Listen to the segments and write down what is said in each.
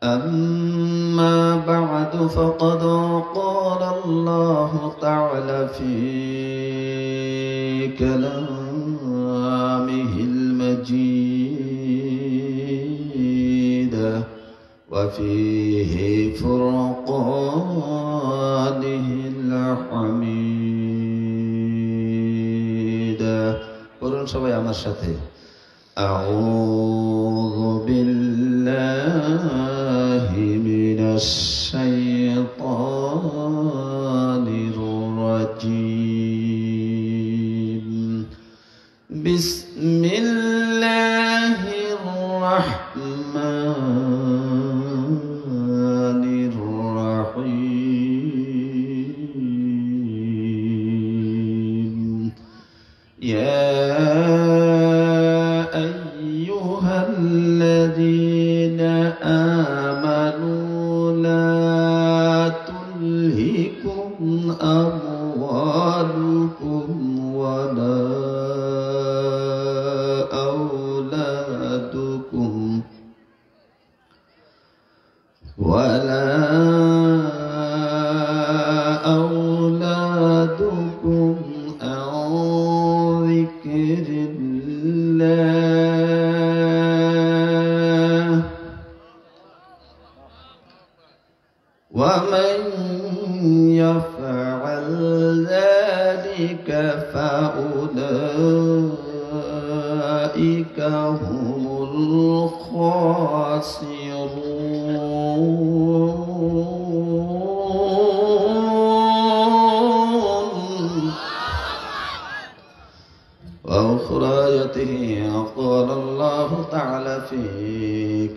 أما بعد فقد قال الله تعالى في كلامه المجيد وفيه فرقانه الحميد قرن সবাই আমার সাথে أعوذ بالله من الشيطان الرجيم بسم الله الرحمن الرحيم يا أيها الذين آمنوا لا تلهكم أموالكم ولا أولادكم عن ذكر الله ومن يفعل ذلك فأولئك هم الخاسرون. وأخرى آياته قال الله تعالى في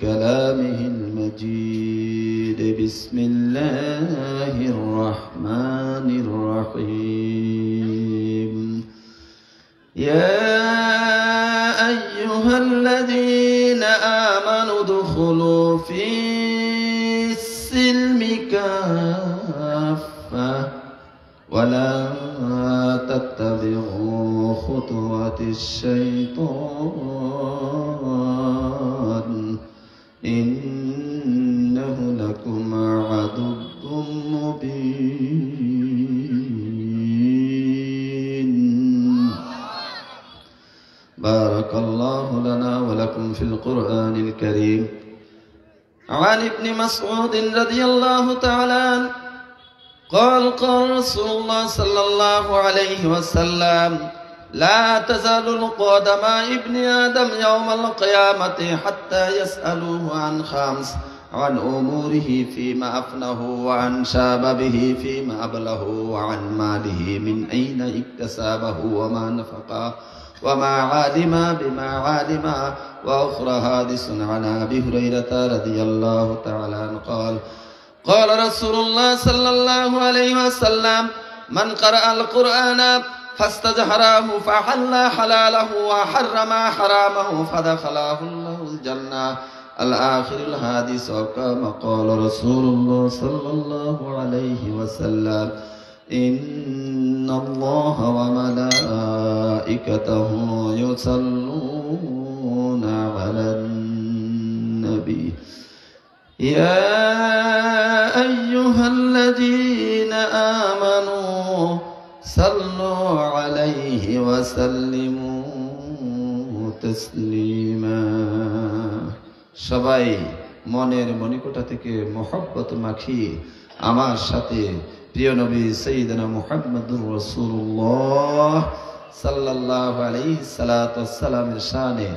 كلامه المجيد بسم الله الرحمن الرحيم يا أيها الذين آمنوا ادخلوا في السلم كافة ولا تتبعوا خطوات الشيطان إنه لكم عدو مبين. بارك الله لنا ولكم في القرآن الكريم. عن ابن مسعود رضي الله تعالى عنه قال رسول الله صلى الله عليه وسلم لا تزال القدماء ابن آدم يوم القيامة حتى يسألوه عن خمس عن أموره فيما أفنه وعن شبابه فيما أبله وعن ماله من أين اكتسابه وما نفقه وما علم بما علم. وأخرى حديث عن أبي هريرة رضي الله تعالى عنه قال رسول الله صلى الله عليه وسلم من قرأ القرآن فاستجهره فحل حلاله وحرم حرامه فدخله الله الجنة. الآخر الحديث كما قال رسول الله صلى الله عليه وسلم إن الله وملائكته يصلون على النبي يا أيها الذين آمنوا صلوا عليه وسلموا تسليما. সবাই মনের মনিকোঠা থেকে মহব্বত মাখিয়ে আমার সাথে প্রিয় নবী সাইয়্যিদানা মুহাম্মদুর রাসূলুল্লাহ সাল্লাল্লাহু আলাইহি সাল্লাতু ওয়াসসালামের শানে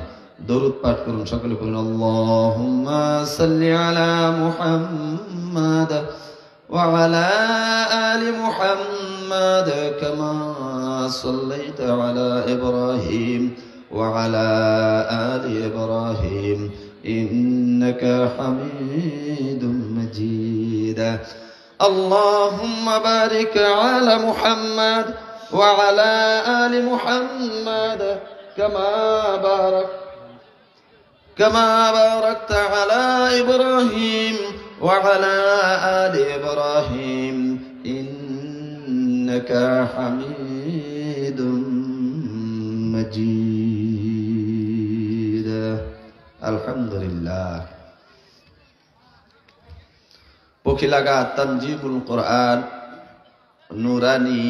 দরুদ পাঠ করুন। সকলে বলুন আল্লাহুম্মা সাল্লি আলা মুহাম্মাদ ওয়া আলা আলি মুহাম্মাদ কামা সাল্লাইতা আলা ইব্রাহিম ওয়া আলা আলি ইব্রাহিম ইন্নাকা হামিদুম মাজিদ। اللهم بارك على محمد وعلى آل محمد كما باركت على إبراهيم وعلى آل إبراهيم إنك حميد مجيد. الحمد لله. পখিলাগা তানজিমুল কোরআন নুরানি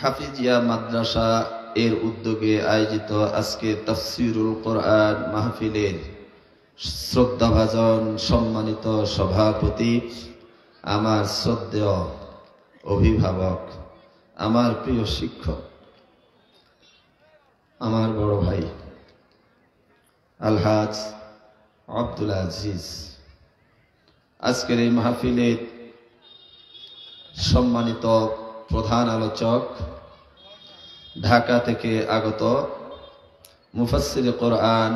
হাফিজিয়া মাদ্রাসা এর উদ্যোগে আয়োজিত আজকে তাফসিরুল কোরআন মাহফিলের শ্রদ্ধাভাজন সম্মানিত সভাপতি, আমার শ্রদ্ধেয় অভিভাবক, আমার প্রিয় শিক্ষক, আমার বড় ভাই আলহাজ আব্দুল আজিজ, আজকের এই মাহফিলের সম্মানিত প্রধান আলোচক, ঢাকা থেকে আগত মুফাসসির কোরআন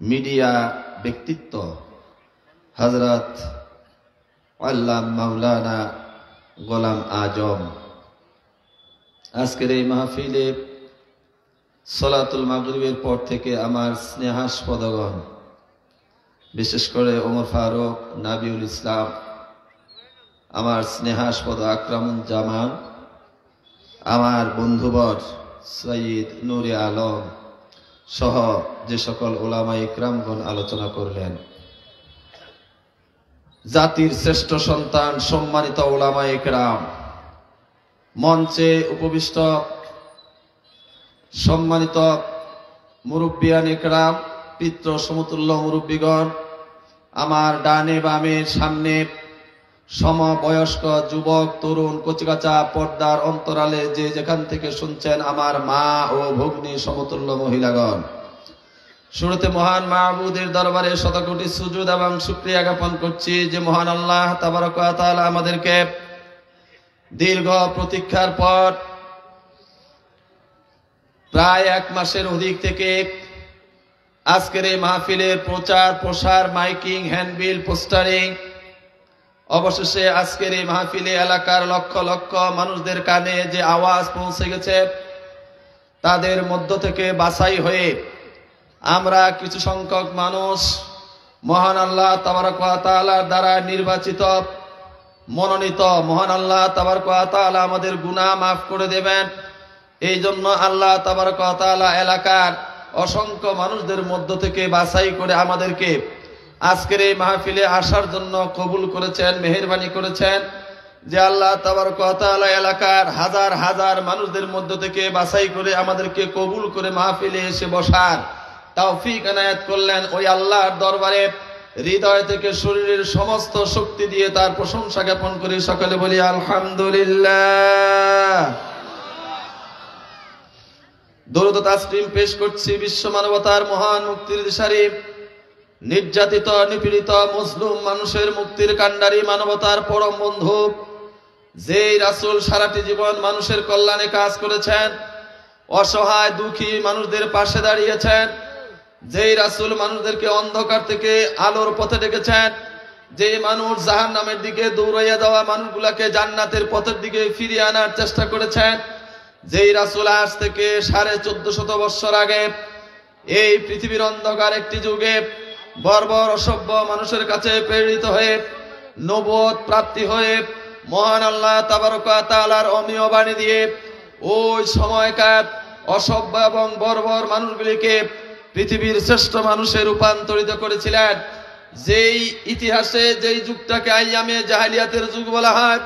মিডিয়া ব্যক্তিত্ব হযরত আল্লামা মাওলানা গোলাম আজম, আজকের এই মাহফিলে সালাতুল মাগরিবের পর থেকে আমার স্নেহাস্পদগণ, বিশেষ করে ওমর ফারুক, নাবিউল ইসলাম, আমার স্নেহাস্পদ আকরামুজ্জামান, আমার বন্ধুবর সৈয়দ নূরে আলম সহ যে সকল উলামা ইকরামগণ আলোচনা করলেন, জাতির শ্রেষ্ঠ সন্তান সম্মানিত উলামা ইকরাম, মঞ্চে উপবিষ্ট সম্মানিত মুরব্বিয়ান ইকরাম, পিতৃ সমতুল্য মুরব্বীগণ, আমার ডানে বামে সামনে সমবয়স্ক যুবক, তরুণ, কচিকাচা, পর্দার অন্তরালে যে যেখান থেকে শুনছেন আমার মা ও ভগ্নী সমতুল্য মহিলাগণ, শুরুতে মহান মাহবুদের দরবারে শতকোটি সুজুদ এবং শুকরিয়া জ্ঞাপন করছি যে মহান আল্লাহ তাবারক ওয়া তাআলা আমাদেরকে দীর্ঘ প্রতীক্ষার পর প্রায় 1 মাসের অধিক থেকে আজকের এই মাহফিলের প্রচার প্রসার, মাইকিং, হ্যান্ডবিল, পোস্টারিং, অবশেষে আজকের এই মাহফিলে এলাকার লক্ষ লক্ষ মানুষদের কানে যে আওয়াজ পৌঁছে গেছে, তাদের মধ্য থেকে বাছাই হয়ে আমরা কিছু সংখ্যক মানুষ মহান আল্লাহ তাবারক ওয়া তাআলার দ্বারা নির্বাচিত, মনোনীত, মহান আল্লাহ তাবারক ওয়া তাআলা আমাদের গুনাহ মাফ করে দেবেন, এই জন্য আল্লাহ তাবারক ওয়া তাআলা এলাকার অসংখ্য মানুষদের মধ্য থেকে বাছাই করে আমাদেরকে আজকের এই মাহফিলে আসার জন্য কবুল করেছেন, মেহেরবানি করেছেন। যে আল্লাহ তাবারক ওয়া তাআলা এলাকার হাজার হাজার মানুষদের মধ্য থেকে বাছাই করে আমাদেরকে কবুল করে মাহফিলে এসে বসার তৌফিক এনায়েত করলেন, ওই আল্লাহর দরবারে হৃদয় থেকে শরীরের সমস্ত শক্তি দিয়ে তার প্রশংসা জ্ঞাপন করি। সকলে বলি আলহামদুলিল্লাহ। দরুদ ও তাসলিম পেশ করছি বিশ্ব মানবতার মহান মুক্তির দিশারি, নির্যাতিত নিপীড়িত মুসলিম মানুষের মুক্তির কাণ্ডারি, মানবতার পরম বন্ধু, যেই রাসূল সারাটি জীবন মানুষের কল্যাণে কাজ করেছেন, অসহায় দুঃখী মানুষদের পাশে দাঁড়িয়েছেন, যেই রাসূল মানুষদেরকে অন্ধকার থেকে আলোর পথে ডেকেছেন, যে মানুষ জাহান্নামের দিকে দৌড়াইয়া যাওয়া মানুষগুলাকে জান্নাতের পথের দিকে ফিরিয়ে আনার চেষ্টা করেছেন, যেই রাসূল আজ থেকে 1450 বছর আগে এই পৃথিবীর অন্ধকার একটি যুগে বর্বর অসভ্য মানুষের কাছে প্রেরিত হয়ে নবুয়ত প্রাপ্তি হয়ে মহান আল্লাহ তাবারক ওয়া তাআলার অমীয় বাণী দিয়ে ওই সময়কার অসভ্য এবং বর্বর মানুষগুলিকে পৃথিবীর শ্রেষ্ঠ মানুষে রূপান্তরিত করেছিলেন। যেই ইতিহাসে যেই যুগটাকে আইয়ামে জাহেলিয়াতের যুগ বলা হয়,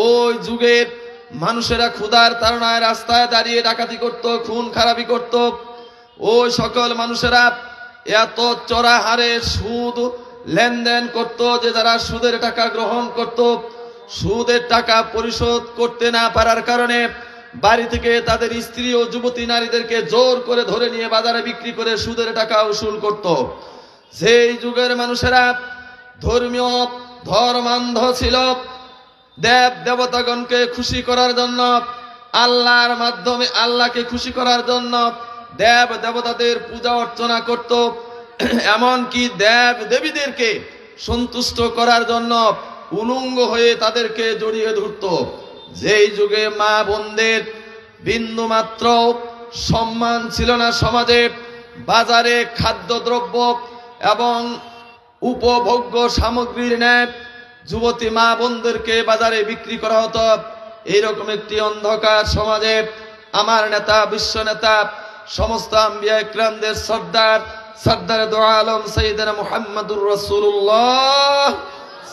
ওই যুগে মানুষেরা ক্ষুধার তাড়নায় রাস্তায় দাঁড়িয়ে ডাকাতি করত, খুন খারাপি করত। ওই সকল মানুষেরা এত চড়া হারে সুদ লেনদেন করত যে যারা সুদের টাকা গ্রহণ করত, সুদের টাকা পরিশোধ করতে না পারার কারণে বাড়ি থেকে তাদের স্ত্রী ও যুবতী নারীদেরকে জোর করে ধরে নিয়ে বাজারে বিক্রি করে সুদের টাকা উসুল করত। সেই যুগের মানুষেরা ধর্মীয় ধর্মান্ধ ছিল, দেব দেবতাগণকে খুশি করার জন্য, আল্লাহর মাধ্যমে আল্লাহকে খুশি করার জন্য দেব দেবতাদের পূজা অর্চনা করত, এমনকি দেব দেবীদেরকে সন্তুষ্ট করার জন্য উলঙ্গ হয়ে তাদেরকে জড়িয়ে ধরত। যেই যুগে মা বোনদের বিন্দু মাত্র সম্মান ছিল না সমাজে, বাজারে খাদ্যদ্রব্য এবং উপভোগ্য সামগ্রীর ন্যায় যুবতী মা বোনদেরকে বাজারে বিক্রি করা হতো। এইরকম একটি অন্ধকার সমাজে আমার নেতা, বিশ্ব নেতা, সমস্ত আম্বিয়া ইকরামদের সর্দার, সর্দারে দো আলম সৈয়দনা মুহাম্মদুর রাসূলুল্লাহ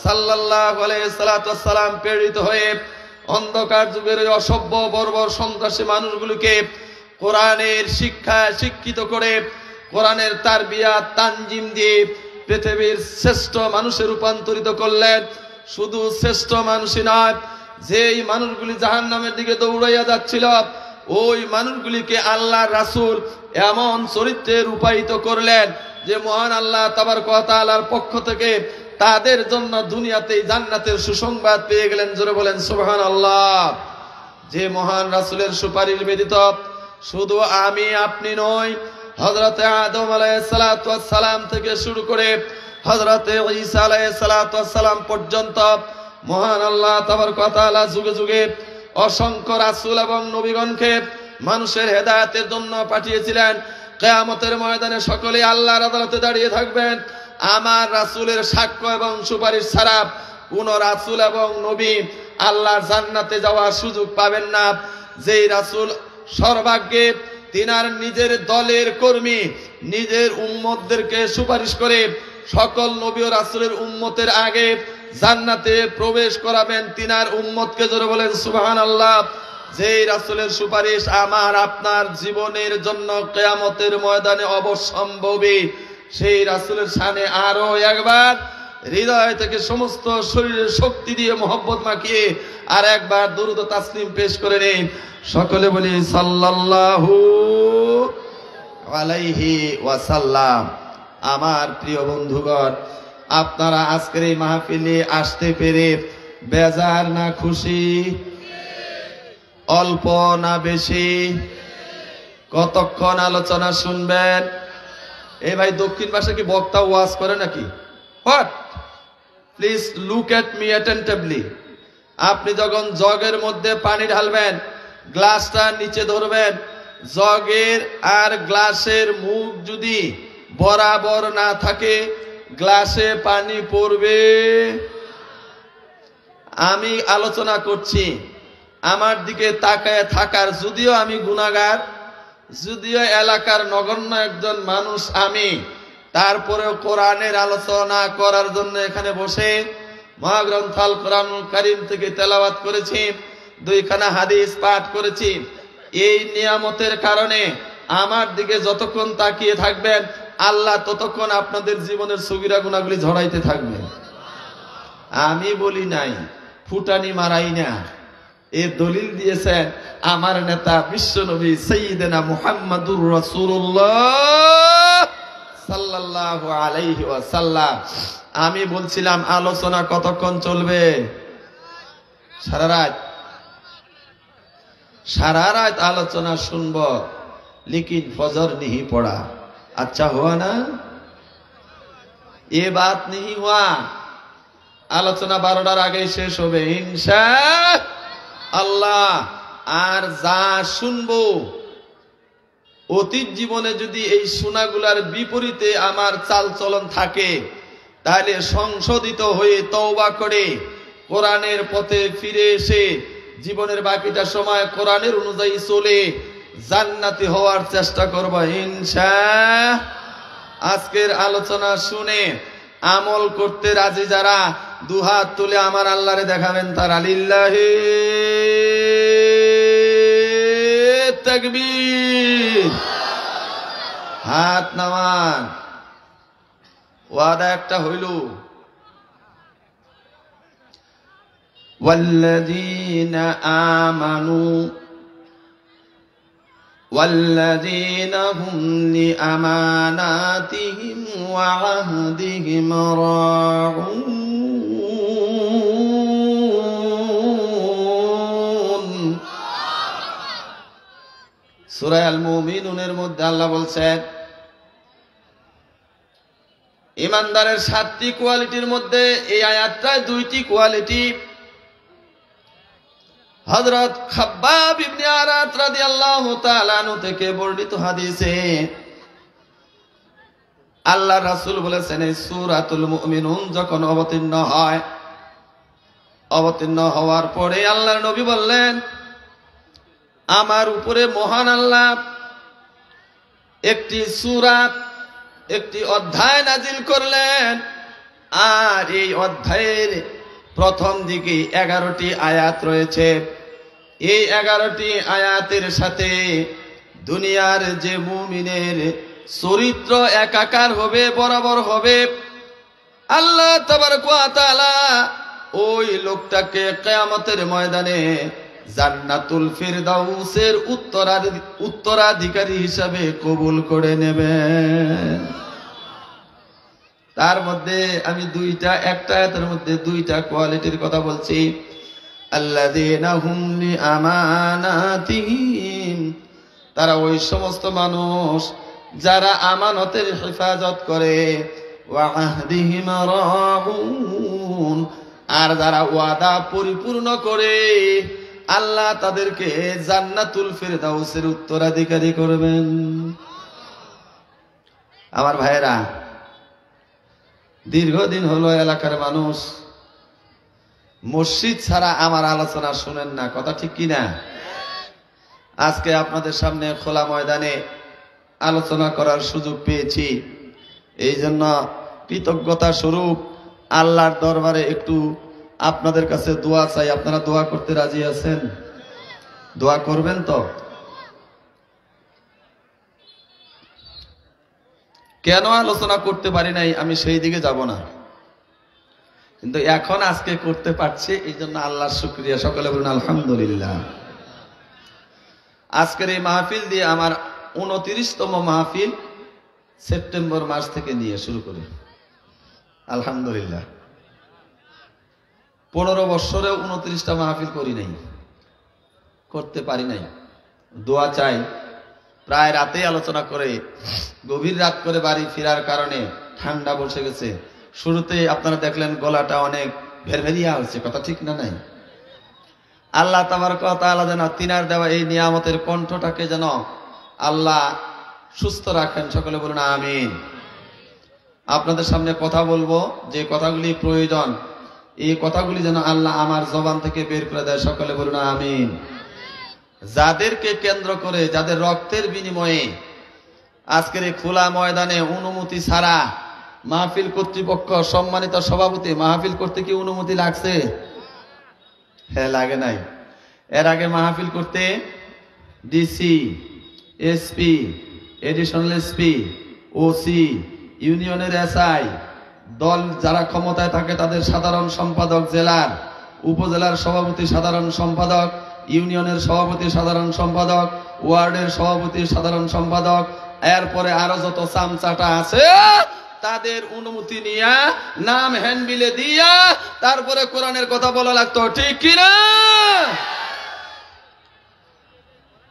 সাল্লাল্লাহু আলাইহি সাল্লাম প্রেরিত হয়ে অন্ধকার যুগের ওই অসভ্য বর্বর সন্ত্রাসী মানুষগুলোকে কোরআনের শিক্ষায় শিক্ষিত করে কোরআনের তারবিয়াত তানজিম দিয়ে পৃথিবীর শ্রেষ্ঠ মানুষে রূপান্তরিত করলেন। শুধু শ্রেষ্ঠ মানুষই নয়, যেই মানুষগুলি জাহান্নামের দিকে দৌড়াইয়া যাচ্ছিল ওই মানুষগুলিকে আল্লাহ রাসূল এমন চরিত্রে রূপায়িত করলেন যে মহান আল্লাহ তাবারক ওয়া তাআলার পক্ষ থেকে তাদের জন্য দুনিয়াতেই জান্নাতের সুসংবাদ পেয়ে গেলেন। জোরে বলেন সুবহানাল্লাহ। যে মহান রাসূলের সুপারিশ ব্যতীত শুধু আমি আপনি নই, হযরতে আদম আলাইহিস সালাতু ওয়াস সালাম থেকে শুরু করে হযরতে ঈসা আলাইহিস সালাতু ওয়াস সালাম পর্যন্ত মহান আল্লাহ তাবারক ওয়া তাআলা যুগে যুগে অসংখ্য রাসূল এবং নবীগণকে মানুষের হেদায়েতের জন্য পাঠিয়েছিলেন। কিয়ামতের ময়দানে সকলে আল্লাহর আদালতে দাঁড়িয়ে থাকবেন। আমার রাসূলের সাক্ষ্য এবং সুপারিশ ছাড়া কোন রাসূল এবং নবী আল্লাহর জান্নাতে যাওয়ার সুযোগ পাবেন না। যেই রাসূল সর্বাগ্যে তিনার নিজের দলের কর্মী নিজের উম্মতদেরকে সুপারিশ করে সকল নবী ও রাসূলের উম্মতের আগে জান্নাতে প্রবেশ করাবেন তিনার উম্মতকে। জোরে বলেন সুবহানাল্লাহ। যেই রাসূলের সুপারিশ আমার আপনার জীবনের জন্য কিয়ামতের ময়দানে অবশ্যম্ভাবী, সেই রাসূলের শানে আরো একবার হৃদয় থেকে সমস্ত শরীরের শক্তি দিয়ে মোহব্বত মাখিয়ে আর একবার দুরূদ ও তাসলিম পেশ করে নিন। সকলে বলি সাল্লাল্লাহু আলাইহি ওয়াসাল্লাম। আমার প্রিয় বন্ধুগণ, আপনারা আজকের এই মাহফিলে আসতে পেরে বেজার না খুশি? অল্প না বেশি? কতক্ষণ আলোচনা শুনবেন? এই ভাই দক্ষিণ ভাষা কি বক্তা ওয়াজ করে নাকি? What? Please look at me attentively. আপনি যখন জগের মধ্যে পানি ঢালবেন, গ্লাসটা নিচে ধরবেন, জগের আর গ্লাসের মুখ যদি বরাবর না থাকে গ্লাসে পানি পড়বে। আমি আলোচনা করছি, আমার দিকে তাকায় থাকার, যদিও আমি গুনাহগার, যদিও এলাকার নগণ্য একজন মানুষ আমি, তারপরেও কোরআনের আলোচনা করার জন্য এখানে বসে মহাগ্রন্থ আল কোরআনুল কারীম থেকে তেলাওয়াত করেছি, 2খানা হাদিস পাঠ করেছি। এই নিয়ামতের কারণে আমার দিকে যতক্ষণ তাকিয়ে থাকবেন আল্লাহ ততক্ষণ আপনাদের জীবনের সগীরা গুনাহগুলি ঝরাইতে থাকবেন। আমি বলি নাই, ফুটানি মারাই না। এর দলিল দিয়েছেন আমার নেতা বিশ্বনবী সাইয়্যিদনা মুহাম্মাদুর রাসূলুল্লাহ সাল্লাল্লাহু আলাইহি ওয়াসাল্লাম। আমি বলছিলাম আলোচনা কতক্ষণ চলবে? সারা রাত। সারা রাত আলোচনা শুনব, लेकिन फजर नहीं पड़ा। अच्छा हुआ ना? ये बात नहीं हुआ। আলোচনা 12টার আগে শেষ হবে ইনশাআল্লাহ। আর যা শুনবো অতীত জীবনে যদি এই শোনাগুলার বিপরীতে আমার চাল চলন থাকে তাহলে সংশোধিত হয়ে তওবা করে কোরআনের পথে ফিরে এসে জীবনের বাকিটা সময় কোরআনের অনুযায়ী চলে জান্নাতি হওয়ার চেষ্টা করব ইনশাআল্লাহ। আজকের আলোচনা শুনে আমল করতে রাজি যারা দুহাত তুলে আমার আল্লাহরে দেখাবেন তারা লিল্লাহি তাকবীর। হাত নামান। ওয়াদা একটা হইল, ওয়াল্লাযীনা আমানু والذين هم لأماناتهم وعهدهم راعون। সূরা আল মুমিনুনের মধ্যে আল্লাহ বলছেন ঈমানদারের 7টি কোয়ালিটির মধ্যে এই আয়াতটায় 2টি কোয়ালিটি। হযরত খাব্বাব ইবনে আরাত রাদিয়াল্লাহু তাআলা আনহু থেকে বর্ণিত হাদিসে আল্লাহ রাসূল বলেছেন এই সূরাতুল মুমিনুন যখন অবতীর্ণ হওয়ার পরে আল্লাহর নবী বললেন আমার উপরে মহান আল্লাহ একটি সূরা একটি অধ্যায় নাজিল করলেন। আর এই অধ্যায়ের প্রথম দিকে 11টি আয়াত রয়েছে। এই 11টি আয়াতের সাথে দুনিয়ার যে মুমিনের চরিত্র একাকার হবে, বরাবর হবে। আল্লাহ তাবারক ওয়া তাআলা ওই লোকটাকে কিয়ামতের ময়দানে জান্নাতুল ফিরদাউসের উত্তরাধিকারী হিসাবে কবুল করে নেবেন। তার মধ্যে আমি একটা আয়াতের মধ্যে 2টা কোয়ালিটির কথা বলছি। আল্লাযীনা হুম লিআমানাতিহিম, তারা ওই সমস্ত মানুষ যারা আমানতের হেফাজত করে, ওয়া আহদিহিম রাউন, আর যারা ওয়াদা পরিপূর্ণ করে, আল্লাহ তাদেরকে জান্নাতুল ফিরদাউসের উত্তরাধিকারী করবেন। আমার ভাইয়েরা, দীর্ঘদিন হলো এলাকার মানুষ মসজিদ ছাড়া আমার আলোচনা শুনেন না, কথা ঠিক কিনা? আজকে আপনাদের সামনে খোলা ময়দানে আলোচনা করার সুযোগ পেয়েছি। এই জন্য কৃতজ্ঞতা স্বরূপ আল্লাহর দরবারে একটু আপনাদের কাছে দোয়া চাই। আপনারা দোয়া করতে রাজি আছেন? দোয়া করবেন তো? কেন আলোচনা করতে পারি নাই আমি সেই দিকে যাব না, কিন্তু এখন আজকে করতে পারছি, এই জন্য আল্লাহর শুকরিয়া। সকলে বলুন আলহামদুলিল্লাহ। আজকের এই মাহফিল দিয়ে আমার 29তম মাহফিল, সেপ্টেম্বর মাস থেকে নিয়ে শুরু করি। আলহামদুলিল্লাহ, 15 বছরেও 29টা মাহফিল করি নাই, করতে পারি নাই। দোয়া চাই। প্রায় রাতেই আলোচনা করে গভীর রাত করে বাড়ি ফেরার কারণে ঠান্ডা বসে গেছে। শুরুতে আপনারা দেখলেন গলাটা অনেক ভেরভেরিয়া হচ্ছে, কথা ঠিক না? নাই। আল্লাহ তাবারক ওয়া তাআলা যেন তিনার দেওয়া এই নিয়ামতের কণ্ঠটাকে যেন আল্লাহ সুস্থ রাখেন। সকলে বলুন আমিন। আপনাদের সামনে কথা বলবো, যে কথাগুলি প্রয়োজন, এই কথাগুলি যেন আল্লাহ আমার জবান থেকে বের করে দেয়। সকলে বলুন আমিন। যাদেরকে কেন্দ্র করে, যাদের রক্তের বিনিময়ে আজকের এই খোলা ময়দানে অনুমতি ছাড়া মাহফিল কর্তৃপক্ষ, সম্মানিত সভাপতি, মাহফিল করতে কি অনুমতি লাগছে? হ্যাঁ, লাগে নাই। এর আগে মাহফিল করতে DC, SP, additional SP, OC, ইউনিয়নের এসআই, দল যারা ক্ষমতায় থাকে তাদের সাধারণ সম্পাদক, জেলার উপজেলার সভাপতি, সাধারণ সম্পাদক, ইউনিয়নের সভাপতি, সাধারণ সম্পাদক, ওয়ার্ডের সভাপতি, সাধারণ সম্পাদক, এরপরে আরো যত চামচাটা আছে তাদের অনুমতি নিয়া, নাম হ্যান্ডবিলে দিয়া তারপরে কোরআনের কথা বলা লাগতো, ঠিক কিনা?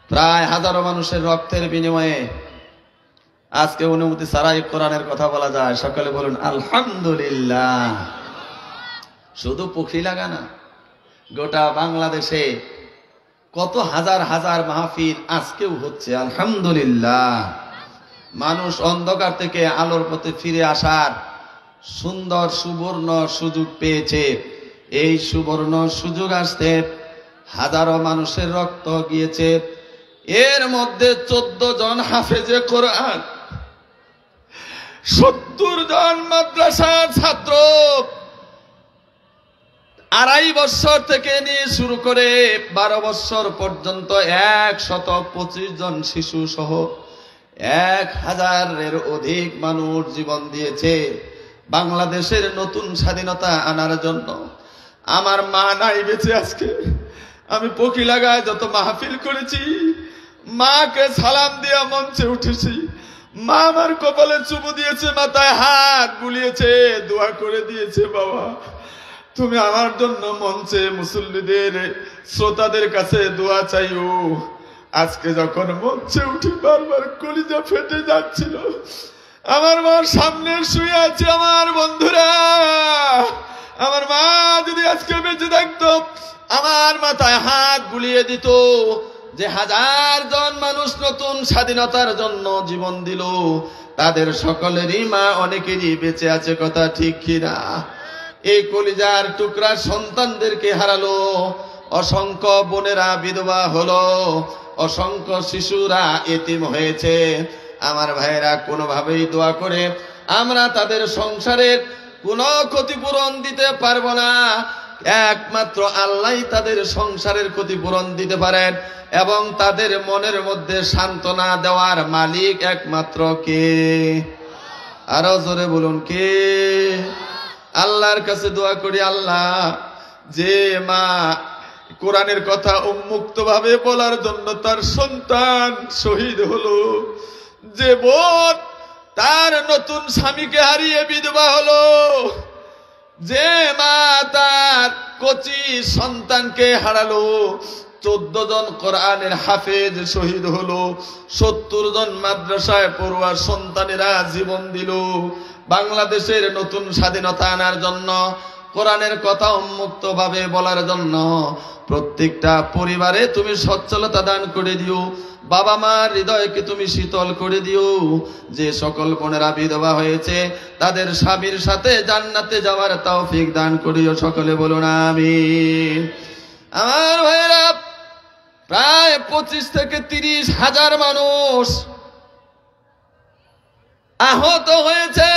প্রায় হাজারো মানুষের রক্তের বিনিময়ে আজকে অনুমতি ছাড়াই কোরআনের কথা বলা যায়। সকলে বলুন আলহামদুলিল্লাহ। শুধু পখিলা না, গোটা বাংলাদেশে কত হাজার হাজার মাহফিল আজকেও হচ্ছে, আলহামদুলিল্লাহ। মানুষ অন্ধকার থেকে আলোর পথে ফিরে আসার সুন্দর সুবর্ণ সুযোগ পেয়েছে। এই সুবর্ণ সুযোগ আসতে হাজারো মানুষের রক্ত গিয়েছে। এর মধ্যে 14 জন হাফেজে কোরআন, 70 জন মাদ্রাসার ছাত্র, 2.5 বছর থেকে নিয়ে শুরু করে 12 বছর পর্যন্ত 125 জন শিশু সহ 1000-এর অধিক মানুষ জীবন দিয়েছে বাংলাদেশের নতুন স্বাধীনতা আনার জন্য। আমার মা নাই বেঁচে, আজকে আমি পখিলাগায় যত মাহফিল করেছি, মাকে সালাম দিয়া মঞ্চে উঠেছি, মা আমার কপালে চুমু দিয়েছে, মাথায় হাত বুলিয়েছে, দোয়া করে দিয়েছে, বাবা তুমি আমার জন্য মঞ্চে মুসল্লিদের, শ্রোতাদের কাছে দোয়া চাইও। আজকে যখন মঞ্চে উঠি বারবার কলিজা ফেটে যাচ্ছিল। আমার মার সামনে শুয়ে আছে আমার বন্ধুরা। আমার মা যদি আজকে বেঁচে থাকতো, আমার মাথায় হাত বুলিয়ে দিত যে 1000 জন মানুষ নতুন স্বাধীনতার জন্য জীবন দিল, তাদের সকলেরই মা অনেকেরই বেঁচে আছে, কথা ঠিক কিনা? এই কলিজার টুকরা সন্তানদেরকে হারালো, অসংখ্য বোনেরা বিধবা হলো, অসংখ্য শিশুরা এতিম হয়েছে। আমার ভাইয়েরা, কোনোভাবেই দোয়া করে আমরা তাদের সংসারের কোনো ক্ষতিপূরণ দিতে পারবো না। একমাত্র আল্লাহই তাদের সংসারের ক্ষতিপূরণ দিতে পারেন এবং তাদের মনের মধ্যে সান্ত্বনা দেওয়ার মালিক একমাত্র কে? আরো জোরে বলুন কে? আল্লাহর কাছে দোয়া করি, আল্লাহ যে মা কোরআনের কথা উন্মুক্ত ভাবে বলার জন্য তার সন্তান শহীদ হলো, যে বোন তার নতুন স্বামীকে হারিয়ে বিধবা হলো, যে মা তার কচি সন্তানকে হারালো, 14 জন কোরআনের হাফেজ শহীদ হলো, 70 জন মাদ্রাসায় পড়ুয়ার সন্তানেরা জীবন দিল বাংলাদেশের নতুন স্বাধীনতা আনার জন্য, কোরআনের কথা উন্মুক্ত ভাবে বলার জন্য। প্রত্যেকটা পরিবারে তুমি সচ্ছলতা দান করে দিও, বাবা মার হৃদয়কে তুমি শীতল করে দিও। যে সকল বোনেরা বিধবা হয়েছে তাদের স্বামীর সাথে জান্নাতে যাওয়ার তৌফিক দান করিও, সকলে বলুন আমিন। আমার ভাইরা, প্রায় 25 থেকে 30 হাজার মানুষ আহত হয়েছে।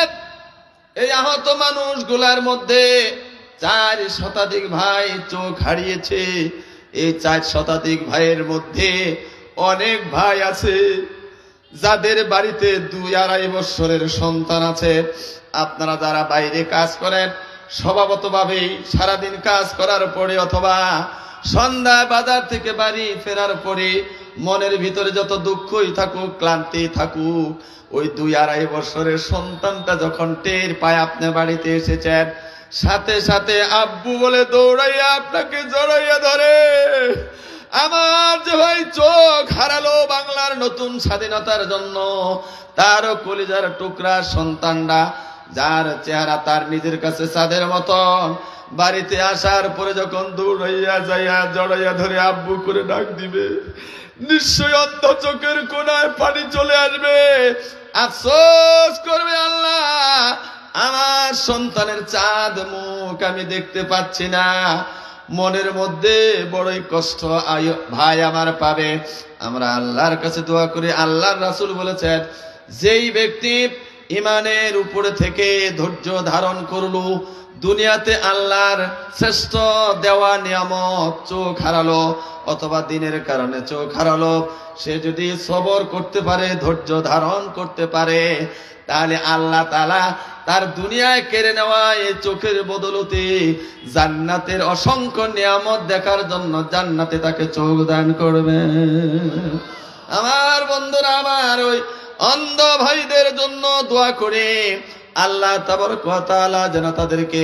এই আহত মানুষগুলার মধ্যে 4 শতাধিক ভাই চোখ হারিয়েছে। এই 4 শতাধিক ভাইয়ের মধ্যে অনেক ভাই আছে যাদের বাড়িতে 2-2.5 বছরের সন্তান আছে। আপনারা যারা বাইরে কাজ করেন, স্বভাবতভাবেই সারাদিন কাজ করার পরে অথবা সন্ধ্যা বাজার থেকে বাড়ি ফেরার পরে মনের ভিতরে যত দুঃখই থাকুক, ক্লান্তি থাকুক, ওই 2-2.5 বছরের সন্তানটা যখন টের পায় আপনি বাড়িতে এসেছেন, সাথে সাথে আব্বু বলে দৌড়াইয়া আপনাকে জড়াইয়া ধরে। আমার যে ভাই চোখ হারালো বাংলার নতুন স্বাধীনতার জন্য, তারও কলিজার টুকরা সন্তানরা, যার চেহারা তার নিজের কাছে চাঁদের মতন, বাড়িতে আসার পরে যখন দৌড়াইয়া যাইয়া জড়াইয়া ধরে আব্বু করে ডাক দিবে, নিশ্চয় অন্ধ চোখের কোনায় পানি চলে আসবে। আফসোস করবে, আল্লাহ আমার সন্তানের চাঁদ মুখ আমি দেখতে পাচ্ছি না। মনের মধ্যে বড়ই কষ্ট ভাই আমার পাবে। আমরা আল্লাহর কাছে দোয়া করি, আল্লাহর রাসূল বলেছেন, যেই ব্যক্তি ইমানের উপরে থেকে ধৈর্য ধারণ করলো, দুনিয়াতে আল্লাহর শ্রেষ্ঠ দেওয়া নিয়ামত চোখ হারালো অথবা দিনের কারণে চোখ হারালো, সে যদি সবর করতে পারে, ধৈর্য ধারণ করতে পারে, তাহলে আল্লাহ তাআলা তার দুনিয়ায় কেড়ে নেওয়া এই চোখের বদলতে জান্নাতের অসংখ্য নিয়ামত দেখার জন্য জান্নাতে তাকে চোখ দান করবে। আমার বন্ধুরা, আমার ওই অন্ধ ভাইদের জন্য দোয়া করে আল্লাহ তাবারক ওয়া তাআলা যেন তাদেরকে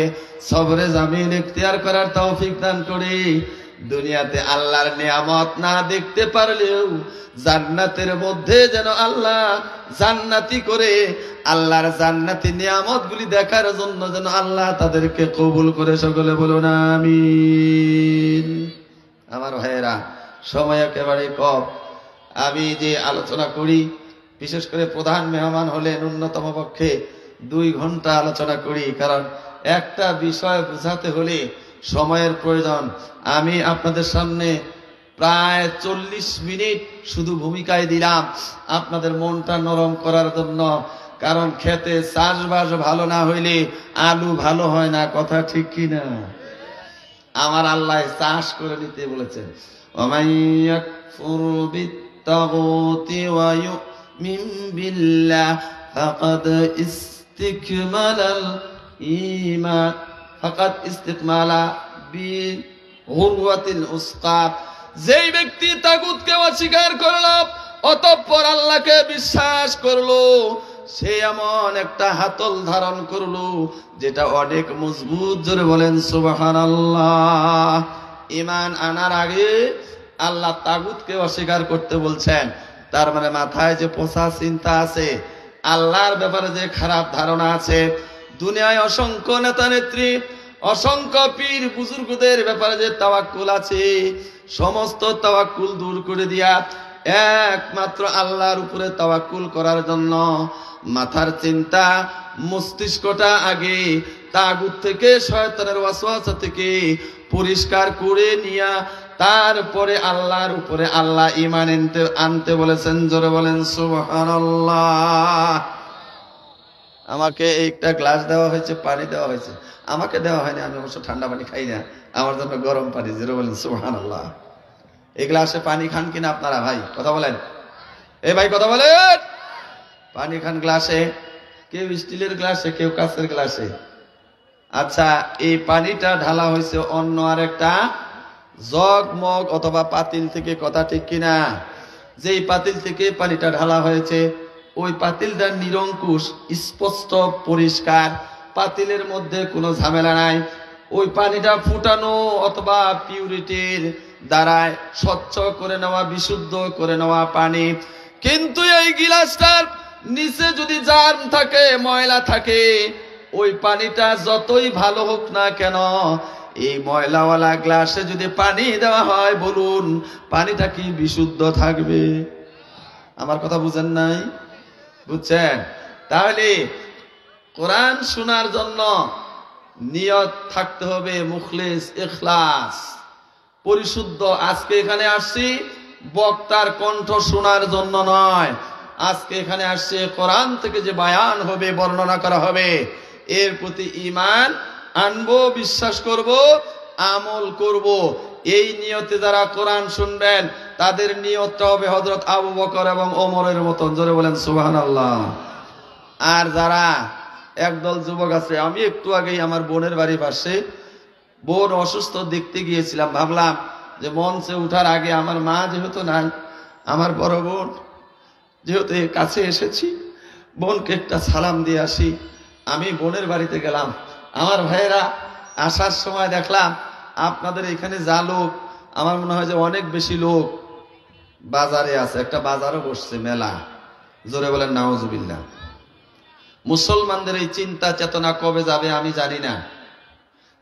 সবরে জামিল ইখতিয়ার করার তৌফিক দান করে। দুনিয়াতে আল্লাহর নিয়ামত না দেখতে পারলেও জান্নাতের মধ্যে যেন আল্লাহ জান্নাতি করে, আল্লাহর জান্নাতি নিয়ামত গুলি দেখার জন্য যেন আল্লাহ তাদেরকে কবুল করে, সকলে বলুন আমিন। আমার ভাইয়েরা, সময় একেবারে কম। আমি যে আলোচনা করি, বিশেষ করে প্রধান মেহমান হলে ন্যূনতম পক্ষে 2 ঘন্টা আলোচনা করি, কারণ একটা বিষয় বোঝাতে হলে সময়ের প্রয়োজন। আমি আপনাদের সামনে প্রায় 40 মিনিট শুধু ভূমিকায় দিলাম আপনাদের মনটা নরম করার জন্য, কারণ খেতে চাষবাস ভালো না হইলে আলু ভালো হয় না, কথা ঠিক কি না? আমার আল্লাহ চাষ করে নিতে বলেছেন, ওয়ামাইয়াকফুরু বিত্তাগুতি ওয়া ইউমিন বিল্লাহ ফাকাদ ইস্তিকমালাল ঈমান, ফাকাদ ইস্তিকমালা বিউরওয়াতিল উসকা। যেই ব্যক্তি তাগুতকে অস্বীকার করলো অতঃপর আল্লাহকে বিশ্বাস করলো, সে এমন একটা হাতল ধারণ করলো যেটা অনেক মজবুত। জোরে বলেন সুবহানাল্লাহ। ঈমান আনার আগে আল্লাহ তাগুতকে অস্বীকার করতে বলছেন, তার মানে মাথায় যে পোষা চিন্তা আছে, আল্লাহর ব্যাপারে যে খারাপ ধারণা আছে, দুনিয়ায় অসংখ্য নেতা নেত্রী, অসংখ্য পীর বুজুর্গদের ব্যাপারে যে তাওয়াক্কুল আছে, সমস্ত তাওয়াক্কুল দূর করে দিয়া একমাত্র আল্লাহর উপরে তাওয়াক্কুল করার জন্য মাথার চিন্তা, মস্তিষ্কটা আগে তাগুত থেকে, শয়তানের ওয়াসওয়াসা থেকে পরিষ্কার করে নিয়া তারপরে আল্লাহর উপরে আল্লাহ ঈমান আনতে বলেছেন। জোরে বলেন সুবহানাল্লাহ। আমাকে একটা গ্লাস দেওয়া হয়েছে, পানি দেওয়া হয়েছে, আমাকে দেওয়া হয়নি, আমি অবশ্য ঠান্ডা পানি খাই না, আমার জন্য গরম পানি। জোরে বলেন সুবহানাল্লাহ। এই গ্লাসে পানি খান কিনা আপনারা ভাই? কথা বলেন, এ ভাই কথা বলেন। পানি খান গ্লাসে, কেউ স্টিলের গ্লাসে, কেউ কাঁচের গ্লাসে। আচ্ছা, এই পানিটা ঢালা হয়েছে অন্য আরেকটা জগ মগ অথবা পাতিল থেকে, কথা ঠিক কিনা? যেই পাতিল থেকে পানিটা ঢালা হয়েছে ওই পাতিলটা নিরঙ্কুশ, স্পষ্ট, পরিষ্কার, পাতিলের মধ্যে কোনো ঝামেলা নাই। ওই পানিটা ফুটানো অথবা পিউরিটির দ্বারায় স্বচ্ছ করে নেওয়া, বিশুদ্ধ করে নেওয়া পানি। কিন্তু এই গিলাসটার নিচে যদি জার্ম থাকে, ময়লা থাকে, ওই পানিটা যতই ভালো হোক না কেন, এই ময়লাওয়ালা গ্লাসে যদি পানি দেওয়া হয়, বলুন পানিটা কি বিশুদ্ধ থাকবে? আমার কথা বুঝেন নাই? বুঝছেন? তাহলে কোরআন শোনার জন্য নিয়ত থাকতে হবে মুখলিস, ইখলাস, পরিশুদ্ধ। আজকে এখানে আসছি বক্তার কণ্ঠ শোনার জন্য নয়, আজকে এখানে আসছে কোরআন থেকে যে বায়ান হবে, বর্ণনা করা হবে, এর প্রতি ঈমান আনবো, বিশ্বাস করব, আমল করব। এই নিয়তে যারা কোরআন শুনবেন তাদের নিয়তটা হবে হযরত আবু বকর এবং ওমরের মতন। জোরে বলেন সুবহানাল্লাহ। আর যারা একদল যুবক আছে, আমি একটু আগেই আমার বোনের বাড়ি পাশে বোন অসুস্থ দেখতে গিয়েছিলাম, ভাবলাম যে মঞ্চে উঠার আগে আমার মা যেহেতু নাই, আমার বড় বোন যেহেতু কাছে এসেছি, বোনকে একটা সালাম দিয়ে আসি। আমি বোনের বাড়িতে গেলাম। আমার ভাইয়েরা, আসার সময় দেখলাম আপনাদের এখানে যা লোক, আমার মনে হয় যে অনেক বেশি লোক বাজারে আছে, একটা বাজারও বসছে, মেলা। জোরে বলেন নাউজুবিল্লাহ। মুসলমানদের এই চিন্তা চেতনা কবে যাবে আমি জানি না।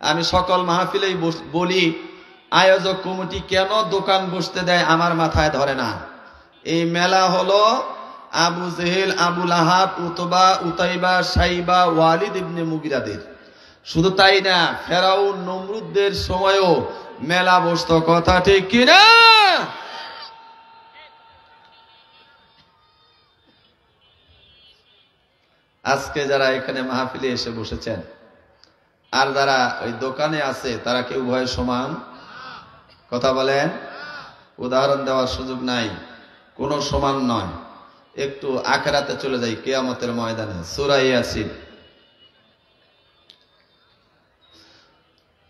আমি সকল মাহফিলেই বলি, আয়োজক কমিটি কেন দোকান বসতে দেয় আমার মাথায় ধরে না। এই মেলা হলো আবু জেহেল, আবু লাহাব, উতবা, উতাইবা, সাইবা, ওয়ালিদ ইবনে মুগিরাদের। শুধু তাই না, ফেরাউন নমরুদদের সময়ও মেলা বসত, কথা ঠিক কিনা? আজকে যারা এখানে মাহফিলে এসে বসেছেন আর যারা ওই দোকানে আছে, তারা কি উভয় সমান? কথা বলেন। উদাহরণ দেওয়ার সুযোগ নাই, কোনো সমান নয়। একটু আখিরাতে চলে যাই, কিয়ামতের ময়দানে। সূরা ইয়াসিন।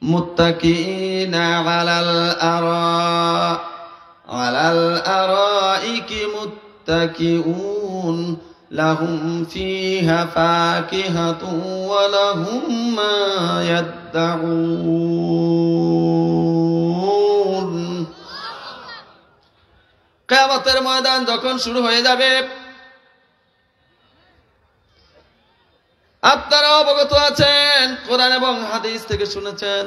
মুত্তাকিনা আলাল আরাইকি মুত্তাকিউন লাহুম ফিহা ফাকিহাতুন ওয়া লাহুম মা ইয়াদউন। কিয়ামতের ময়দান যখন শুরু হয়ে যাবে, আপনারা অবগত আছেন, কোরআন এবং হাদিস থেকে শুনেছেন,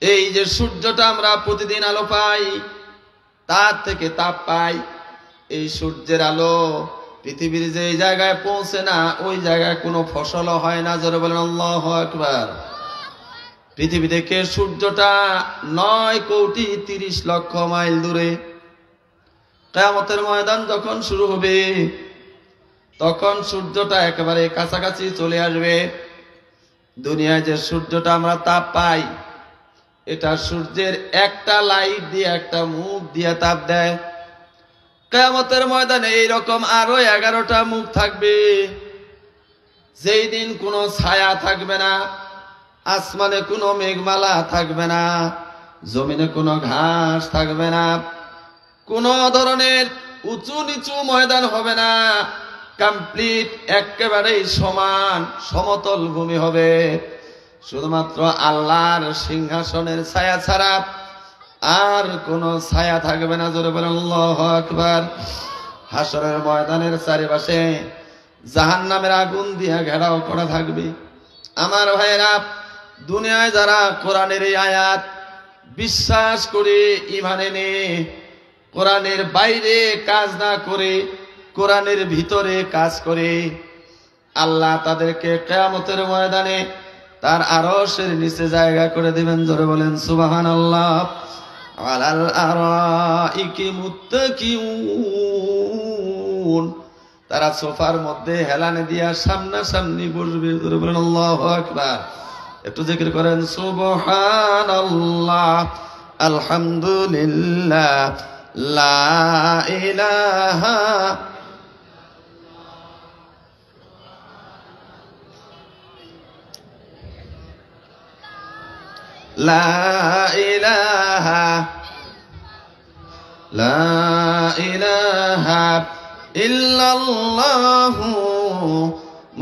এই যে সূর্যটা আমরা প্রতিদিন আলো পাই, তার থেকে তাপ পাই। এই সূর্যের আলো পৃথিবীর যে জায়গায় পৌঁছে না, ওই জায়গায় কোনো ফসলও হয় না। জোরে বলেন আল্লাহু আকবার। পৃথিবী থেকে সূর্যটা 9,30,00,000 মাইল দূরে। কিয়ামতের ময়দান যখন শুরু হবে, তখন সূর্যটা একেবারে কাছাকাছি চলে আসবে। দুনিয়ায় যে সূর্যটা আমরা তাপ পাই, এটা সূর্যের একটা লাইট দিয়ে, একটা মুখ দিয়ে তাপ দেয়। কিয়ামতের ময়দানে এইরকম আরো 11টা মুখ থাকবে, যেই দিন কোনো ছায়া থাকবে না, আসমানে কোনো মেঘমালা থাকবে না, জমিনে কোনো ঘাস থাকবে না, কোনো ধরনের উঁচু নিচু ময়দান হবে না, কমপ্লিট একেবারেই সমান সমতল ভূমি হবে। শুধুমাত্র আল্লাহর সিংহাসনের ছায়া ছাড়া আর কোনো ছায়া থাকবে না। জোরে বলেন আল্লাহু আকবার। হাসরের ময়দানের চারিপাশে জাহান্নামের আগুন দিয়ে ঘেরাও করা থাকবে। আমার ভাইয়েরা, দুনিয়ায় যারা কোরআনের এই আয়াত বিশ্বাস করে, ঈমান এনে, কোরআনের বাইরে কাজ না করে কোরআনের ভিতরে কাজ করে, আল্লাহ তাদেরকে কিয়ামতের ময়দানে তার আরশের নিচে জায়গা করে দিবেন। জোরে বলেন সুবহানাল্লাহ। আলাল আরাইকি মুত্তাকিউন তারা সোফার মধ্যে হেলানে দিয়া সামনাসামনি বসবে। বলেন আল্লাহু আকবার। একটু জিকির করেন সুবহানাল্লাহ, আলহামদুলিল্লাহ, লা ইলাহা লা ইলাহা লা ইলাহা ইল্লাল্লাহু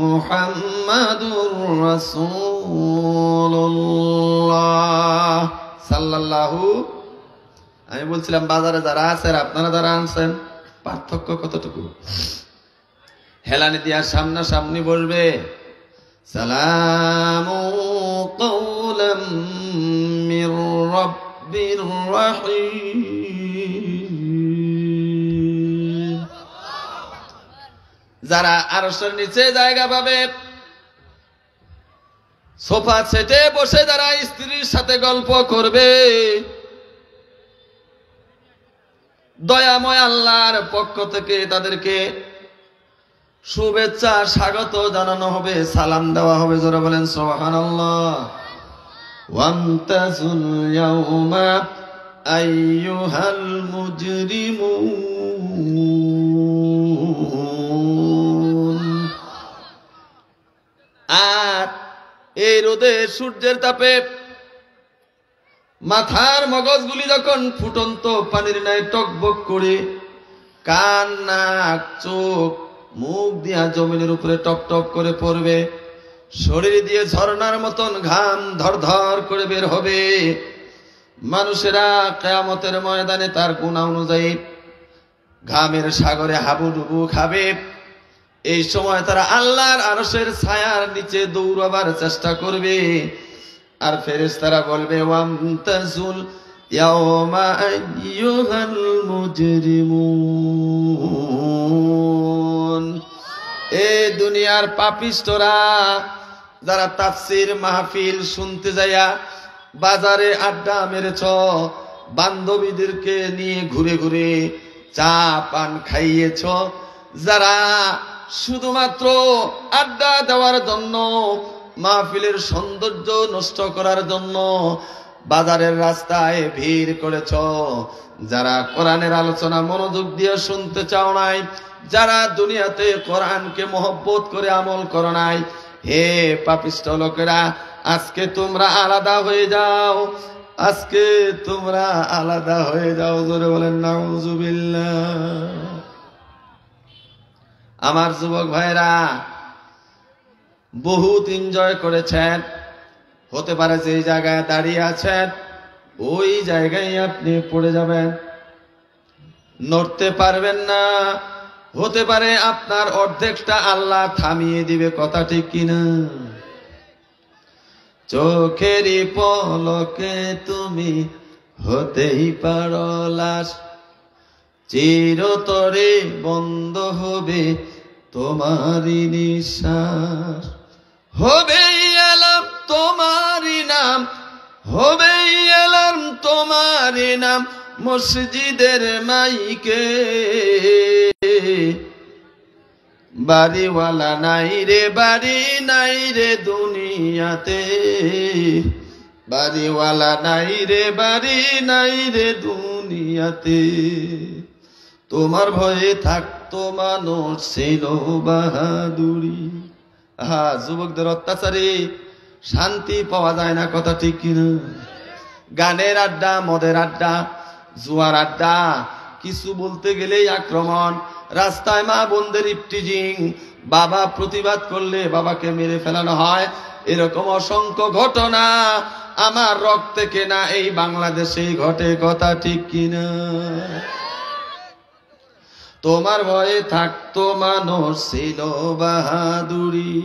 মুহাম্মাদুর রাসূলুল্লাহ সাল্লাল্লাহু। আমি বলছিলাম বাজারে যারা আছেন আপনারা যারা আনছেন পার্থক্য কতটুকু। হেলানি দিয়া সামনাসামনি বলবে সালামু কওলাম মির রাব্বির রাহিম। যারা আরশের নিচে জায়গা পাবে, সোফা সেটে বসে যারা স্ত্রীর সাথে গল্প করবে, দয়াময় আল্লাহর পক্ষ থেকে তাদেরকে শুভেচ্ছা স্বাগত জানানো হবে, সালাম দেওয়া হবে। যারা বলেন সুবহানাল্লাহ। ওয়ান্তাজুল ইয়াউমা আইয়ুহাল মুজরিমুন। আর এই রোদে সূর্যের তাপে মাথার মগজগুলি যখন ফুটন্ত পানির ন্যায় টকবক করে কান, নাক, চোখ, মুখ দিয়া জমিনের উপরে টপ টপ করে পড়বে, শরীর দিয়ে ঝর্ণার মতন ঘাম ধরধর করে বের হবে। মানুষেরা কিয়ামতের ময়দানে তার গুনাহ অনুযায়ী ঘামের সাগরে হাবুডুবু খাবে। এই সময় তারা আল্লাহর আরশের ছায়ার নিচে দৌড়াবার চেষ্টা করবে। আর ফেরেশতারা বলবে ওয়ামতাজুল ইয়াউমা আইয়ুহাল মুজরিমুন। এই দুনিয়ার পাপিষ্টরা যারা তাফসীর মাহফিল শুনতে যায়া বাজারে আড্ডা মেরেছ, বান্ধবীদেরকে নিয়ে ঘুরে ঘুরে চা পান খাইয়েছ, যারা শুধুমাত্র আড্ডা দেওয়ার জন্য, মাহফিলের সৌন্দর্য নষ্ট করার জন্য বাজারের রাস্তায় ভিড় করেছ, যারা কোরআনের আলোচনা মনোযোগ দিয়ে শুনতে চাও নাই, যারা দুনিয়াতে কোরআনকে মহব্বত করে আমল করো নাই, হে পাপিষ্ঠ লোকেরা, আজকে তোমরা আলাদা হয়ে যাও, আজকে তোমরা আলাদা হয়ে যাও। জোরে বলেন নাউজুবিল্লাহ। আমার যুবক ভাইরা বহুত এনজয় করেছেন। হতে পারে যে জায়গায় দাঁড়িয়ে আছেন ওই জায়গায় আপনি পড়ে যাবেন, নড়তে পারবেন না। হতে পারে আপনার অর্ধেকটা আল্লাহ থামিয়ে দিবে, কথা ঠিক কিনা? চোখেরই পলকে তুমি হতেই পারো লাশ, চিরতরে বন্ধ হবে তোমারই নিঃশ্বাস। হবে এলাম তোমারই নাম, হবে এলাম তোমারই নাম মসজিদের মাইকে। বাড়িওয়ালা নাই রে, বাড়ি নাই রে দুনিয়াতে, বাড়িওয়ালা নাই রে, বাড়ি নাই রে দুনিয়াতে। তোমার ভয়ে থাকতো মানুষ ছিল বাহাদুরি। যুবকদের অত্যাচারে শান্তি পাওয়া যায় না, কথা ঠিক কিনা? গানের আড্ডা, মদের আড্ডা, জুয়ার আড্ডা, কিছু বলতে গেলেই আক্রমণ, রাস্তায় মা বোনদের ইফটিজিং, বাবা প্রতিবাদ করলে বাবাকে মেরে ফেলানো হয়। এরকম অসংখ্য ঘটনা আমার রক্তে কেনা এই বাংলাদেশেই ঘটে, কথা ঠিক কিনা? তোমার ভয়ে থাকতো মানুষ ছিল বাহাদুরি,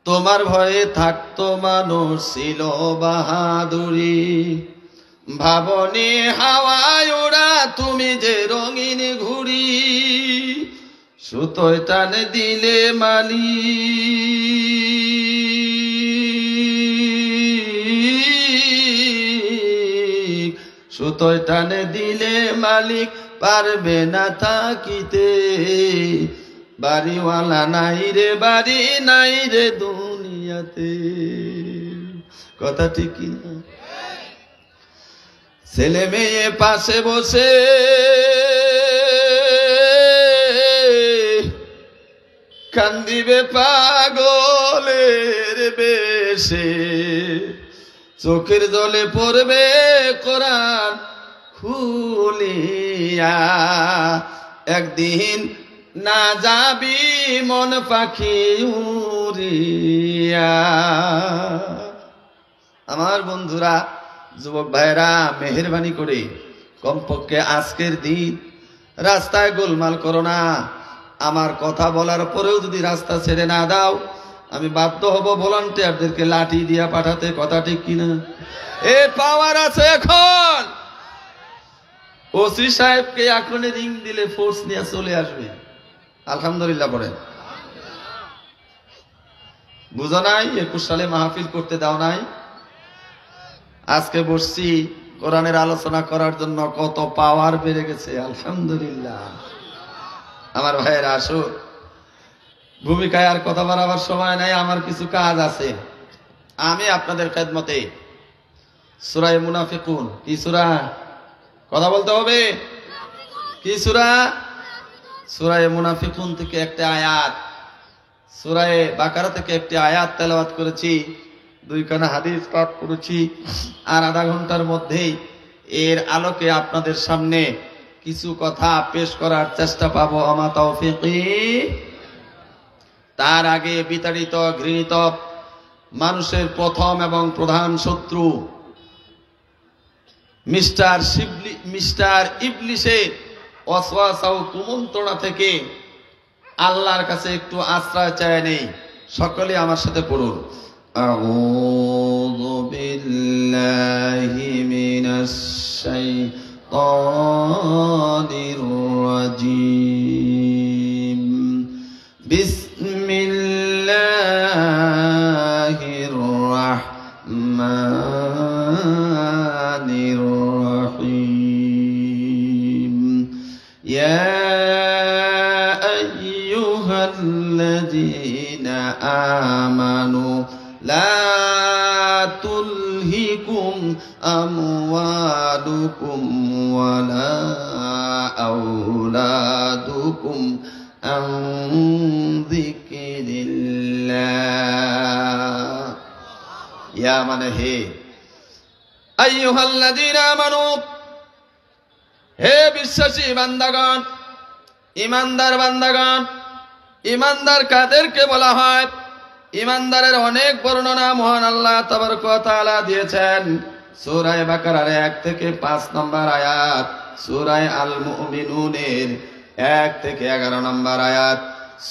তোমার ভয়ে থাকতো মানুষ ছিল বাহাদুরি। ভাবনি হাওয়ায় ওড়া তুমি যে রঙিন ঘুড়ি, সুতোয় টানে দিলে মালি, সুতোয় টানে দিলে মালিক পারবে না থাকিতে, বাড়িওয়ালা নাই রে বাড়ি নাই রে দুনিয়াতে। কথা ঠিক কিনা? ছেলে মেয়ে পাশে বসে কান্দিবে পাগলের বেশে, চোখের জলে পড়বে কোরআন খুলিয়া, একদিন না যাবি মন পাখি উড়িয়া। আমার বন্ধুরা, যুবক ভাইরা, মেহেরবানি করে কমপক্ষে আজকের দিন রাস্তায় গোলমাল করো না। আমার কথা বলার পরেও যদি রাস্তা ছেড়ে না দাও, আমি বাধ্য হব ভলান্টিয়ারদেরকে লাঠি দিয়া পাঠাতে। কথা ঠিক কিনা? এ পাওয়ার আছে এখন। ওসি সাহেবকে এখনই রিং দিলে ফোর্স নিয়ে চলে আসবে। আলহামদুলিল্লাহ পড়েন। বুঝো নাই? 21 সালে মাহফিল করতে দাও নাই? আজকে বসছি কোরআনের আলোচনা করার জন্য, কত পাওয়ার বেড়ে গেছে। আলহামদুলিল্লাহ। আমার ভাইয়েরা, আসো, ভূমিকায় আর কথা বাড়াবার সময় নাই, আমার কিছু কাজ আছে। আমি আপনাদের খেদমতে সূরা মুনাফিকুন, কি সূরা? কথা বলতে হবে। কি সূরা? সূরা মুনাফিকুন থেকে একটা আয়াত, সূরা বাকারা থেকে একটি আয়াত তেলাওয়াত করেছি, 2 খানা হাদিস পাঠ করেছি। আর আধা ঘন্টার মধ্যেই এর আলোকে আপনাদের সামনে কিছু কথা পেশ করার চেষ্টা পাবো। আমা তৌফিকি। তার আগে বিতাড়িত ঘৃণিত মানুষের প্রথম এবং প্রধান শত্রু মিস্টার ইবলিসের ওয়াসওয়াসা ও কুমন্ত্রণা থেকে আল্লাহর কাছে একটু আশ্রয় চায় নেই। সকলে আমার সাথে পড়ুন। আউযু বিল্লাহি মিনাশ শাইতানির রাজীম। বিসমিল্লাহির রাহমানির রাহিম। ইয়া আইয়ুহাল্লাযীনা আমানু লা তুলহিকুম আমওয়ালুকুম ওয়ালা আওলাদুকুম আন যিকরিল্লাহ। ইয়া মানে হে, আইয়ুহাল্লাযীনা আমানু, হে বিশ্বাসী বান্দাগণ, ইমানদার বান্দাগণ। ইমানদার কাদেরকে বলা হয়? ইমানদারের অনেক বর্ণনা মহান আল্লাহ তাবারক ওয়া তাআলা দিয়েছেন। সূরা বাকারার 1 থেকে 5 নম্বর আয়াত, সূরা আল মুমিনুনের 1 থেকে 11 নম্বর আয়াত,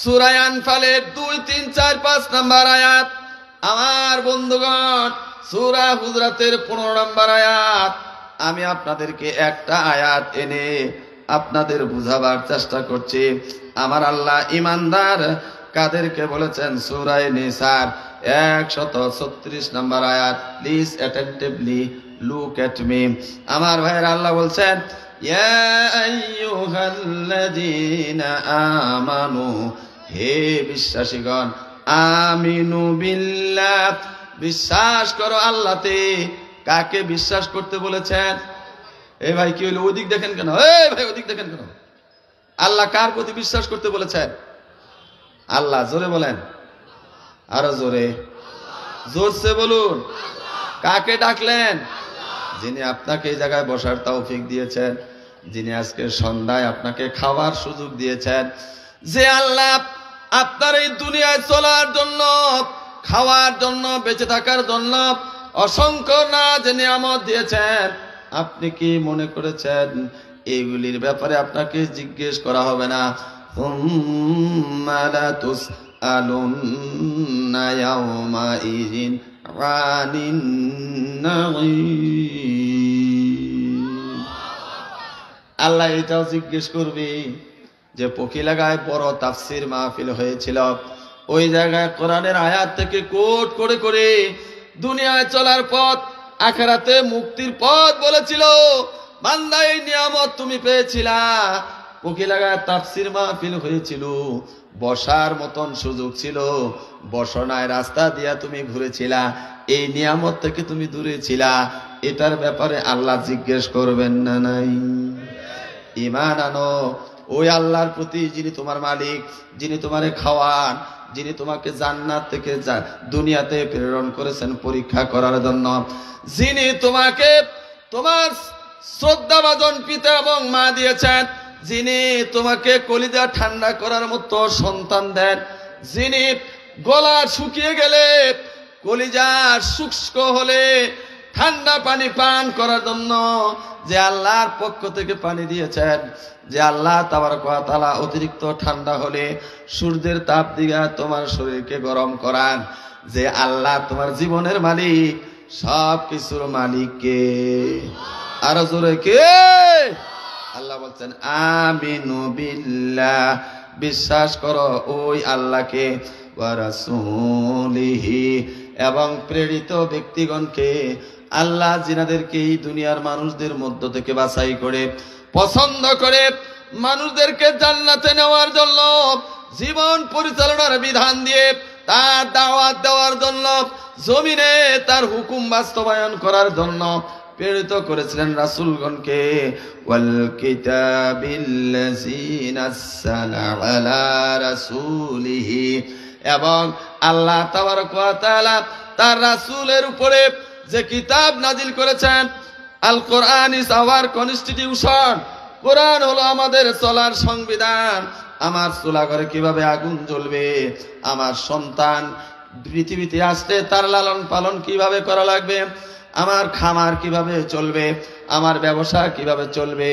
সূরা আনফালের 2, 3, 4, 5 নম্বর আয়াত। আমার বন্ধুগণ, সূরা হুজরাতের 15 নম্বর আয়াত। আমি আপনাদেরকে একটা আয়াত এনে আপনাদের বুঝাবার চেষ্টা করছি। আমার আল্লাহ ইমানদার কাদেরকে বলেছেন? সূরা নিসার 136 নম্বর আয়াত। Please attentively look at me. আমার ভাইয়ের আল্লাহ বলছেন, ইয়া আইয়ুহাল্লাযীনা আমানু, হে বিশ্বাসীগণ, আমিনু বিল্লাহ, বিশ্বাস করো আল্লাহতে। কাকে বিশ্বাস করতে বলেছেন? এ ভাই কি হইলো? ওদিক দেখেন কেন? এই ভাই ওদিক দেখেন কেন? আল্লাহ কার প্রতি বিশ্বাস করতে বলেছেন? আল্লাহ। জোরে বলেন, আরো জোরে, জোরসে বলুন। কাকে ডাকলেন? যিনি আপনাকে এই জায়গায় বসার তৌফিক দিয়েছেন, যিনি আজকে সন্ধ্যায় আপনাকে খাওয়ার সুযোগ দিয়েছেন, যে আল্লাহ আপনার এই দুনিয়ায় চলার জন্য, খাওয়ার জন্য, বেঁচে থাকার জন্য অসংখ্য নাজ নিয়ামত দিয়েছেন। আপনি কি মনে করেছেন এইগুলির ব্যাপারে আপনাকে জিজ্ঞেস করা হবে না? সুম্মা লা তুসআলুন্না ইয়াওমাইযিন আনিন নাঈম। আল্লাহ এটাও জিজ্ঞেস করবে যে পখিলাগায় বড় তাফসীর মাহফিল হয়েছিল, ওই জায়গায় কোরআনের আয়াত থেকে কোট করে করে দুনিয়ায় চলার পথ, আখিরাতে মুক্তির পথ বলেছিল। বান্দা এই নিয়ামত তুমি পেয়েছিলা, কোকিলাগায় তাফসির মাহফিল হয়েছিল, বসার মতন সুযোগ ছিল, বসনায় রাস্তা দিয়া তুমি ঘুরেছিলা, এই নিয়ামত থেকে তুমি দূরে ছিলা, এটার ব্যাপারে আল্লাহ জিজ্ঞেস করবেন না নাই? ঈমান আনো ওই আল্লাহর প্রতি, যিনি তোমার মালিক, যিনি তোমারে খাওয়ান, যিনি তোমাকে জান্নাত থেকে দুনিয়াতে প্রেরণ করেছেন পরীক্ষা করার জন্য, যিনি তোমাকে তোমার শ্রদ্ধাভাজন পিতা এবং মা দিয়েছেন, যিনি তোমাকে কলিজা ঠান্ডা করার মতো সন্তান দেন, যিনি গলা শুকিয়ে গেলে কলিজা শুষ্ক হলে ঠান্ডা পানি পান করার জন্য যে আল্লাহর পক্ষ থেকে পানি দিয়েছেন, যে আল্লাহ তাবারক ওয়া তাআলা অতিরিক্ত ঠান্ডা হলে সূর্যের তাপ দিয়া তোমার শরীরকে গরম করান, যে আল্লাহ তোমার জীবনের মালিক, সব কিছুর মালিক কে? আরো জোরে কে? আল্লাহ বলছেন আমিনু বিল্লাহ, বিশ্বাস করো ওই আল্লাহকে, ওয়া রাসূলিহি, এবং প্রেরিত ব্যক্তিগণকে। আল্লাহ জিনাদেরকে এই দুনিয়ার মানুষদের মধ্য থেকে বাছাই করে পছন্দ করে মানুষদেরকে জান্নাতে নেওয়ার জন্য, জীবন পরিচালনার বিধান দিয়ে তার দাওয়াত দেওয়ার জন্য, জমিনে তার হুকুম বাস্তবায়ন করার জন্য প্রেরিত করেছিলেন রাসূলগণকে। ওয়াল কিতাবিল্লাযী নাযালা আলা রাসূলিহি, এবং আল্লাহ তাবারক ওয়া তাআলা তার রাসূলের উপরে যে কিতাব নাজিল করেছেন, আল কোরআন ইজ আওয়ার কনস্টিটিউশন, কোরআন হলো আমাদের চলার সংবিধান। আমার চুলাঘরে কিভাবে আগুন জ্বলবে, আমার সন্তান পৃথিবীতে আসলে তার লালন পালন কিভাবে করা লাগবে, আমার খামার কিভাবে চলবে, আমার ব্যবসা কিভাবে চলবে,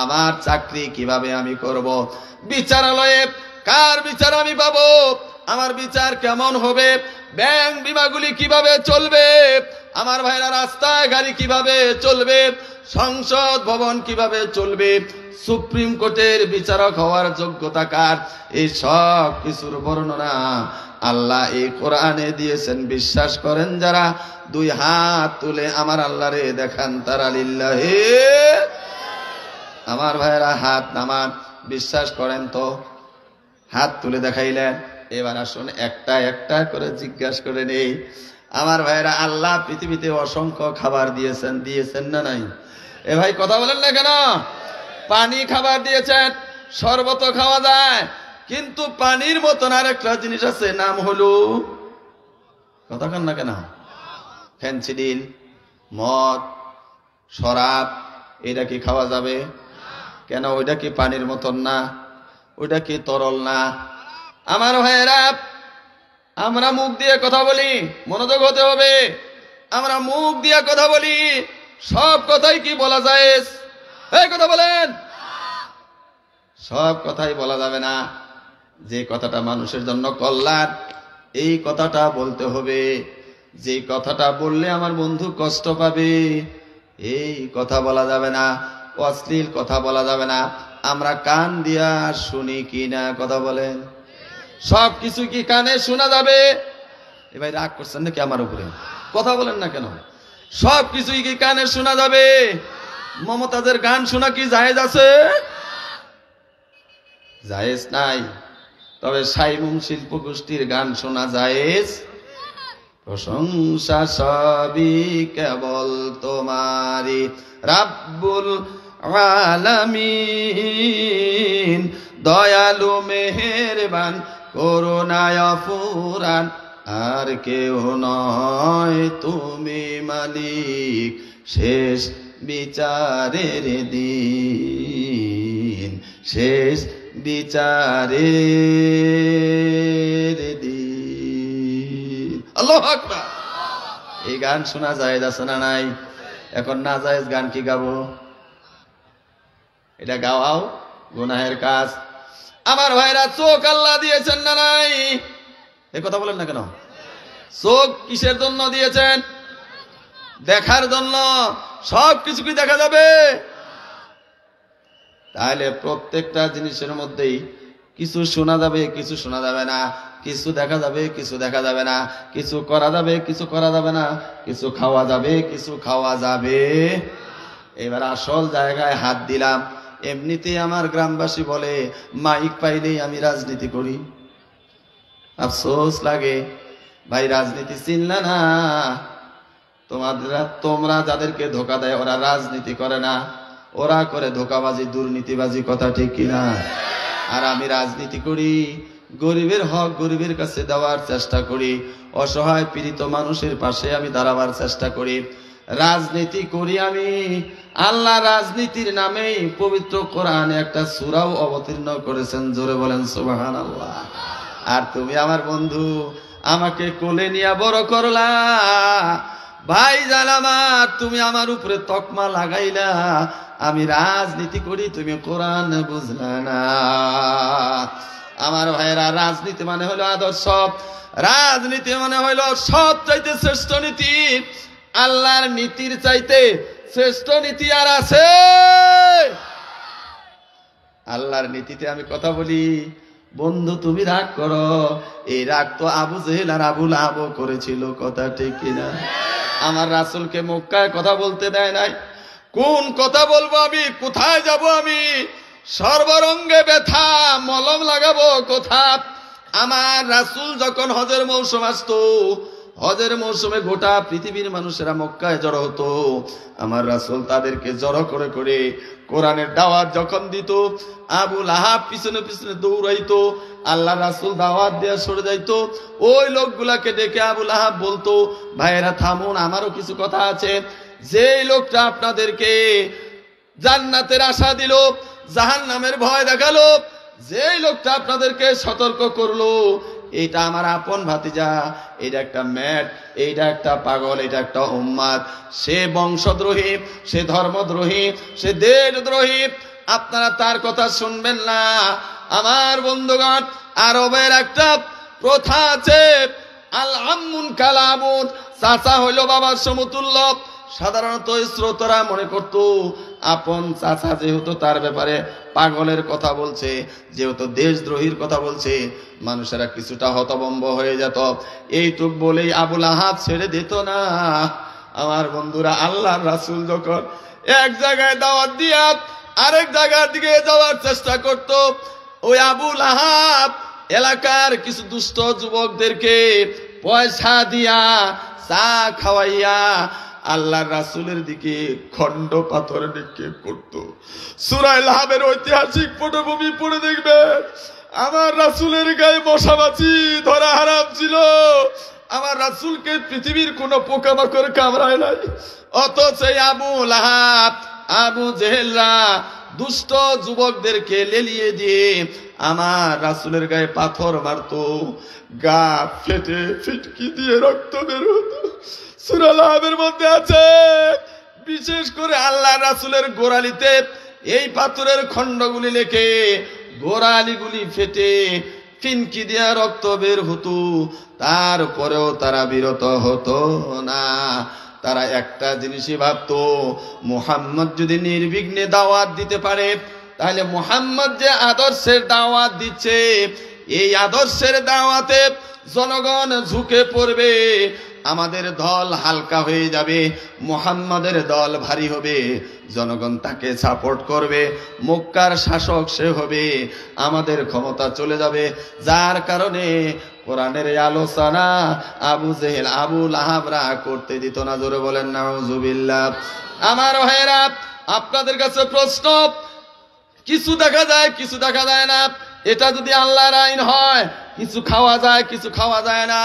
আমার চাকরি কিভাবে আমি করব, বিচারালয়ে কার বিচার আমি পাবো, আমার বিচার কেমন হবে, ব্যাংক বিমাগুলি কিভাবে চলবে, আমার ভাইরা রাস্তায় গাড়ি কিভাবে চলবে, সংসদ ভবন কিভাবে চলবে, সুপ্রিম কোর্টের বিচারক হওয়ার যোগ্যতা কার, এই সব কিছুর বর্ণনা আল্লাহ এই কোরআনে দিয়েছেন। বিশ্বাস করেন যারা, দুই হাত তুলে আমার আল্লাহরে দেখান তারা লিল্লাহি। আমার ভাইরা হাত নামান, বিশ্বাস করেন তো, হাত তুলে দেখাইলেন। এবার আসুন একটা একটা করে জিজ্ঞাসা করে নেই। আমার ভাইরা, আল্লাহ পৃথিবীতে অসংখ্য খাবার দিয়েছেন, দিয়েছেন না নাই? এ ভাই কথা বলেন না কেন? পানি খাবার দিয়েছেন, শরবত খাওয়া যায়, কিন্তু পানির মতন আর একটা জিনিস আছে, নাম হলো, কথা কেন না কেন, ফেন্সিডিল, মদ, শরাব, এটা কি খাওয়া যাবে? কেন? ওইটা কি পানির মতন না? ওইটা কি তরল না? আমার ভাইয়েরা, আমরা মুখ দিয়ে কথা বলি, মনোযোগ হতে হবে। আমরা মুখ দিয়ে কথা বলি, সব কথাই কি বলা যায়? এই কথা বলেন, সব কথাই বলা যাবে না। যে কথাটা মানুষের জন্য কল্যাণ, এই কথাটা বলতে হবে। যে কথাটা বললে আমার বন্ধু কষ্ট পাবে, এই কথা বলা যাবে না। অশ্লীল কথা বলা যাবে না। আমরা কান দিয়া শুনি কি না? কথা বলেন, সব কিছু কি কানে শোনা যাবে? এ ভাই রাগ করছেন নাকি আমার উপরে? কথা বলেন না কেন? সব কিছুই কি কানে শোনা যাবে? মমতাজের গান শোনা কি জায়েজ আছে? জায়েজ নাই। তবে সাইমুম শিল্প গোষ্ঠীর গান শোনা জায়েজ। প্রশংসা সবই কেবল তোমারই রাব্বুল আলামিন, দয়ালু মেহেরবান করুণায় ফুরান, আর কেউ নয় তুমি মালিক, শেষ বিচারের দিন, শেষ বিচারের দিন। আল্লাহু আকবার। এই গান শোনা জায়েজ আছে না নাই? এখন না জায়েজ গান কি গাবো? এটা গাওয়াও গুনাহের কাজ। আমার ভাইরা, চোখ আল্লাহ দিয়েছেন না নাই? এ কথা বলেন না কেন? চোখ কিসের জন্য দিয়েছেন? দেখার জন্য। সব কিছু কি দেখা যাবে? তাহলে প্রত্যেকটা জিনিসের মধ্যেই কিছু শোনা যাবে, কিছু শোনা যাবে না, কিছু দেখা যাবে, কিছু দেখা যাবে না, কিছু করা যাবে, কিছু করা যাবে না, কিছু খাওয়া যাবে, কিছু খাওয়া যাবে এবার আসল জায়গায় হাত দিলাম। এমনিতেই আমার গ্রামবাসী বলে মাইক পাইলেই আমি রাজনীতি করি। আফসোস লাগে ভাই, রাজনীতি চিনলা না। তোমরা যাদেরকে ধোকা দেয় ওরা রাজনীতি করে না, ওরা করে ধোকাবাজি, দুর্নীতিবাজি। কথা ঠিক কিনা? আর আমি রাজনীতি করি, গরিবের হক গরিবের কাছে দেওয়ার চেষ্টা করি, অসহায় পীড়িত মানুষের পাশে আমি দাঁড়াবার চেষ্টা করি। রাজনীতি করি আমি। আল্লাহ রাজনীতির নামেই পবিত্র কোরআনে একটা সূরাও অবতীর্ণ করেছেন। জোরে বলেন সুবহানাল্লাহ। আর তুমি আমার বন্ধু, আমাকে কোলে নিয়ে বড় করলা। ভাই জালামার, তুমি আমার উপরে তকমা লাগাইলা, আমি রাজনীতি করি, তুমি কোরআন বুঝলা না। আমার ভাইয়েরা, রাজনীতি মানে হলো আদর্শ, রাজনীতি মানে হলো সব চাইতে শ্রেষ্ঠ নীতি। আল্লাহর নীতির চাইতে শ্রেষ্ঠ নীতি আর আছে? আল্লাহর নীতিতে আমি কথা বলি, বন্ধু তুমি রাগ করো, এই রাগ তো আবু জেহেল আর আবু লাহাব করেছিল। কথা ঠিক কিনা? আমার রাসূলকে মক্কায় কথা বলতে দেয় নাই। কোন কথা বলবো আমি? কোথায় যাব আমি? সর্বরঙ্গে ব্যথা, মলম লাগাবো কোথা? আমার রাসূল যখন হজের মৌসুম আসতো, হজের মৌসুমে গোটা পৃথিবীর মানুষেরা মক্কায় জড়ো হতো। আমার রাসূল তাদেরকে জড়ো করে করে কোরআনের দাওয়াত যখন দিত, আবু লাহাব পিছনে পিছনে দৌড়াইতো। আল্লাহ রাসূল দাওয়াত দেয়া সরে যাইতো, ওই লোকগুলাকে ডেকে আবু লাহাব বলতো, ভাইয়েরা থামুন, আমারও কিছু কথা আছে। যে লোকটা আপনাদেরকে জান্নাতের আশা দিল, জাহান্নামের ভয় দেখালো, যে লোকটা আপনাদেরকে সতর্ক করলো, এটা আমার আপন ভাতিজা, এটা একটা ম্যাট, এইটা একটা পাগল, এটা একটা উম্মাদ। সে বংশদ্রোহী, সে ধর্মদ্রোহী, সে দেশদ্রোহী। আপনারা তার কথা শুনবেন না। আমার বন্ধুগণ, আরবের একটা প্রথা আছে, আল আম্মুন কালামুন, চাচা হইল বাবার সমতুল্য। সাধারণত শ্রোতারা মনে করত আপন চাচা যেহেতু তার ব্যাপারে পাগলের কথা বলছে, যেহেতু দেশদ্রোহীর কথা বলছে, মানুষেরা কিছুটা হতভম্ব হয়ে যেত। এইটুক বলেই আবু লাহাব ছেড়ে দিত না। আমার বন্ধুরা, আল্লাহর রাসূল যখন এক জায়গায় দাওয়াত দিয়া আরেক জায়গার দিকে যাওয়ার চেষ্টা করত, ওই আবু লাহাব এলাকার কিছু দুষ্ট যুবকদেরকে পয়সা দিয়া, চা খাওয়াইয়া আল্লাহর রাসূলের দিকে খন্ড পাথর নিক্ষেপ করত। সূরা লাহাবের ঐতিহাসিক পটভূমি পড়ে দেখবেন, আমার রাসূলের গায়ে মশামাছি ধরা হারাম ছিল। আমার রাসূলকে পৃথিবীর কোনো পোকামাকড় কামড়ায় নাই। অথচ আবু লাহাব, আবু জেহেলরা দুষ্ট যুবকদেরকে লেলিয়ে দিয়ে আমার রাসূলের গায়ে পাথর মারতো, গা ফেটে ফিটকি দিয়ে রক্ত বের হতো। সূরা লাহাবের মধ্যে আছে, বিশেষ করে আল্লাহ রাসূলের গোড়ালিতে এই পাথরের খণ্ডগুলি লেখে গোড়ালিগুলি ফেটে ফিনকি দিয়ে রক্ত বের হতো। তারপরেও তারা বিরত হতো না। তারা একটা জিনিসই ভাবতো, মুহাম্মদ যদি নির্বিঘ্নে দাওয়াত দিতে পারে, তাহলে মুহাম্মদ যে আদর্শের দাওয়াত দিচ্ছে, এই আদর্শের দাওয়াতে জনগণ ঝুঁকে পড়বে, আমাদের দল হালকা হয়ে যাবে, মুহাম্মাদের দল ভারী হবে, জনগণ তাকে সাপোর্ট করবে, মক্কার শাসক সে হবে, আমাদের ক্ষমতা চলে যাবে। যার কারণে কোরআনের আলোচনা আবু জেহেল, আবু লাহাবরা করতে দিত না। জোরে বলেন নাউজুবিল্লাহ। আমার ভাইয়েরা, আপনাদের কাছে প্রশ্ন, কিছু দেখা যায়, কিছু দেখা যায় না। এটা যদি আল্লাহর আইন হয়, কিছু খাওয়া যায়, কিছু খাওয়া যায় না।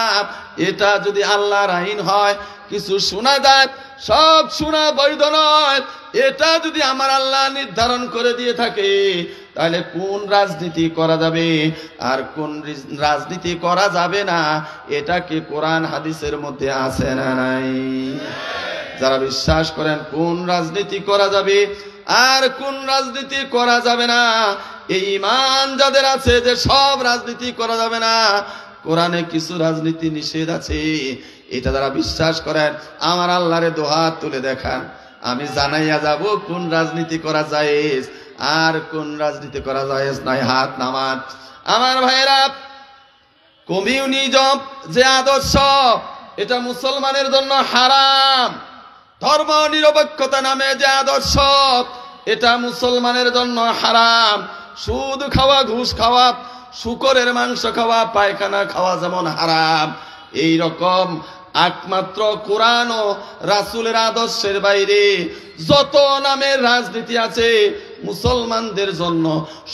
এটা যদি আল্লাহর আইন হয়, কিছু শোনা যায়, সব শোনা বৈধ নয়। এটা যদি আমার আল্লাহ নির্ধারণ করে দিয়ে থাকে, তাহলে কোন রাজনীতি করা যাবে আর কোন রাজনীতি করা যাবে না, এটা কি কোরআন হাদিসের মধ্যে আছে না নাই? যারা বিশ্বাস করেন কোন রাজনীতি করা যাবে আর কোন রাজনীতি করা যাবে না, এই ঈমান যাদের আছে যে সব রাজনীতি করা যাবে না, কোরআনে কিছু রাজনীতি নিষেধ আছে, এটা যারা বিশ্বাস করেন, আমার আল্লাহরে দোহাত তুলে দেখান, আমি জানাইয়া যাব কোন রাজনীতি করা জায়েজ আর কোন রাজনীতি করা জায়েজ নাই। হাত নামান। আমার ভাইয়েরা, কমিউনিজম যে আদর্শ, এটা মুসলমানের জন্য হারাম। ধর্ম নিরপেক্ষতা নামে যে আদর্শ, এটা মুসলমানের জন্য হারাম। সুদ খাওয়া, ঘুষ খাওয়া, শূকরের মাংস খাওয়া, পায়খানা খাওয়া যেমন হারাম, এই রকম একমাত্র কোরআন ও রাসূলের আদর্শের বাইরে যত নামের রাজনীতি আছে, মুসলমানদের জন্য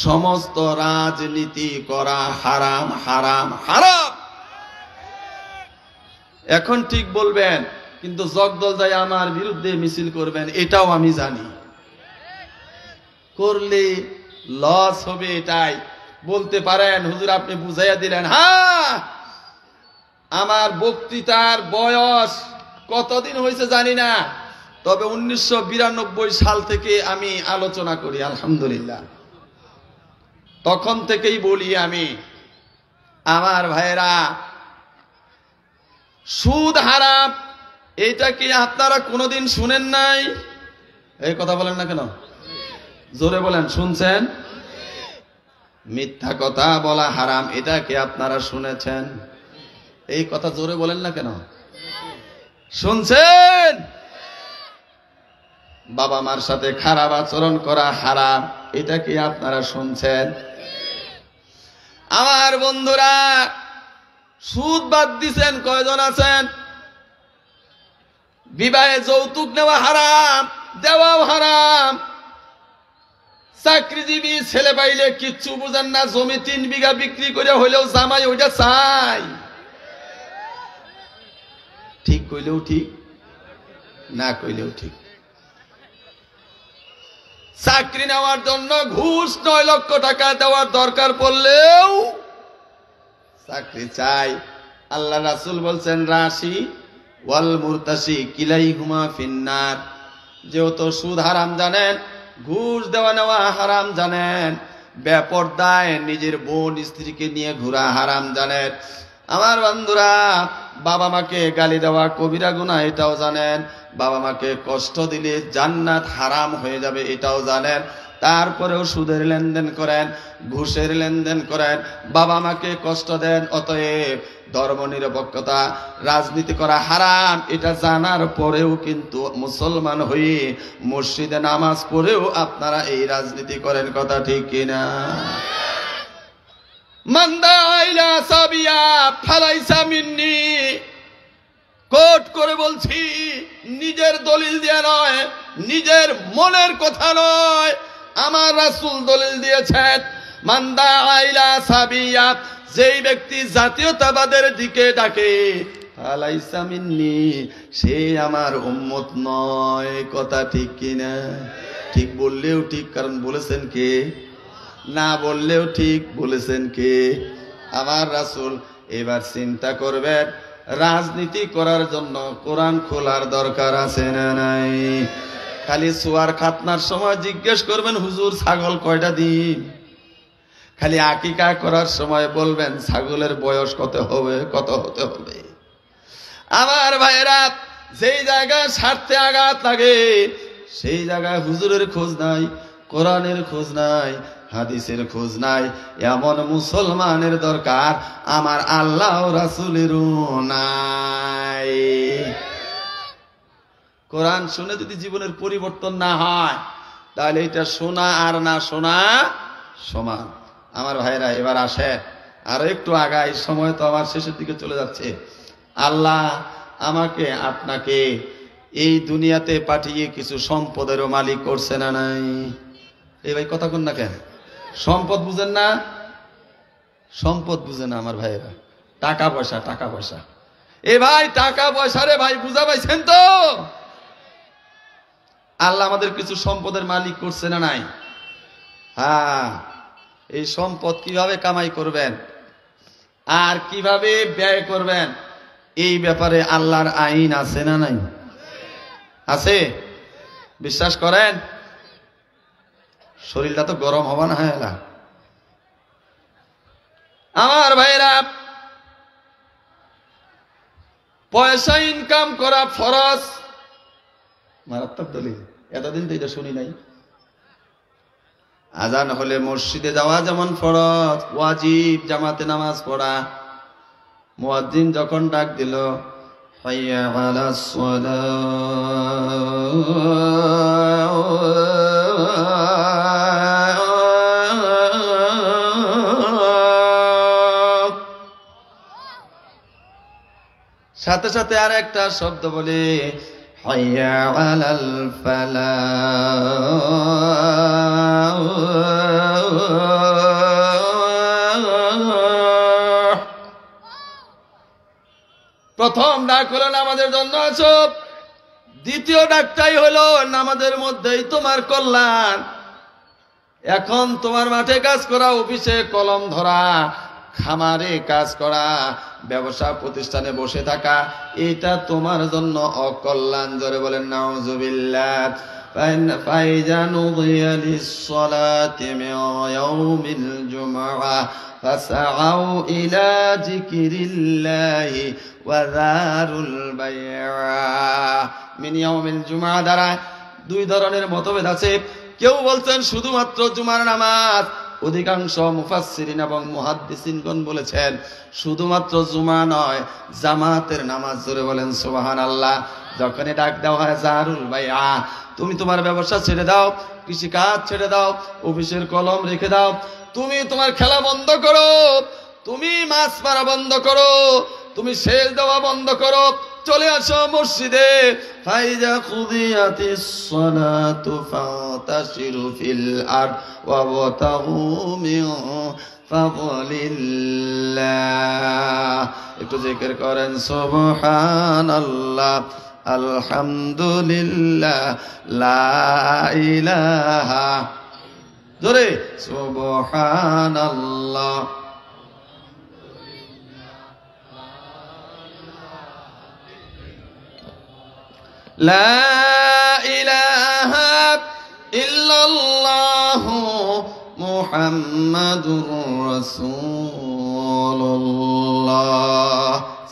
সমস্ত রাজনীতি করা হারাম, হারাম, হারাম। এখন ঠিক বলবেন, কিন্তু জগদল যাই আমার বিরুদ্ধে মিছিল করবেন, এটাও আমি জানি। করলে লস হবে, এটাই বলতে পারেন। হুজুর আপনি বুঝাইয়া দিলেন। হ্যাঁ, আমার বক্তৃতার বয়স কতদিন হয়েছে জানি না, তবে 1992 সাল থেকে আমি আলোচনা করি, আলহামদুলিল্লাহ। তখন থেকেই বলি আমি, আমার ভাইরা, সুদ হারাম, এইটা কি আপনারা কোনোদিন শুনেন নাই? এই কথা বলেন না কেন? জোরে বলেন, শুনছেন? মিথ্যা কথা বলা হারাম, এটা কি আপনারা শুনেছেন? এই কথা জোরে বলেন না কেন? শুনছেন? বাবা মার সাথে খারাপ আচরণ করা হারাম, এটা কি আপনারা শুনছেন? আমার বন্ধুরা, সুদ বাদ দিছেন কয়জন আছেন? বিবাহে যৌতুক নেওয়া হারাম, দেওয়াও হারাম। চাকরিজীবী ছেলে পাইলে কিচ্ছু বুঝেন না, জমি 3 বিঘা বিক্রি করে হইলেও জামাই ওইটা চাই। ঠিক কইলেও ঠিক, না কইলেও ঠিক। চাকরি নেওয়ার জন্য ঘুষ 9 লক্ষ টাকা দেওয়ার দরকার পড়লেও চাকরি চাই। আল্লাহ রাসূল বলছেন, রাশি ওয়াল মুরতাশি কিলাইহুমা ফিন্নার। যেহেতু সুদ হারাম জানেন, ঘুষ দেওয়া নেওয়া হারাম জানেন, বেপরদায় নিজের বোন স্ত্রীকে নিয়ে ঘোরা হারাম জানেন, আমার বন্ধুরা, বাবা মাকে গালি দেওয়া কবিরা গুনাহ এটাও জানেন, বাবা মাকে কষ্ট দিলে জান্নাত হারাম হয়ে যাবে এটাও জানেন, তারপরেও সুদের লেনদেন করেন, ঘুষের লেনদেন করেন, বাবা মাকে কষ্ট দেন। অতএব ধর্ম নিরপেক্ষতা, রাজনীতি করা হারাম, এটা জানার পরেও কিন্তু মুসলমান হয়ে মসজিদে নামাজ পড়েও আপনারা এই রাজনীতি করেন। কথা ঠিক কিনা? মান্দা আইলা সাবিয়া ফালাইসা মিন্নি। কোট করে বলছি, নিজের দলিল দিয়ে নয়, নিজের মনের কথা নয়, আমার রাসূল দলিল দিয়েছেন। মান্দা আইলা সাবিয়া, যেই ব্যক্তি জাতীয়তাবাদের দিকে ডাকে, ফালাইসা মিন্নি, সে আমার উম্মত নয়। কথা ঠিক কিনা? ঠিক বললেও ঠিক, কারণ বলেছেন কে? না বললেও ঠিক, বলেছেন কে? আমার রাসূল। এবার চিন্তা করবেন, রাজনীতি করার জন্য কোরআন খোলার দরকার আছে না নাই? খালি সুয়ার খাতনার সময় জিজ্ঞেস করবেন, হুজুর ছাগল কয়টা দিন? খালি আকিকা করার সময় বলবেন, ছাগলের বয়স কত হবে, কত হতে হবে? আমার ভাইয়েরা, যেই জায়গায় স্বার্থে আঘাত লাগে, সেই জায়গায় হুজুরের খোঁজ নাই, কোরআনের খোঁজ নাই, হাদিসের খোঁজ নাই। এমন মুসলমানের দরকার আমার আল্লাহ রাসূলেরও নাই। কোরআন শুনে যদি জীবনের পরিবর্তন না হয়, তাহলে এটা শোনা আর না শোনা সমান। আমার ভাইরা, এবার আসে আরো একটু আগাই, সময় তো আমার শেষের দিকে চলে যাচ্ছে। আল্লাহ আমাকে আপনাকে এই দুনিয়াতে পাঠিয়ে কিছু সম্পদেরও মালিক করছে না নাই? এই ভাই কথা কোন না কেন? সম্পদ বুঝেন না? সম্পদ বুঝে না আমার ভাইয়েরা, টাকা পয়সা, টাকা পয়সা। এ ভাই টাকা পয়সা রে ভাই, বুঝা পাইছেন তো? আল্লাহ আমাদের কিছু সম্পদের মালিক করছে না নাই? হ্যাঁ, এই সম্পদ কিভাবে কামাই করবেন আর কিভাবে ব্যয় করবেন, এই ব্যাপারে আল্লাহর আইন আছে না নাই? আছে। বিশ্বাস করেন? শরীরটা তো গরম হবে না? হ্যাঁ, আমার ভাইরা, পয়সা ইনকাম করা ফরজ। মারাত্মক দলিল, এতদিন তো এটা শুনি নাই। আজান হলে মসজিদে যাওয়া যেমন ফরজ, ওয়াজিব জামাতে নামাজ পড়া। মুয়াজ্জিন যখন ডাক দিল, حي على الصلاة সাথে সাথে আর একটা শব্দ বলে হাইয়া আলাল ফালাহ প্রথম ডাক হলো নামাজের জন্য আসো দ্বিতীয় ডাকটাই হলো নামাজের মধ্যেই তোমার কল্যাণ এখন তোমার মাঠে কাজ করা অফিসে কলম ধরা খামারে কাজ করা ব্যবসা প্রতিষ্ঠানে বসে থাকা এটা তোমার জন্য অকল্যাণ জোরে বলেন নাউজুবিল্লাহ ফাইজা নুদিয়া লিস-সালাতি মিন ইয়াউমিল জুমআহ ফাসআউ ইলা যিকরিল্লাহি ওয়া যারুল বাই'a মিন ইয়াউমিল জুমআহ দ্বারা দুই ধরনের মতভেদ আছে কেউ বলছেন শুধুমাত্র জুমার নামাজ অধিকাংশ মুফাসসিরিন এবং মুহাদ্দিসিনগণ বলেছেন শুধুমাত্র জুমা নয় জামাতের নামাজ জোরে বলেন সুবহানাল্লাহ যখনই ডাক দেওয়া হয় জারুল বাই'a তুমি তোমার ব্যবসা ছেড়ে দাও কৃষিকাজ ছেড়ে দাও অফিসের কলম রেখে দাও তুমি তোমার খেলা বন্ধ করো তুমি মাছ মারা বন্ধ করো তুমি সেচ দেওয়া বন্ধ করো চলে আসো মসজিদে ফাইজা কুদিয়াতিস সালাতু ফাতাশিরু ফিল আরদ ওয়াবতাগু মিন ফাদলিল্লাহ একটু জিকির করেন সুবহানাল্লাহ আলহামদুলিল্লাহ লা ইলাহা জোরে সুবহানাল্লাহ লা ইলাহা ইল্লাল্লাহ মুহাম্মাদুর রাসূলুল্লাহ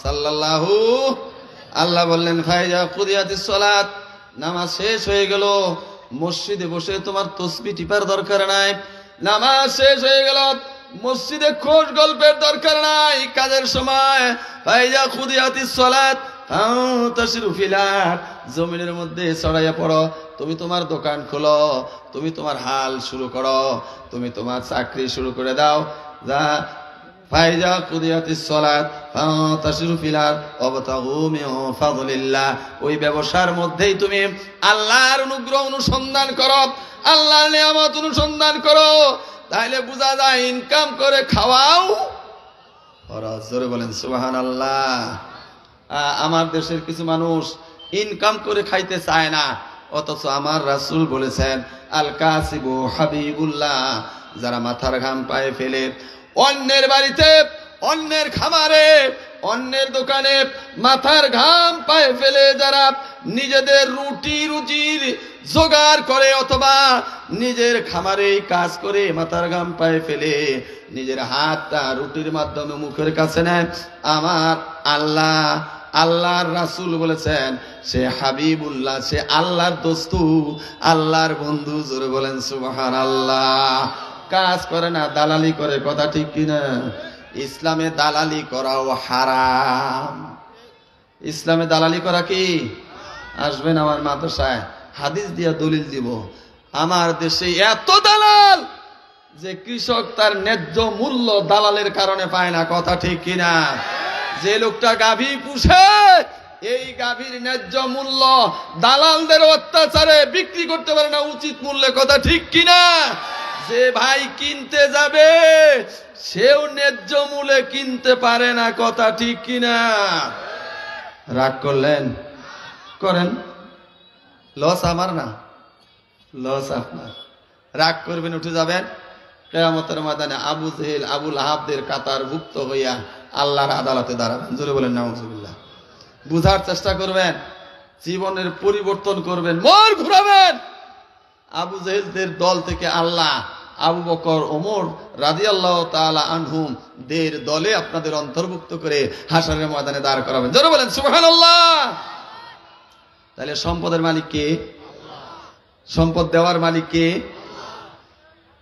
সাল্লাল্লাহু আল্লাহ বললেন ফাইজা কুদিয়াতিস সালাত নামাজ শেষ হয়ে গেল মসজিদে বসে তোমার তাসবিহ টিপার দরকার নাই নামাজ শেষ হয়ে গেল মসজিদে খোশ গল্পের দরকার নাই কাজের সময় ফাইজা কুদিয়াতিস সালাত ফাতাশিরু ফিল আরদ জমিনের মধ্যে ছড়াইয়া পড়ো তুমি তোমার দোকান খোলো তুমি তোমার হাল শুরু করো তুমি তোমার চাকরি শুরু করে দাও যা ফাইজা কুদিয়াতিস সালাত ফাতাশিরু ফিল আরদ ওয়াবতাগু মিন ফাদলিল্লাহ ওই ব্যবসার মধ্যেই তুমি আল্লাহর অনুগ্রহ অনুসন্ধান করো আল্লাহর নিয়ামত অনুসন্ধান করো তাহলে বোঝা যায় ইনকাম করে খাওয়াও ফরজ জোরে বলেন সুবহানাল্লাহ আমার দেশের কিছু মানুষ ইনকাম করে খাইতে চায় না অথচ আমার রাসূল বলেছেন আল কাসিবু হাবিবুল্লাহ যারা মাথার ঘাম পায়ে ফেলে অন্যের বাড়িতে অন্যের খামারে অন্যের দোকানে মাথার ঘাম পায়ে ফেলে যারা নিজেদের রুটি রুজির জোগাড় করে অথবা নিজের খামারে কাজ করে মাথার ঘাম পায়ে ফেলে নিজের হাতটা রুটির মাধ্যমে মুখের কাছে নেয় আমার আল্লাহ আল্লাহর রাসূল বলেছেন সে হাবিবুল্লাহ সে আল্লাহর দোস্ত আল্লাহর বন্ধু জোরে বলেন সুবহানাল্লাহ কাজ করে না দালালি করে কথা ঠিক কিনা ইসলামে দালালি করাও হারাম ইসলামে দালালি করা কি আসবেন আমার মাদ্রাসায় হাদিস দিয়া দলিল দিব আমার দেশে এত দালাল যে কৃষক তার ন্যায্য মূল্য দালালের কারণে পায় না কথা ঠিক কিনা যে লোকটা গাভী পুষে এই গাভীর ন্যায্য মূল্য দালালদের অত্যাচারে বিক্রি করতে পারে না উচিত মূল্যে কথা ঠিক কিনা যে ভাই কিনতে যাবে সেও ন্যায্য মূল্যে কিনতে পারে না কথা ঠিক কিনা রাগ করলেন করেন লস আমার না লস আপনার রাগ করবেন উঠে যাবেন কিয়ামতের ময়দানে আবু জেহেল আবু লাহাবদের কাতার ভুক্ত হইয়া আল্লাহর আদালতে দাঁড়াবেন জোরে বলেন নাউজুবিল্লাহ বুঝার চেষ্টা করবেন জীবনের পরিবর্তন করবেন মোর ঘুরাবেন আবু জেহেলদের দল থেকে আল্লাহ আবু বকর ওমর রাদিয়াল্লাহু তাআলা আনহুম দের দলে আপনাদের অন্তর্ভুক্ত করে হাশরের ময়দানে দাঁড় করাবেন জোরে বলেন সুবহানাল্লাহ তাহলে সম্পদের মালিক কে সম্পদ দেওয়ার মালিক কে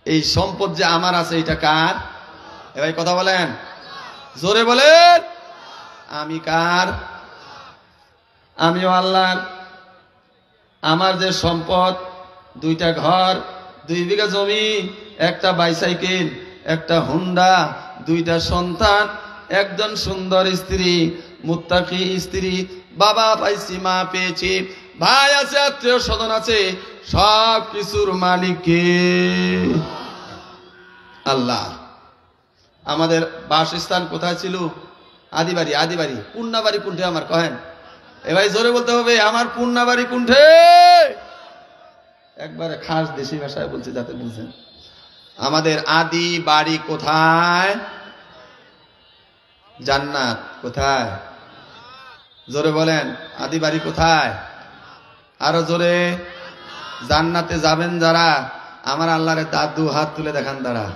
এই সম্পদ যে আমার আছে এটা কার ভাই কথা বলেন জোরে বলেন আমি কার আমিও আল্লাহর। আমার যে সম্পদ, 2টা ঘর, 2 বিঘা জমি, একটা বাইসাইকেল, একটা হুন্ডা, 2টা সন্তান, একজন সুন্দর স্ত্রী, মুত্তাকি স্ত্রী, বাবা পাইছি, মা পেয়েছি, ভাই আছে, আত্মীয় স্বজন আছে, সব কিছুর মালিক কে? আল্লাহ। আমাদের বাসস্থান কোথায় ছিল? আদিবাড়ি। আদিবাড়ি পুন্নাবাড়ি কোনঠে আমার কহেন? এ ভাই জোরে বলতে হবে, আমার পুন্নাবাড়ি কোনঠে? একবারে খাস দেশি ভাষায় বলছি যাতে বুঝেন। আমাদের আদি বাড়ি কোথায়? জান্নাত। কোথায়? জোরে বলেন, আদি বাড়ি কোথায়? আরো জোরে। জান্নাতে যাবেন যারা, আমার আল্লাহরে দাদু হাত তুলে দেখান তারা।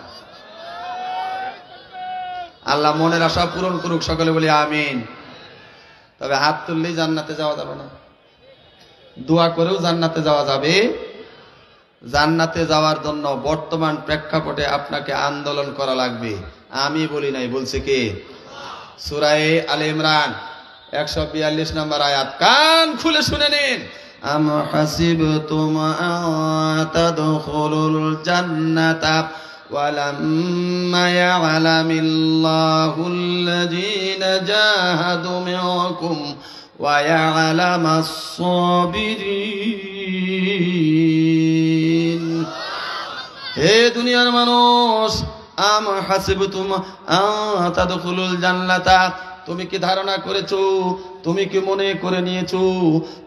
আল্লাহ মনের আশা পূরণ করুক, সকলে বলি আমিন। তবে হাত তুললেই জান্নাতে যাওয়া যাবে না, দোয়া করেও জান্নাতে যাওয়া যাবে। জান্নাতে যাওয়ার জন্য বর্তমান প্রেক্ষাপটে আপনাকে আন্দোলন করা লাগবে। আমি বলি নাই, বলছে কে? সূরা আলে ইমরান 142 নম্বর আয়াত, কান খুলে শুনে নিন। আম হাসিবতুম আন তাদখুলুল জান্নাতা ওয়ালাম্মা ইয়ালামিল্লাহুল্লাযীনা জাহাদু মিনকুম ওয়া ইয়ালামাস সাবিরিন। হে দুনিয়ার মানুষ, আম হাসিবতুম আন তাদখুলুল জান্নাতা, তুমি কি ধারণা করেছো, তুমি কি মনে করে নিয়েছো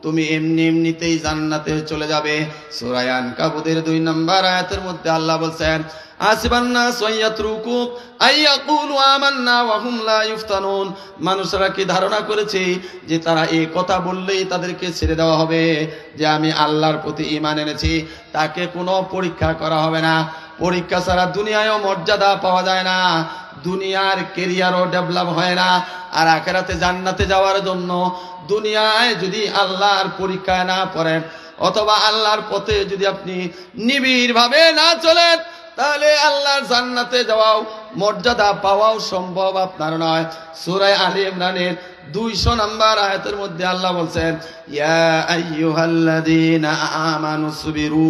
তুমি এমনি এমনিতেই জান্নাতে চলে যাবে? সূরা আনকাবুতের 2 নম্বর আয়াতের মধ্যে আল্লাহ বলছেন, আসিবান্না সাইয়াতরুকু আইয়াকুলু আমান্না ওয়া হুম লা ইফতানুন। মানুষরা কি ধারণা করেছে যে তারা এই কথা বললেই তাদেরকে ছেড়ে দেওয়া হবে, যে আমি আল্লাহর প্রতি ঈমান এনেছি, তাকে কোনো পরীক্ষা করা হবে না। পরীক্ষা ছাড়া দুনিয়ায়ও মর্যাদা পাওয়া যায় না, দুনিয়ার কেরিয়ারও ডেভেলপ হয় না। আর আখিরাতে জান্নাতে যাওয়ার জন্য দুনিয়ায় যদি আল্লাহর পরীক্ষায় না পড়েন, অথবা আল্লাহর পথে যদি আপনি নিবিড় ভাবে না চলেন, তাহলে আল্লাহর জান্নাতে যাওয়াও, মর্যাদা পাওয়াও সম্ভব আপনার নয়। সূরা আলে ইমরানের 200 নম্বর আয়াতের মধ্যে আল্লাহ বলছেন, ইয়া আইয়ুহাল্লাযীনা আমানু সুবিরু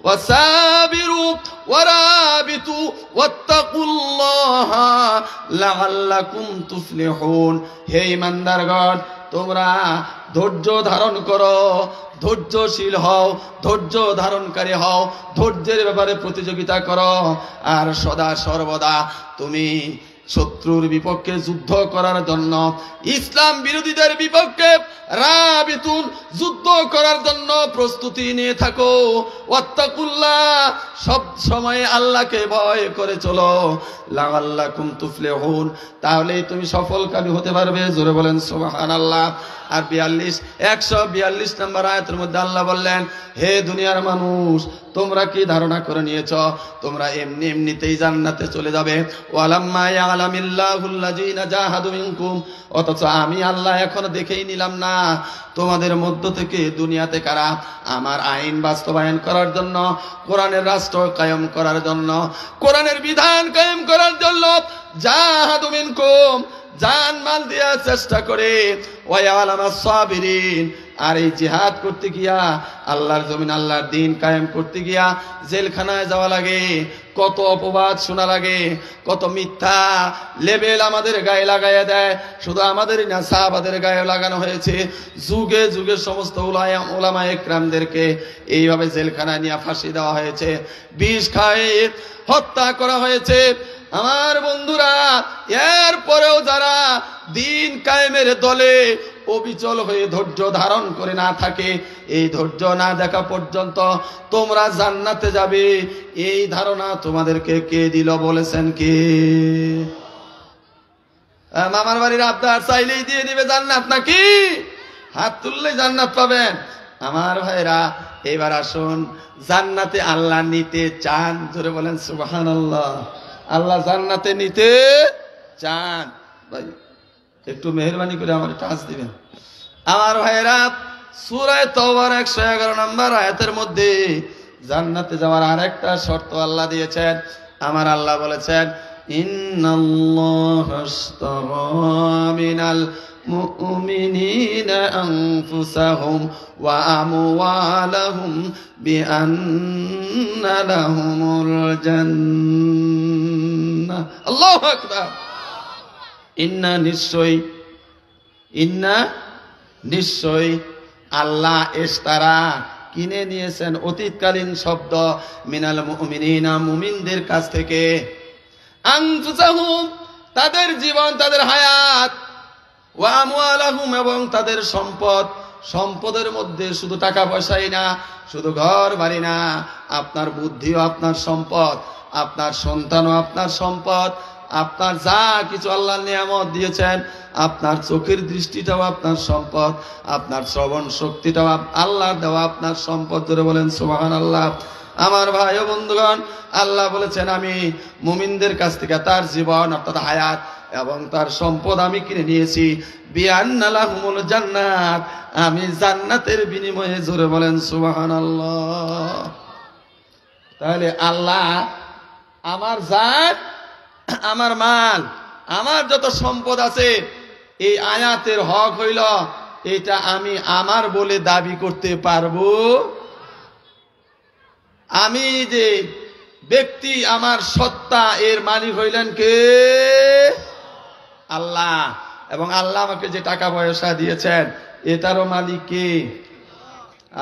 ওয়াসাবিরু ওয়ারাবিতু ওয়াত্তাকুল্লাহা লাআল্লাকুম তুফলিহুন। হে ঈমানদারগণ, তোমরা ধৈর্য ধারণ করো, ধৈর্যশীল হও, ধৈর্য ধারণকারী হও, ধৈর্যের ব্যাপারে প্রতিযোগিতা করো, আর সদা সর্বদা তুমি শত্রুর বিপক্ষে যুদ্ধ করার জন্য, ইসলাম বিরোধীদের বিপক্ষে রাবিতুন যুদ্ধ করার জন্য প্রস্তুতি নিয়ে থাকো। ওয়াত্তাকুল্লাহ, সব সময় আল্লাহকে ভয় করে চলো। লাআল্লাকুম তুফলিহুন, তাহলেই তুমি সফলকামী হতে পারবে। জোরে বলেন সুবহানাল্লাহ। আর 142 নম্বর আয়াতের মধ্যে আল্লাহ বললেন, হে দুনিয়ার মানুষ, তোমরা কি ধারণা করে নিয়েছ তোমরা এমনি এমনিতেই জান্নাতে চলে যাবে? ওয়ালাম্মা ইয়ালামিল্লাহুল্লাযীনা জাহাদু মিনকুম, অথচ আমি আল্লাহ এখনো দেখেই নিলাম না তোমাদের মধ্য থেকে দুনিয়াতে কারা আমার আইন বাস্তবায়ন করার জন্য, কোরআনের রাষ্ট্র কায়েম করার জন্য, কোরআনের বিধান কায়েম করার জন্য জাহাদু মিনকুম, জান মাল দেওয়ার চেষ্টা করে, ওয়া ইয়ালামাস সাবিরিন, আর এই জিহাদ করতে গিয়া, আল্লাহর জমিন, আল্লাহর দিন কায়েম করতে গিয়া জেলখানায় যাওয়া লাগে, কত অপবাদ শোনা লাগে, কত মিথ্যা লেবেল আমাদের গায়ে লাগাইয়া দেয়। শুধু আমাদেরই না, সাহাবাদের গায়ে লাগানো হয়েছে। যুগে যুগে সমস্ত উলামা ইকরামদেরকে এইভাবে জেলখানায় নিয়ে ফাঁসি দেওয়া হয়েছে, বিষ খায় হত্যা করা হয়েছে। আমার বন্ধুরা, এর পরেও যারা দিন কায়েমের দলে অবিচল হয়ে ধৈর্য ধারণ করে না থাকে, এই ধৈর্য না দেখা পর্যন্ত তোমরা জান্নাতে যাবে, এই ধারণা তোমাদেরকে কে দিল? বলেছেন কে? মামার বাড়ির আবদার চাইলেই দিয়ে দিবে জান্নাত নাকি? হাত তুললেই জান্নাত পাবেন। আমার ভাইরা, এবার আসুন, জান্নাতে আল্লাহ নিতে চান? জোরে বলেন সুবহানাল্লাহ। আল্লাহ জান্নাতে নিতে চান। ভাই একটু মেহেরবানি করে আমার টাচ দিবেন। আমার ভাইরা, সূরা তাওবার 111 নম্বর আয়াতের মধ্যে জান্নাতে যাওয়ার আরেকটা শর্ত আল্লাহ দিয়েছেন। আমার আল্লাহ বলেছেন, ইন্নাল্লাহা আশতারা মিনাল المؤمنين أنفسهم وأموالهم بأن لهم الجنة الله أكبر ইন্না নিশ্চয় আল্লাহ ইশতারা কিনে নিয়েছেন অতীতকালীন শব্দ মিনাল মুমিনিনা মুমিনদের কাছ থেকে আনফুসাহুম তাদের জীবন তাদের হায়াত ওয়া আমওয়ালাহুম এবং তাদের সম্পদের মধ্যে শুধু টাকা পয়সাই না শুধু ঘর বাড়ি না আপনার বুদ্ধিও আপনার সম্পদ আপনার সন্তানও আপনার সম্পদ আপনার যা কিছু আল্লাহর নিয়ামত দিয়েছেন আপনার চোখের দৃষ্টিটাও আপনার সম্পদ আপনার শ্রবণ শক্তিটাও আল্লাহর দেওয়া আপনার সম্পদ ধরে বলেন সুবহানাল্লাহ আমার ভাই ও বন্ধুগণ আল্লাহ বলেছেন আমি মুমিনদের কাছ থেকে তার জীবন অর্থাৎ হায়াত এবং তার সম্পদ আমি কিনে নিয়েছি বিআন্না লাহুমুল জান্নাত আমি জান্নাতের বিনিময়ে জোরে বলেন সুবহানাল্লাহ তাহলে আল্লাহ আমার জাত আমার মাল আমার যত সম্পদ আছে এই আয়াতের হক হইল এটা আমি আমার বলে দাবি করতে পারবো আমি যে ব্যক্তি আমার সত্তা এর মালিক হইলেন কে আল্লাহ এবং আল্লাহ আমাকে যে টাকা পয়সা দিয়েছেন এটারও মালিক কে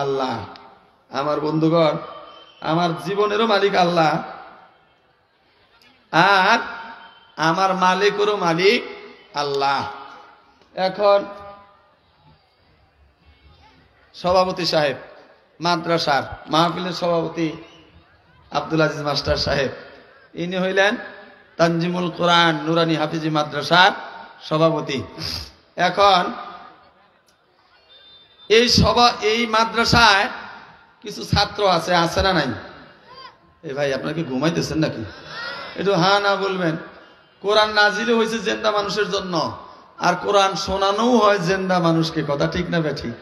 আল্লাহ আমার বন্ধুগণ আমার জীবনেরও মালিক আল্লাহ আর আমার মালিকেরও মালিক আল্লাহ এখন সভাপতি সাহেব মাদ্রাসার মাহফিলের সভাপতি আব্দুল আজিজ মাস্টার সাহেব ইনি হইলেন তানজিমুল কোরআন নুরানি হাফিজি মাদ্রাসার সভাপতি এখন এই মাদ্রাসায় কিছু ছাত্র আছে না নাই এই ভাই আপনারা কি ঘুমাইতেছেন নাকি একটু হ্যাঁ না বলবেন কোরআন নাজিল হয়েছে জেন্দা মানুষের জন্য আর কোরআন শোনানো হয় জেন্দা মানুষকে কথা ঠিক না বেঠিক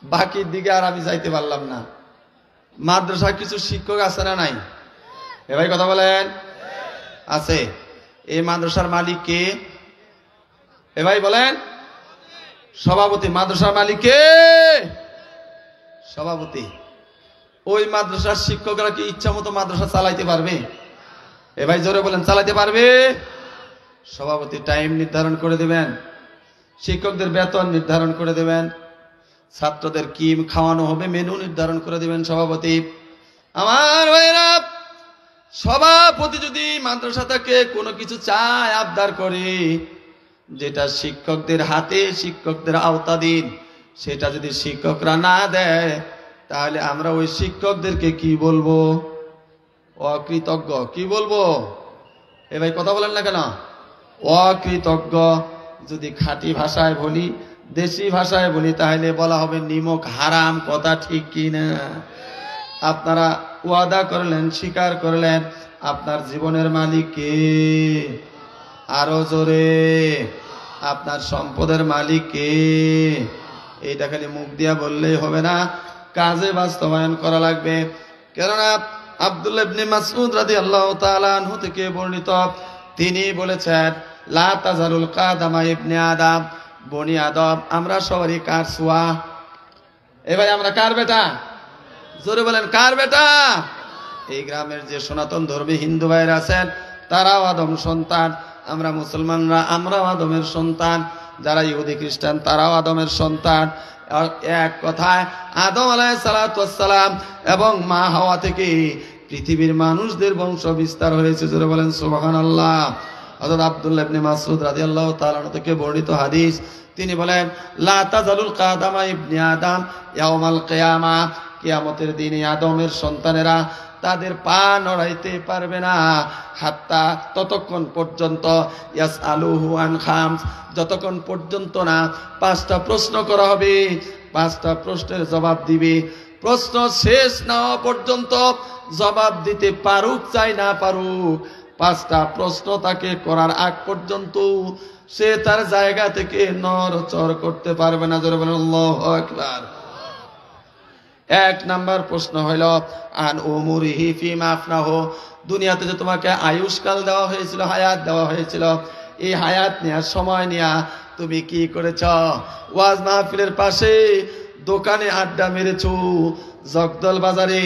বাকির দিকে আর আমি যাইতে পারলাম না মাদ্রাসায় কিছু শিক্ষক আছে না নাই এ ভাই কথা বলেন আছে এই মাদ্রাসার মালিক কে এ ভাই বলেন সভাপতি মাদ্রাসার মালিক কে সভাপতি ওই মাদ্রাসার শিক্ষকরা কি ইচ্ছা মতো মাদ্রাসা চালাইতে পারবে এ ভাই জোরে বলেন চালাইতে পারবে সভাপতি টাইম নির্ধারণ করে দেবেন শিক্ষকদের বেতন নির্ধারণ করে দেবেন ছাত্রদের কি খাওয়ানো হবে মেনু নির্ধারণ করে দিবেন সভাপতি আমার ভাইরা সভাপতি যদি মাদ্রাসা থেকে কোনো কিছু চায় আবদার করে যেটা শিক্ষকদের হাতে শিক্ষকদের আওতাধীন সেটা যদি শিক্ষকরা না দেয় তাহলে আমরা ওই শিক্ষকদেরকে কি বলবো অকৃতজ্ঞ কি বলবো এ ভাই কথা বলেন না কেন অকৃতজ্ঞ যদি খাঁটি ভাষায় বলি দেশি ভাষায় বলি তাহলে বলা হবে নিমক হারাম কথা ঠিক কি না আপনারা ওয়াদা করলেন স্বীকার করলেন আপনার জীবনের মালিক কে আরো জোরে আপনার সম্পদের মালিক কে এইটা খালি মুখ দিয়া বললেই হবে না কাজে বাস্তবায়ন করা লাগবে কেননা আব্দুল্লাহ ইবনে মাসউদ রাদিয়াল্লাহু তাআলা আনহু থেকে বর্ণিত তিনি বলেছেন লা তাজারুল কাদামা ইবনে আদম বনি আদম আমরা সবারই কার ছোঁয়া এ ভাই আমরা কার বেটা জোরে বলেন কার বেটা এই গ্রামের যে সনাতন ধর্মী হিন্দু ভাইরা আছেন তারাও আদম সন্তান আমরা মুসলমানরা আমরাও আদমের সন্তান যারা ইহুদি খ্রিস্টান তারাও আদমের সন্তান এক কথায় আদম আলাইহিস সালাতু ওয়াস সালাম এবং মা হাওয়া থেকে পৃথিবীর মানুষদের বংশ বিস্তার হয়েছে জোরে বলেন সুবহানাল্লাহ হযরত আব্দুল্লাহ ইবনে মাসউদ রাদিয়াল্লাহু তাআলা থেকে বর্ণিত হাদিস তিনি বলেন লা তাজালুল কাদামা ইবনে আদম ইয়াউমাল কিয়ামা কিয়ামতের দিনে আদমের সন্তানেরা তাদের পা নড়াইতে পারবে না হাত্তা ততক্ষণ পর্যন্ত ইয়াসআলুহু আন খামস যতক্ষণ পর্যন্ত না পাঁচটা প্রশ্ন করা হবে পাঁচটা প্রশ্নের জবাব দিবে প্রশ্ন শেষ না হওয়া পর্যন্ত জবাব দিতে পারুক চাই না পারুক পাঁচটা প্রশ্ন তাকে করার আগ পর্যন্ত সে তার জায়গা থেকে নড়চড় করতে পারবে না জোরে বলেন আল্লাহু আকবার এক নাম্বার প্রশ্ন হইল আন উমুরিহি ফিমা আফনাহু দুনিয়াতে যে তোমাকে আয়ুষ্কাল দেওয়া হয়েছিল হায়াত দেওয়া হয়েছিল এই হায়াত নেওয়ার সময় নেওয়া তুমি কি করেছ? ওয়াজ মাহফিলের পাশে দোকানে আড্ডা মেরেছো, জগদল বাজারে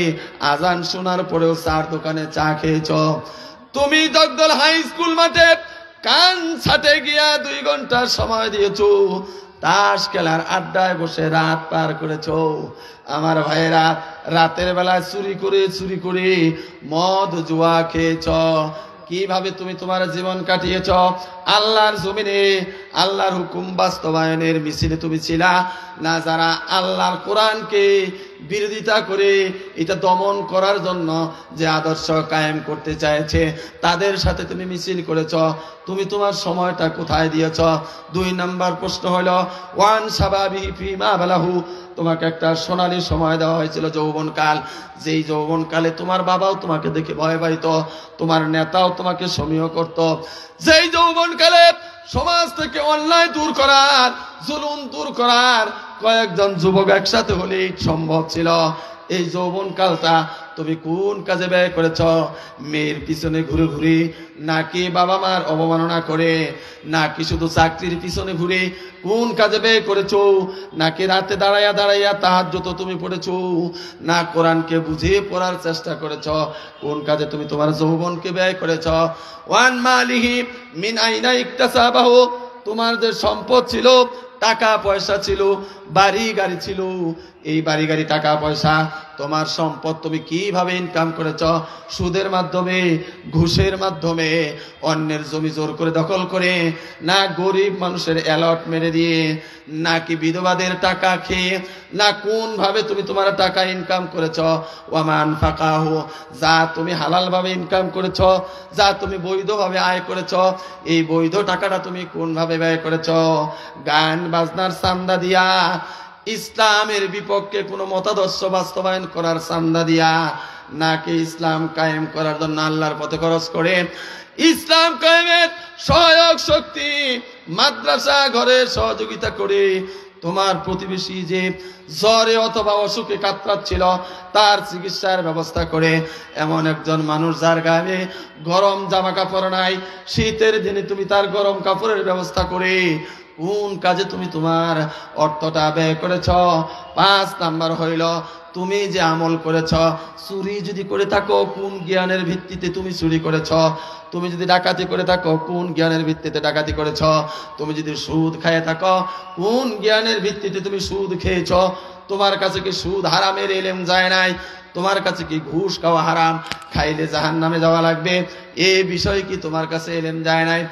আজান শোনার পরেও চার দোকানে চা খেয়েছ। তুমি জগদল হাই স্কুল মাঠে কান ছাটে গিয়া 2 ঘন্টা সময় দিয়েছো, তাস খেলার আড্ডায় বসে রাত পার করেছো। আমার ভাইয়েরা, রাতের বেলায় চুরি করে মদ জুয়া খেয়েছ। কিভাবে তুমি তোমার জীবন কাটিয়েছ? আল্লাহর জমিনে আল্লাহর হুকুম বাস্তবায়নের মিছিলে তুমি ছিলা না? যারা আল্লাহর কোরআনকে বিরোধিতা করে এটা দমন করার জন্য যে আদর্শ কায়েম করতে চাইছে তাদের সাথে তুমি মিছিল করেছ। তুমি তোমার সময়টা কোথায় দিয়েছ? 2 নম্বর প্রশ্ন হলো ওয়ান সাবাবি ফিমা বালাহু, তোমাকে একটা সোনালী সময় দেওয়া হয়েছিল, যৌবনকাল। যেই যৌবনকালে তোমার বাবাও তোমাকে দেখে ভয় পাইত, তোমার নেতাও তোমাকে সমীহ করত। যেই যৌবনকালে সমাজ থেকে অন্যায় দূর করার, জুলুম দূর করার কয়েকজন যুবক একসাথে হলেই সম্ভব ছিল। এই যৌবনকালটা তুমি কোন কাজে ব্যয় করেছ? মেয়ের পিছনে ঘুরে নাকি বাবা মার অবমাননা করে, নাকি শুধু চাকরির পিছনে ঘুরে কোন কাজে ব্যয় করেছো? নাকি রাতে দাঁড়াইয়া তাহাজ্জুদ তুমি পড়েছো, না কোরআনকে বুঝিয়ে পড়ার চেষ্টা করেছ? কোন কাজে তুমি তোমার যৌবনকে ব্যয় করেছ? ওয়ান মালিহি মিন আইনা ইকতাসাবাহু, তোমার যে সম্পদ ছিল, টাকা পয়সা ছিল, বাড়ি গাড়ি ছিল, এই বাড়ি গাড়ি টাকা পয়সা তোমার সম্পদ তুমি কিভাবে ইনকাম করেছ? সুদের মাধ্যমে, ঘুষের মাধ্যমে, অন্যের জমি জোর করে দখল করে, না গরিব মানুষের অ্যালট মেরে দিয়ে, নাকি বিধবাদের টাকা খেয়ে, না কোন ভাবে তুমি তোমার টাকা ইনকাম করেছ? ওয়ামান ফাকাহু, যা তুমি হালাল ভাবে ইনকাম করেছ, যা তুমি বৈধভাবে আয় করেছ, এই বৈধ টাকাটা তুমি কোন ভাবে ব্যয় করেছ? গান বাজনার চান্দা দিয়া, ইসলামের বিপক্ষে কোনো মতাদর্শ বাস্তবায়ন করার চান্দা দিয়া, নাকি ইসলাম কায়েম করার জন্য আল্লাহর পথে খরচ করে? ইসলাম কায়েমের সহায়ক শক্তি মাদ্রাসা ঘরে সহযোগিতা করে, তোমার প্রতিবেশী যে জ্বরে অথবা অসুখে কাতরাচ্ছিল তার চিকিৎসার ব্যবস্থা করে, এমন একজন মানুষ যার গায়ে গরম জামা কাপড় নাই, শীতের দিনে তুমি তার গরম কাপড়ের ব্যবস্থা করে কোন কাজে তুমি তোমার অর্থটা ব্যয় করেছ? 5 নাম্বার হইল তুমি যে আমল করেছ, চুরি যদি করে থাকো কোন জ্ঞানের ভিত্তিতে তুমি চুরি করেছ? তুমি যদি ডাকাতি করে থাকো কোন জ্ঞানের ভিত্তিতে ডাকাতি করেছ? তুমি যদি সুদ খেয়ে থাকো কোন জ্ঞানের ভিত্তিতে তুমি সুদ খেয়েছ? তোমার কাছে কি সুদ হারামের ইলম যায় নাই? তোমার কাছে কি ঘুষ খাওয়া হারাম, খাইলে জাহান্নামে যাওয়া লাগবে, এই বিষয় কি তোমার কাছে ইলম যায় নাই?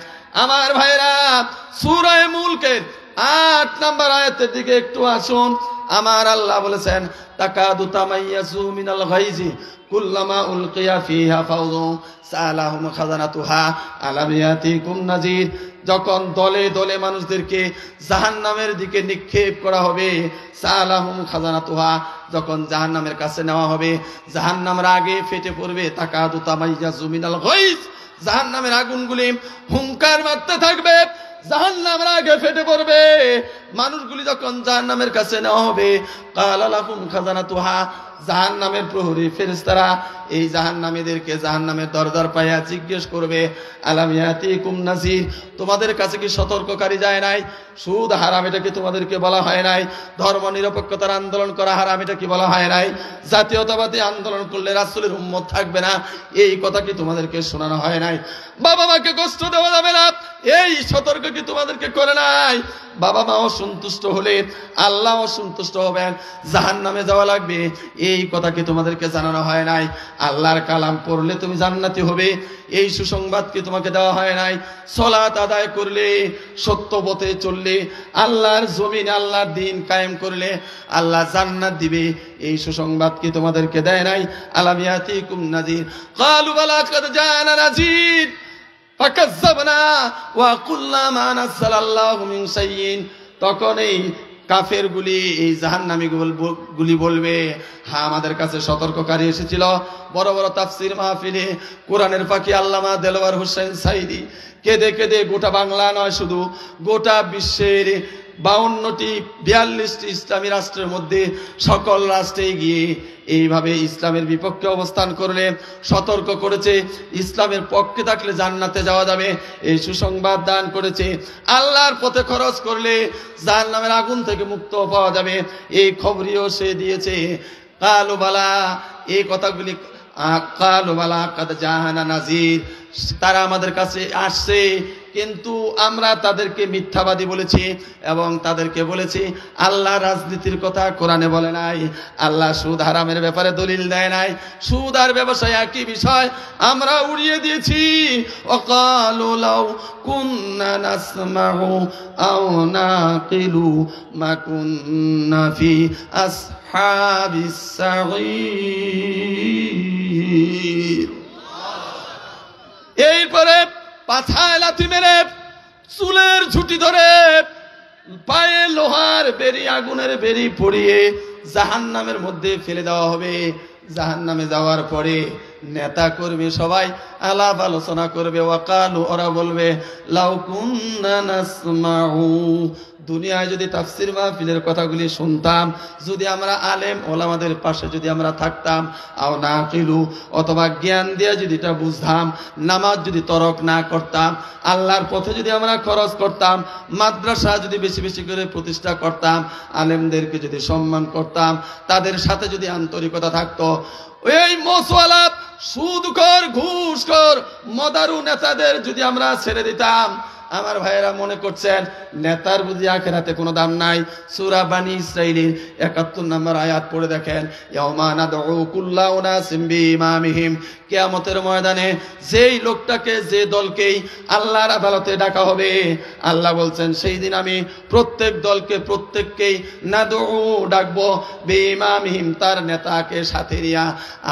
আমার ভাইরা, সূরা মুলকের 8 নম্বর আয়াতের দিকে একটু আসুন। আমার আল্লাহ বলেছেন তাকাদু তামাইয়াজু মিনাল গাইজি কুল্লামা উলকিয়া ফিহা ফাউযু সালাহুম খাজানাতুহা আলাম ইয়াতিকুম নাযির, যখন দলে দলে মানুষদেরকে জাহান্নামের দিকে নিক্ষেপ করা হবে, সালাহুম খাজানাতুহা, যখন জাহান্নামের কাছে নেওয়া হবে, জাহান্নামের আগে ফেটে পড়বে। তাকাদু তামাইয়াজু মিনাল গাইজ, জাহান্নামের আগুনগুলি হুঙ্কার মারতে থাকবে, জাহান্নামের আগে ফেটে পড়বে। মানুষগুলি যখন জাহান্নামের কাছে নেওয়া হবে, কালা লাহুম খাজানাতুহা, জাহান্নামের প্রহরী ফেরেশতারা এই জাহান্নামীদেরকে জাহান্নামের দরজার পাইয়া জিজ্ঞেস করবে আলাম ইয়াতিকুম নাযির, তোমাদের কাছে কি সতর্ককারী যায় নাই? সুদ হারাম এটা কি তোমাদেরকে বলা হয় নাই? ধর্ম নিরপেক্ষতার আন্দোলন করা হারাম এটা কি বলা হয় নাই? জাতীয়তাবাদী আন্দোলন করলে রাসূলের উম্মত থাকবে না, এই কথা কি তোমাদেরকে শোনানো হয় নাই? বাবা মাকে কষ্ট দেওয়া যাবে না, এই সতর্ক কি তোমাদেরকে করে নাই? বাবা মাও সন্তুষ্ট হলে আল্লাহও সন্তুষ্ট হবেন, জাহান্নামে যাওয়া লাগবে, এই কথা কি তোমাদেরকে জানানো হয় নাই? আল্লাহর কালাম পড়লে তুমি জান্নাতি হবে, এই সুসংবাদ কি তোমাকে দেওয়া হয় নাই? সালাত আদায় করলে, সত্য পথে চললে, আল্লাহর জমিনে আল্লাহর দ্বীন কায়েম করলে আল্লাহ জান্নাত দিবে, এই সুসংবাদ কি তোমাদেরকে দেয় নাই? আলাম ইয়াতিকুম নাযির ক্বালু বালা কাদ জানা নাযির ফাকাজ্জাবনা ওয়া কুল্লা মা নাযালাল্লাহু মিন শাইইন, তখন এই কাফের গুলি, এই জাহান্নামী গুলি বলবে হ্যাঁ আমাদের কাছে সতর্ককারী এসেছিল। বড় বড় তাফসীর মাহফিলে কোরআনের পাখি আল্লামা দেলোয়ার হোসেন সাইদি কেঁদে কেঁদে গোটা বাংলা নয় শুধু গোটা বিশ্বের 52টি 42টি ইসলামী রাষ্ট্রের মধ্যে সকল রাষ্ট্রে গিয়ে এইভাবে ইসলামের বিপক্ষে অবস্থান করলে সতর্ক করেছে, ইসলামের পক্ষে থাকলে জান্নাতে যাওয়া যাবে এই সুসংবাদ দান করেছে। আল্লাহর পথে খরচ করলে জাহান্নামের আগুন থেকে মুক্ত পাওয়া যাবে এই খবরও সে দিয়েছে। কালু বালা, এই কথাগুলি কালু বালা কাদ জাহানা নাজির, তারা আমাদের কাছে আসছে কিন্তু আমরা তাদেরকে মিথ্যাবাদী বলেছি এবং তাদেরকে বলেছি আল্লাহ রাজনীতির কথা কোরআনে বলে নাই, আল্লাহ সুদ হারামের ব্যাপারে দলিল দেয় নাই, সুদ আর ব্যবসায় একই বিষয়, আমরা উড়িয়ে দিয়েছি। ওয়াকালু লাউ কুন্না নাসমাউ আও নাকিলু মা কুন্না ফি আসহাবিস সাগীর। এরপরে পাছায় লাথি মেরে, চুলের ঝুঁটি ধরে, পায়ে লোহার বেরি, আগুনের বেরি পরিয়ে জাহান্নামের মধ্যে ফেলে দেওয়া হবে। জাহান্নামে যাওয়ার পরে নেতা কর্মী সবাই আলাপ আলোচনা করবে। ওয়াকালু, ওরা বলবে লাউ কুন্না নাসমাউ, দুনিয়ায় যদি তাফসির মাহফিলের কথাগুলি শুনতাম, যদি আমরা আলেম ওলামাদের পাশে যদি আমরা থাকতাম, আও নাকিলু, অথবা জ্ঞান দিয়ে যদি এটা বুঝতাম, নামাজ যদি তরক না করতাম, আল্লাহর পথে যদি আমরা খরচ করতাম, মাদ্রাসা যদি বেশি বেশি করে প্রতিষ্ঠা করতাম, আলেমদেরকে যদি সম্মান করতাম, তাদের সাথে যদি আন্তরিকতা থাকতো, এই মসওয়ালা সুদখোর ঘুষখোর মদারু নেতাদের যদি আমরা ছেড়ে দিতাম। আমার ভাইয়েরা মনে করছেন নেতার বুঝি আখিরাতে কোনো দাম নাই? সূরা বানী ইসরাঈলের ৭১ নম্বর আয়াত পড়ে দেখেন, ইয়াউমা নাদউ কুল্লা উনাসিম বিইমামিহিম, কিয়ামতের ময়দানে যেই লোকটাকে, যে দলকেই আল্লাহর আদালতে ডাকা হবে, আল্লাহ বলছেন সেই দিন আমি প্রত্যেক দলকে, প্রত্যেককেই নাদউ ডাকবো, বিইমামিহিম, তার নেতাকে সাথে নিয়া।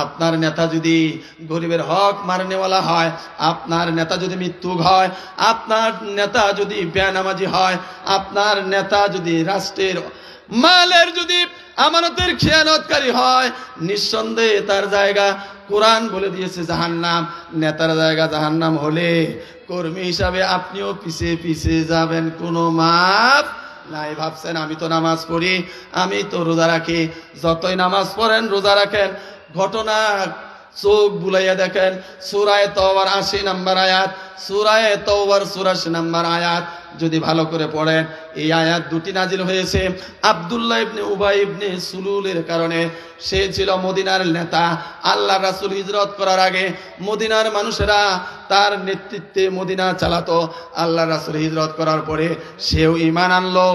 আপনার নেতা যদি গরিবের হক মারনেওয়ালা হয়, আপনার নেতা যদি মৃত্যুক হয়, আপনার নেতা যদি বেনামাজি হয়, আপনার নেতা যদি রাষ্ট্রের মালের যদি আমানতের খেয়ানতকারী হয়, নিঃসন্দেহে তার জায়গা কোরআন বলে দিয়েছে জাহান্নাম। নেতার জায়গা জাহান্নাম হলে কর্মী হিসাবে আপনিও পিছে পিছে যাবেন, কোনো মাপ নাই। ভাবছেন আমি তো নামাজ পড়ি, আমি তো রোজা রাখি, যতই নামাজ পড়েন রোজা রাখেন, ঘটনা চোখ বুলাইয়া দেখেন সূরা তাওবার ৮০ নম্বর আয়াত, সূরা তাওবার ৮৪ নম্বর আয়াত যদি ভালো করে পড়েন, এই আয়াত দুটি নাজিল হয়েছে আব্দুল্লাহ ইবনে উবাই ইবনে সুলুলের কারণে। সে ছিল মদিনার নেতা। আল্লাহ রাসূল হিজরত করার আগে মদিনার মানুষেরা তার নেতৃত্বে মদিনা চালাতো। আল্লাহ রাসূল হিজরত করার পরে সেও ঈমান আনলো,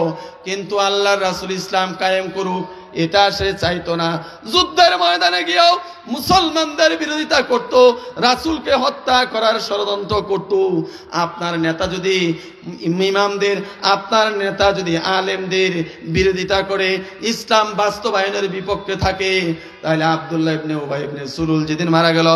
কিন্তু আল্লাহর রাসূল ইসলাম কায়েম করুক এটা সে চাইতো না। যুদ্ধের ময়দানে গিয়েও মুসলমানদের বিরোধিতা করত, রাসূলকে হত্যা করার ষড়যন্ত্র করত। আপনার নেতা যদি ইমামদের, আপনার নেতা যদি আলেমদের বিরোধিতা করে, ইসলাম বাস্তবায়নের বিপক্ষে থাকে, তাহলে আব্দুল্লাহ ইবনে উবাই ইবনে সুলুল যেদিন মারা গেল,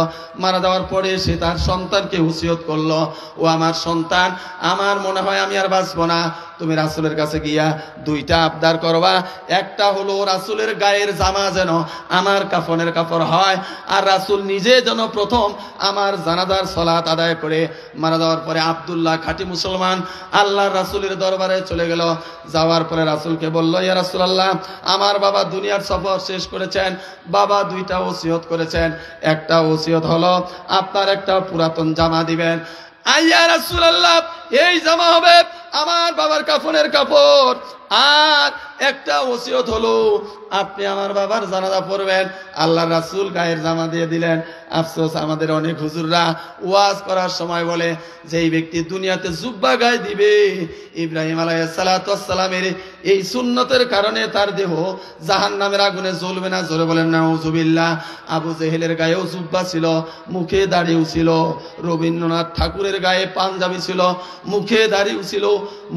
মারা যাওয়ার পরে সে তার সন্তানকে ওসিয়ত করলো, ও আমার সন্তান, আমার মনে হয় আমি আর বাঁচবো না, তুমি রাসূলের কাছে গিয়া দুইটা আবদার করবা। একটা হলো রাসূলের গায়ের জামা যেন আমার কাফনের কাপড় হয়, আর রাসূল নিজে যেন প্রথম আমার জানাজার সালাত আদায় করে। মারা যাওয়ার পরে আব্দুল্লাহ খাঁটি মুসলমান আল্লাহর রাসূলের দরবারে চলে গেল। যাওয়ার পরে রাসূলকে বলল, ইয়া রাসূলুল্লাহ, আমার বাবা দুনিয়ার সফর শেষ করেছেন, বাবা দুইটা ওসিয়ত করেছেন। একটা ওসিয়ত হলো আপনার একটা পুরাতন জামা দিবেন। ইয়া রাসূলুল্লাহ, এই জামা হবে আমার বাবার কাফনের কাপড়। আর একটা ওসিয়ত হলো আপনি আমার বাবার জানাজা পড়বেন। আল্লাহর রাসূল গায়ের জামা দিয়ে দিলেন। আফসোস, আমাদের অনেক হুজুররা ওয়াজ করার সময় বলে যে এই ব্যক্তি দুনিয়াতে জুব্বা গায়ে দিবে, ইব্রাহিম আলাইহিস সালাতু ওয়াস সালামের এই সুন্নতের কারণে তার দেহ জাহান্নামের আগুনে জ্বলবে না। জোরে বলেন নাউজুবিল্লাহ। আবু জেহেলের গায়েও জুব্বা ছিল, মুখে দাড়িও ছিল। রবীন্দ্রনাথ ঠাকুরের গায়ে পাঞ্জাবি ছিল, মুখে দাড়িও ছিল।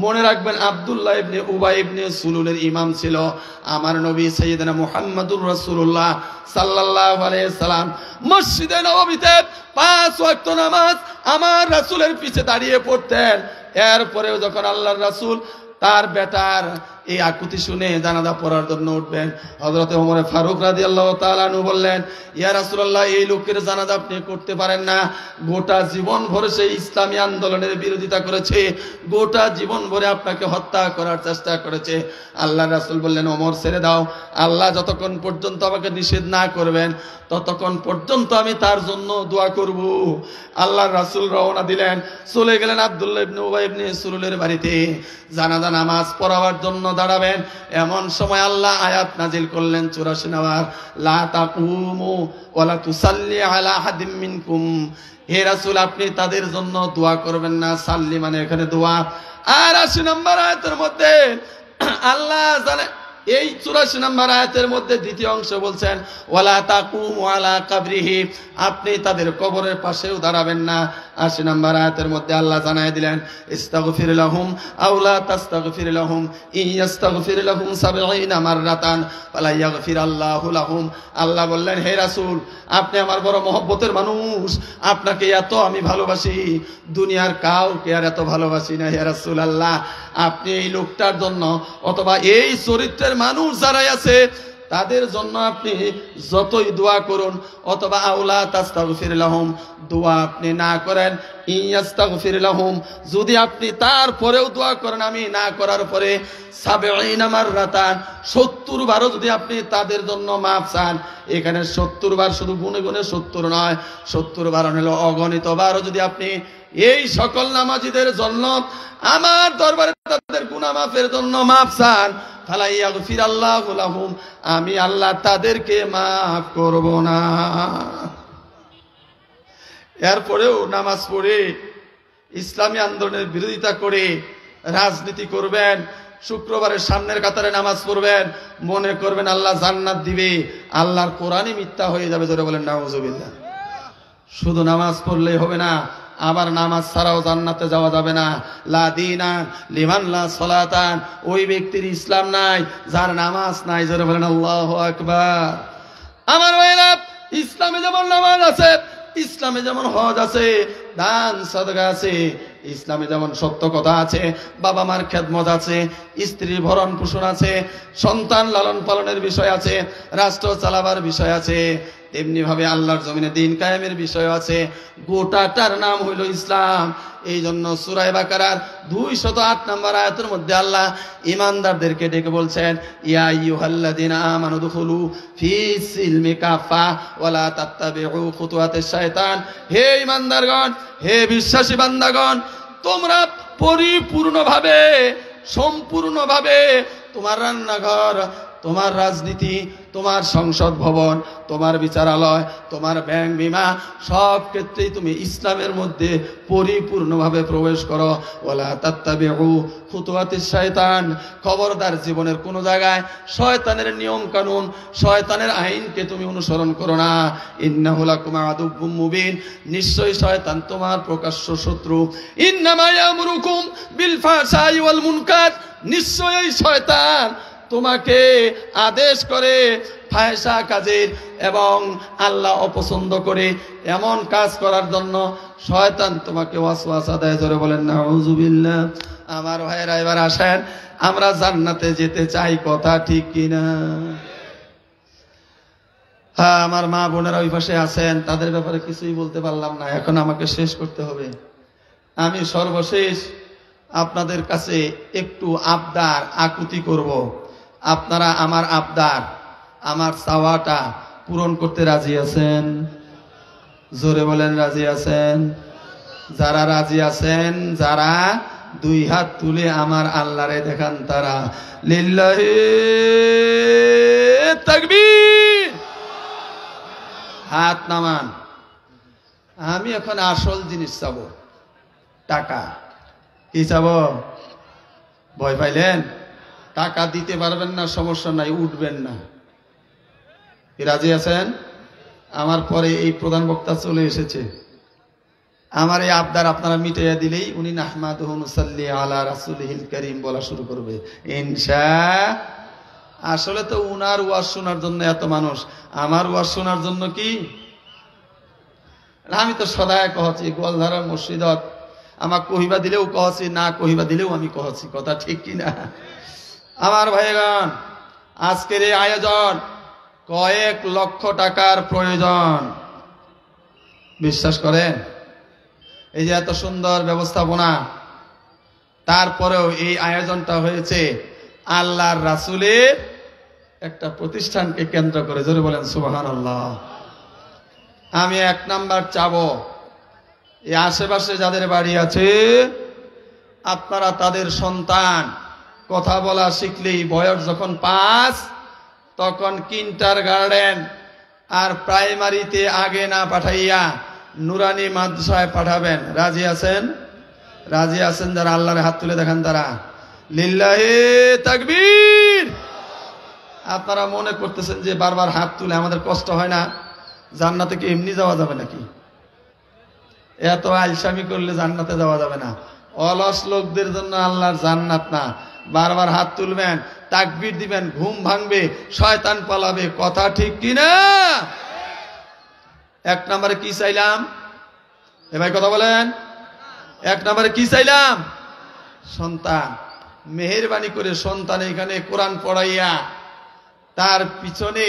মনে রাখবেন, আব্দুল্লাহ ইবনে উবাই ইবনে সুলুলের ইমাম ছিল আমার নবী সাইয়েদনা মুহাম্মদুর রাসূলুল্লাহ সাল্লাল্লাহু আলাইহি সাল্লাম। মসজিদে নববীতে ৫ ওয়াক্ত নামাজ আমার রাসূলের পিছে দাঁড়িয়ে পড়তেন। এরপরেও যখন আল্লাহর রাসূল তার বেটার এই আকুতি শুনে জানাজা পড়ার জন্য উঠবেন। হযরত ওমর ফারুক রাদিয়াল্লাহু তাআলা আনহু বললেন, ইয়া রাসূলুল্লাহ, এই লোকের জানাজা আপনি করতে পারেন না। গোটা জীবন ভরে সেই ইসলামী আন্দোলনের বিরোধিতা করেছে, গোটা জীবন ভরে আপনাকে হত্যা করার চেষ্টা করেছে। আল্লাহর রাসূল বললেন, ওমর ছেড়ে দাও, আল্লাহ যতক্ষণ পর্যন্ত আমাকে নিষেধ না করবেন ততক্ষণ পর্যন্ত আমি তার জন্য দোয়া করব। আল্লাহর রাসূল রওনা দিলেন, চলে গেলেন আব্দুল্লাহ ইবনে উবাই ইবনে সুলুলের বাড়িতে। জানাজা নামাজ পড়াবার জন্য দাঁড়াবেন, এমন সময় আল্লাহ আয়াত নাজিল করলেন 84 নম্বর, লা তাকুমু ওয়ালা তুসাল্লি আলা আহাদিম মিনকুম। হে রাসূল, আপনি তাদের জন্য দোয়া করবেন না। সাল্লি মানে এখানে দোয়া। আর 80 নম্বর আয়াতের মধ্যে আল্লাহ জানে, এই 84 নম্বর আয়াতের মধ্যে দ্বিতীয় অংশ বলছেন, ওয়ালা তাকুমু আলা কাবরিহি, আপনি তাদের কবরের পাশেও দাঁড়াবেন না। 80 নম্বর আয়াতের মধ্যে আল্লাহ জানায় দিলেন, ইস্তাগফির লাহুম আও লা তাস্তাগফির লাহুম ইস্তাগফির লাহুম 70 মাররাতান ফালা ইয়াগফির আল্লাহু লাহুম। আল্লাহ বললেন, হে রাসূল, আপনি আমার বড় মহব্বতের মানুষ, আপনাকে এত আমি ভালোবাসি, দুনিয়ার কাউকে আর এত ভালোবাসি না। হে রাসূলুল্লাহ, আপনি এই লোকটার জন্য অথবা এই চরিত্রের মানুষ যারাই আছে তাদের জন্য আপনি যতই দোয়া করুন, অথবা আওলা তাস্তাগফির লাহুম, দোয়া আপনি না করেন, ইয়াস্তাগফির লাহুম, যদি আপনি তারপরেও দোয়া করেন আমি না করার পরে, 70 মাররাতান, 70 বারও যদি আপনি তাদের জন্য মাফ চান, এখানে 70 বার শুধু গুনে গুনে 70 নয়, 70 বার হলো অগণিত বারও যদি আপনি এই সকল নামাজীদের জন্য আমার দরবারে তাদের গুনাহ মাফের জন্য মাফ চান, ফালা ইয়াগফির আল্লাহু লাহুম, আমি আল্লাহ তাদেরকে মাফ করব না। এরপরেও নামাজ পড়ে ইসলামী আন্দোলনের বিরোধিতা করে রাজনীতি করবেন, শুক্রবারের সামনের কাতারে নামাজ পড়বেন, মনে করবেন আল্লাহ জান্নাত দিবে, আল্লাহর কোরআনই মিথ্যা হয়ে যাবে। জোরে বলেন নাউযুবিল্লাহ। শুধু নামাজ পড়লেই হবে না, আবার নামাজ ছাড়াও জান্নাতে যাওয়া যাবে না। লা দীনা লিমান লা সালাতান, ওই ব্যক্তির ইসলাম নাই যার নামাজ নাই। জোরে বলেন আল্লাহু আকবার। আমার ভাইরা, ইসলামে যেমন নামাজ আছে, ইসলামে যেমন হজ আছে, দান সাদকা আছে, ইসলামে যেমন সত্য কথা আছে, বাবা মার খেদমত আছে, স্ত্রী ভরণ পোষণ আছে, সন্তান লালন পালনের বিষয় আছে, রাষ্ট্র চালাবার বিষয় আছে, তেমনি ভাবে আল্লাহর জমিনে দিন কায়েমের বিষয় আছে। গোটাটার নাম হইল ইসলাম। এই জন্য সূরা বাকারার 208 নম্বর আয়াতের মধ্যে আল্লাহ ইমানদারদেরকে ডেকে বলছেন, ইয়া আইয়ুহাল্লাযীনা আমানু দুখুলু ফিস সিলমি কাফা ওয়ালা তাত্তাবিউ খুতুওয়াতিশ শায়তান। হে ইমানদারগণ, হে বিশ্বাসী বান্দাগণ, তোমরা পরিপূর্ণভাবে, সম্পূর্ণভাবে তোমার রান্নাঘর, তোমার রাজনীতি, তোমার সংসদ ভবন, তোমার বিচারালয়, তোমার ব্যাংক বিমা, সব ক্ষেত্রেই তুমি ইসলামের মধ্যে পরিপূর্ণভাবে প্রবেশ করো। ওয়ালা তাত্তাবিউ খুতুওয়াতিশ শায়তান, খবরদার জীবনের কোন জায়গায় শয়তানের নিয়ম কানুন, শয়তানের আইনকে তুমি অনুসরণ করো না। ইন্নাহু লাকুম আদুউম মুবিন, নিশ্চয়ই শয়তান তোমার প্রকাশ্য শত্রু। ইন্নামা ইয়ামুরুকুম বিল ফাহশাই ওয়াল মুনকার, নিশ্চয়ই শয়তান তোমাকে আদেশ করে ফায়সা কাজের এবং আল্লাহ অপছন্দ করে এমন কাজ করার জন্য শয়তান তোমাকে ওয়াসওয়াসা দেয়। জোরে বলেন নাউযুবিল্লাহ। আমার ভাইরা, এবার আসেন, আমরা জান্নাতে যেতে চাই, কথা ঠিক কিনা? হ্যাঁ, আমার মা বোনেরা ওই পাশে আছেন, তাদের ব্যাপারে কিছুই বলতে পারলাম না, এখন আমাকে শেষ করতে হবে। আমি সর্বশেষ আপনাদের কাছে একটু আবদার আকুতি করব। আপনারা আমার আবদার, আমার চাওয়াটা পূরণ করতে রাজি আছেন? জোরে বলেন রাজি আছেন? যারা রাজি আছেন, যারা দুই হাত তুলে আমার আল্লাহরে দেখান, তারা লিল্লাহি তাকবীর, হাত নামান। আমি এখন আসল জিনিস চাবো, টাকা। কি চাবো? ভয় পাইলেন? টাকা দিতে পারবেন না, সমস্যা নাই, উঠবেন না। রাজি আছেন? আমার পরে এই প্রধান বক্তা চলে এসেছে, আমার এই আবদার আপনারা মিটাইয়া দিলেই উনি নাহমাদুহু নুসাল্লি আলা রাসূলিহিল কারীম বলা শুরু করবে ইনশাআল্লাহ। আসলে তো উনার ওয়াজ শোনার জন্য এত মানুষ, আমার ওয়াজ শোনার জন্য কি? আমি তো সদায় কহছি, গোয়ালধারা মসজিদত আমাকে কহিবা দিলেও কহছি, না কহিবা দিলেও আমি কহছি, কথা ঠিক কিনা? আমার ভাইগণ, আজকের এই আয়োজন কয়েক লক্ষ টাকার প্রয়োজন। বিশ্বাস করেন? এই যে এত সুন্দর ব্যবস্থাপনা, তারপরেও এই আয়োজনটা হয়েছে আল্লাহর রাসূলের একটা প্রতিষ্ঠানকে কেন্দ্র করে। জোরে বলেন সুবহানাল্লাহ। আমি এক নাম্বার চাবো, এই আশেপাশে যাদের বাড়ি আছে আপনারা তাদের সন্তান কথা বলা শিখলেই বয়স যখন 5 তখন কিন্ডারগার্টেন আর প্রাইমারিতে আগে না পাঠাইয়া নুরানি মাদ্রাসায় পাঠাবেন। রাজি আছেন? রাজি আছেন? যারা আল্লাহর হাত তুলে দেখান তারা। লিল্লাহি তাকবীর। আপনারা মনে করতেছেন যে বারবার হাত তুলে আমাদের কষ্ট হয় না? জান্নাতে কি এমনি যাওয়া যাবে নাকি? এত আলসামি করলে জান্নাতে যাওয়া যাবে না। অলস লোকদের জন্য আল্লাহর জান্নাত না। বারবার হাত তুলবেন, তাকবীর দিবেন, ঘুম ভাঙবে, শয়তান পালাবে। কথা ঠিক কিনা? এক নম্বরে কি চাইলাম? এ ভাই কথা বলেন। এক নম্বরে কি চাইলাম? সন্তান। মেহেরবানি করে সন্তান এখানে কোরআন পড়াইয়া তার পিছনে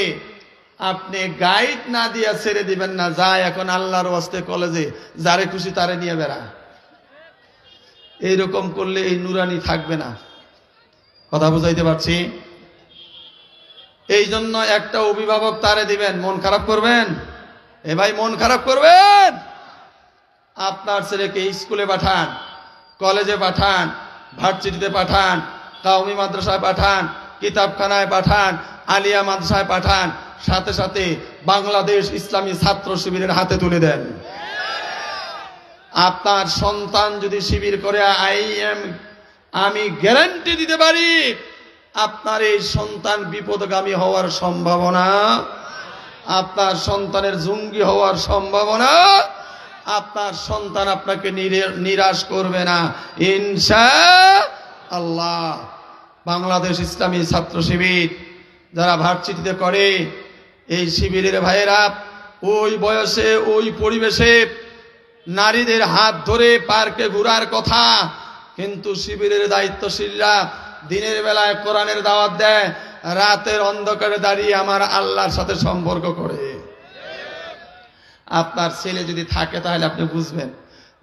আপনি গাইড না দিয়া ছেড়ে দিবেন না, যায় এখন আল্লাহর ওয়াস্তে কলেজে, যারে খুশি তারে নিয়ে বেড়া। এইরকম করলে এই নুরানি থাকবে না। কথা বুঝাইতে পারছি? এই জন্য একটা অভিভাবক তারে দিবেন। মন খারাপ করবেন? এ ভাই মন খারাপ করবেন? আপনার ছেলেকে স্কুলে পাঠান, কলেজে পাঠান, ভার্সিটিতে পাঠান, কাওমি মাদ্রাসায় পাঠান, কিতাবখানায় পাঠান, আলিয়া মাদ্রাসায় পাঠান, সাথে সাথে বাংলাদেশ ইসলামী ছাত্র শিবিরের হাতে তুলে দেন। আপনার সন্তান যদি শিবির করে আমি গ্যারান্টি দিতে পারি আপনার এই সন্তান বিপদগামী হওয়ার সম্ভাবনা, আপনার সন্তানের জঙ্গি হওয়ার সম্ভাবনা, আপনার সন্তান আপনাকে নিরাশ করবে না ইনশাআল্লাহ। বাংলাদেশ ইসলামী ছাত্র শিবির যারা ভার্সিটিতে করে, এই শিবিরের ভাইয়েরা ওই বয়সে ওই পরিবেশে নারীদের হাত ধরে পার্কে ঘোরার কথা, কিন্তু শিবিরের দায়িত্বশীলরা দিনের বেলায় কোরআনের দাওয়াত দেয়, রাতের অন্ধকারে দাঁড়িয়ে আমার আল্লাহর সাথে সম্পর্ক করে। আপনার ছেলে যদি থাকে তাহলে আপনি বুঝবেন,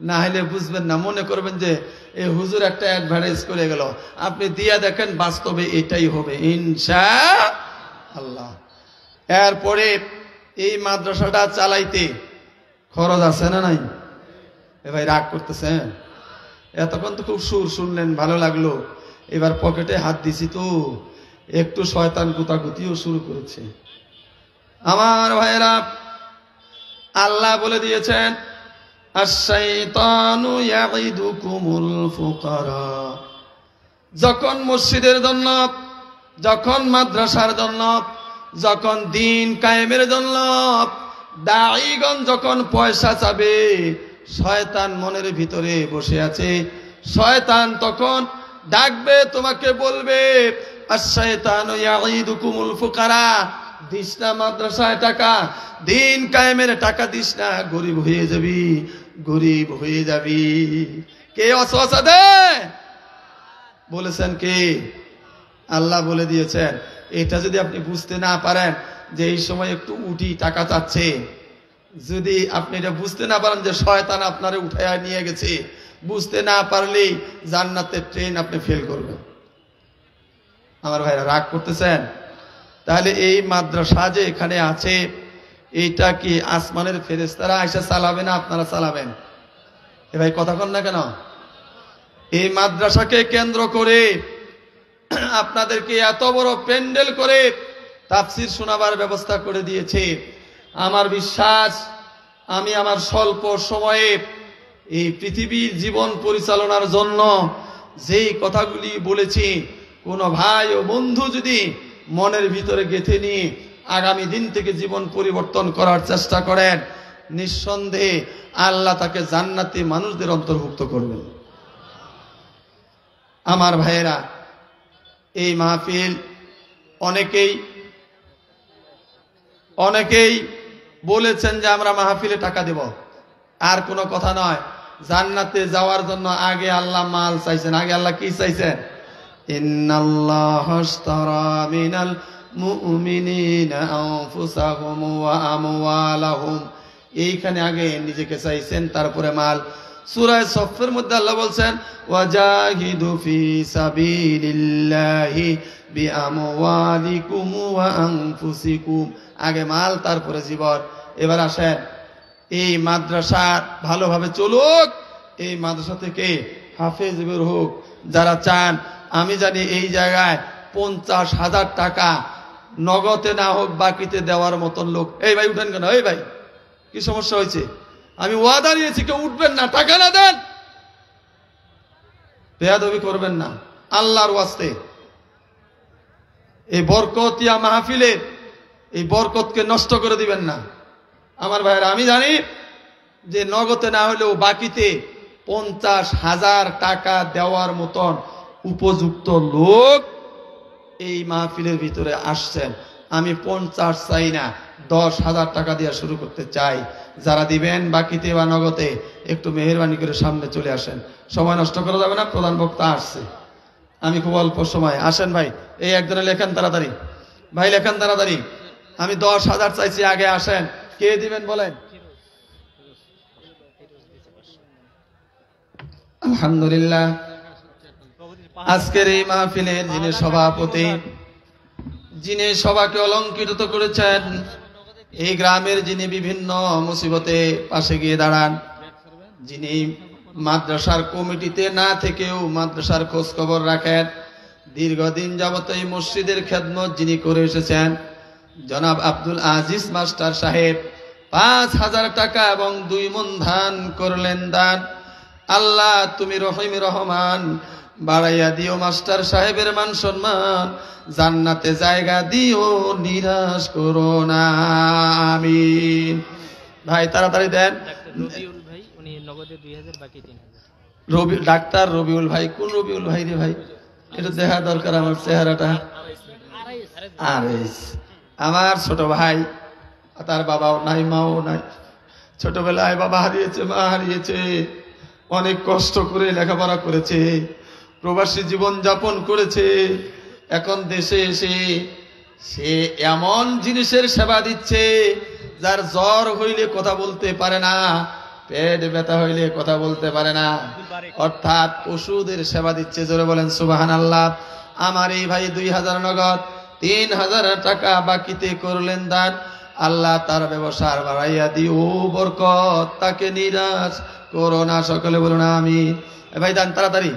না হলে বুঝবেন না। মনে করবেন যে এই হুজুর একটা অ্যাডভার্টাইজ করে গেল, আপনি দিয়া দেখেন বাস্তবে এটাই হবে ইনশাআল্লাহ। এরপরে এই মাদ্রাসাটা চালাইতে খরচ আছে না নাই? এ ভাই রাগ করতেছেন? এতক্ষণ তো খুব সুর শুনলেন, ভালো লাগলো। এবার পকেটে হাত দিছি তো একটু শয়তান গুতাগুতিও শুরু করেছে। আমার ভাইয়েরা, আল্লাহ বলে দিয়েছেন আশ-শাইতানু ইয়াইদুকুমুল ফুকারা। যখন মসজিদের জন্য, যখন মাদ্রাসার জন্য, যখন দিন কায়েমের জন্য দাঈগণ যখন পয়সা চাবে, শয়তান মনের ভিতরে বসে আছে। শয়তান তখন ডাকবে, তোমাকে বলবে আশ-শাইতানু ইয়াইদুকুমুল ফুকারা, দিস না মাদ্রাসায় টাকা, দিন কায়েমের টাকা দিস না, গরিব হয়ে যাবি, গরিব হয়ে যাবি। কে ওয়াসওয়াসা দেয়? বলেছেন কে? আল্লাহ বলে দিয়েছেন। এটা যদি আপনি বুঝতে না পারেন যে এই সময় একটু উঠি টাকা চাচ্ছে, যদি আপনি এটা বুঝতে না পারেন যে শয়তান আপনারে উঠাইয়া নিয়ে গেছে, বুঝতে না পারলেই জান্নাতের ট্রেন আপনি ফেল করবেন। আমার ভাইরা রাগ করতেছেন? তাহলে এই মাদ্রাসা যে এখানে আছে, এইটা কি আসমানের ফেরেশতারা এসে চালাবে না আপনারা চালাবেন? এ ভাই কথা কন না কেন? এই মাদ্রাসাকে কেন্দ্র করে আপনাদেরকে এত বড় প্যান্ডেল করে তাফসীর শোনাবার ব্যবস্থা করে দিয়েছে। আমার বিশ্বাস, আমি আমার স্বল্প সময়ে এই পৃথিবীর জীবন পরিচালনার জন্য যেই কথাগুলি বলেছি, কোনো ভাই ও বন্ধু যদি মনের ভিতরে গেঁথে নিয়ে আগামী দিন থেকে জীবন পরিবর্তন করার চেষ্টা করেন, নিঃসন্দেহে আল্লাহ তাকে জান্নাতি মানুষদের অন্তর্ভুক্ত করবেন। আমার ভাইয়েরা, এই মাহফিল অনেকেই বলেছেন যে আমরা মাহফিলে টাকা দেব। আর কোনো কথা নয়, জান্নাতে যাওয়ার জন্য আগে আল্লাহ মাল চাইছেন। আগে আল্লাহ কি চাইছেন? ইন্নাল্লাহা আশতারা মিনাল মুমিনিনা আনফুসাহুম ওয়া আমওয়ালাহুম। এইখানে আগে নিজেকে চাইছেন, তারপরে মাল। সূরা সফের মধ্যে আল্লাহ বলছেন ওয়াজাহিদু ফি সাবিলিল্লাহি বিআমওয়ালিকুম ওয়া আনফুসিকুম। আগে মাল, তারপরে জীবন। এবার আসেন, এই মাদ্রাসা ভালোভাবে চলুক, এই মাদ্রাসা থেকে হাফেজ বের হোক। যারা চান, আমি জানি এই জায়গায় 50,000 টাকা নগদে না হোক বাকিতে দেওয়ার মতন লোক। এই ভাই উঠেন কেন? এই ভাই কি সমস্যা হয়েছে? আমি ওয়াদা নিয়েছি, কেউ উঠবেন না, টাকা না দেন। বেয়াদবি করবেন না আল্লাহর ওয়াস্তে। এই বরকতিয়া মাহফিলে এই বরকতকে নষ্ট করে দিবেন না আমার ভাইরা। আমি জানি যে নগদে না হলেও বাকিতে 50,000 টাকা দেওয়ার মতন উপযুক্ত লোক এই মাহফিলের ভিতরে আসছেন। আমি 50 চাই না, 10,000 টাকা দিয়ে শুরু করতে চাই। যারা দিবেন বাকিতে বা নগদে, একটু মেহেরবানি করে সামনে চলে আসেন। সময় নষ্ট করা যাবে না, প্রধান বক্তা আসছে। আমি খুব অল্প সময়, আসেন ভাই। এই একজনে লেখেন তাড়াতাড়ি, ভাই লেখেন তাড়াতাড়ি। আমি 10,000 চাইছি, আগে আসেন। কে দিবেন বলেন? আলহামদুলিল্লাহ। আজকের এই মাহফিলের যিনি সভাপতি, যিনি সবাকে অলঙ্কৃত করেছেন, এই গ্রামের যিনি বিভিন্ন মুসিবতে পাশে গিয়ে দাঁড়ান, যিনি মাদ্রাসার কমিটিতে না থেকেও মাদ্রাসার খোঁজ খবর রাখেন, দীর্ঘদিন যাবত এই মসজিদের খেদমত যিনি করে এসেছেন, জনাব আব্দুল আজিজ মাস্টার সাহেব 5,000 টাকা এবং 2 মণ ধান করলেন দান। আল্লাহ তুমি রহিম রহমান, বাড়াইয়া দিও মাস্টার সাহেবের মান সম্মান, জান্নাতে জায়গা দিও, নিরাশ করো না, আমিন। ভাই তাড়াতাড়ি দেন। রবিউল ভাই, উনি নগদে 2,000, বাকি 3,000। ডাক্তার রবিউল ভাই, কোন রবিউল ভাই রে ভাই? এটা দেখা দরকার আমার চেহারাটা। আরেস আমার ছোট ভাই, তার বাবাও নাই, মাও নাই। ছোটবেলায় বাবা হারিয়েছে, মা হারিয়েছে, অনেক কষ্ট করে লেখাপড়া করেছে, প্রবাসী জীবন যাপন করেছে। এখন দেশে এসে সে এমন জিনিসের সেবা দিচ্ছে যার জ্বর হইলে কথা বলতে পারে না, পেট ব্যথা হইলে কথা বলতে পারে না, অর্থাৎ পশুদের সেবা দিচ্ছে। জোরে বলেন সুবহানাল্লাহ। আমার এই ভাই 2,000 নগদ, 3,000 টাকা বাকিতে করলেন দান। আল্লাহ তার ব্যবসার বাড়াইয়া দিও বরকত, তাকে নিরাশ করো না। সকলে বলুন আমিন। ভাই দান তাড়াতাড়ি।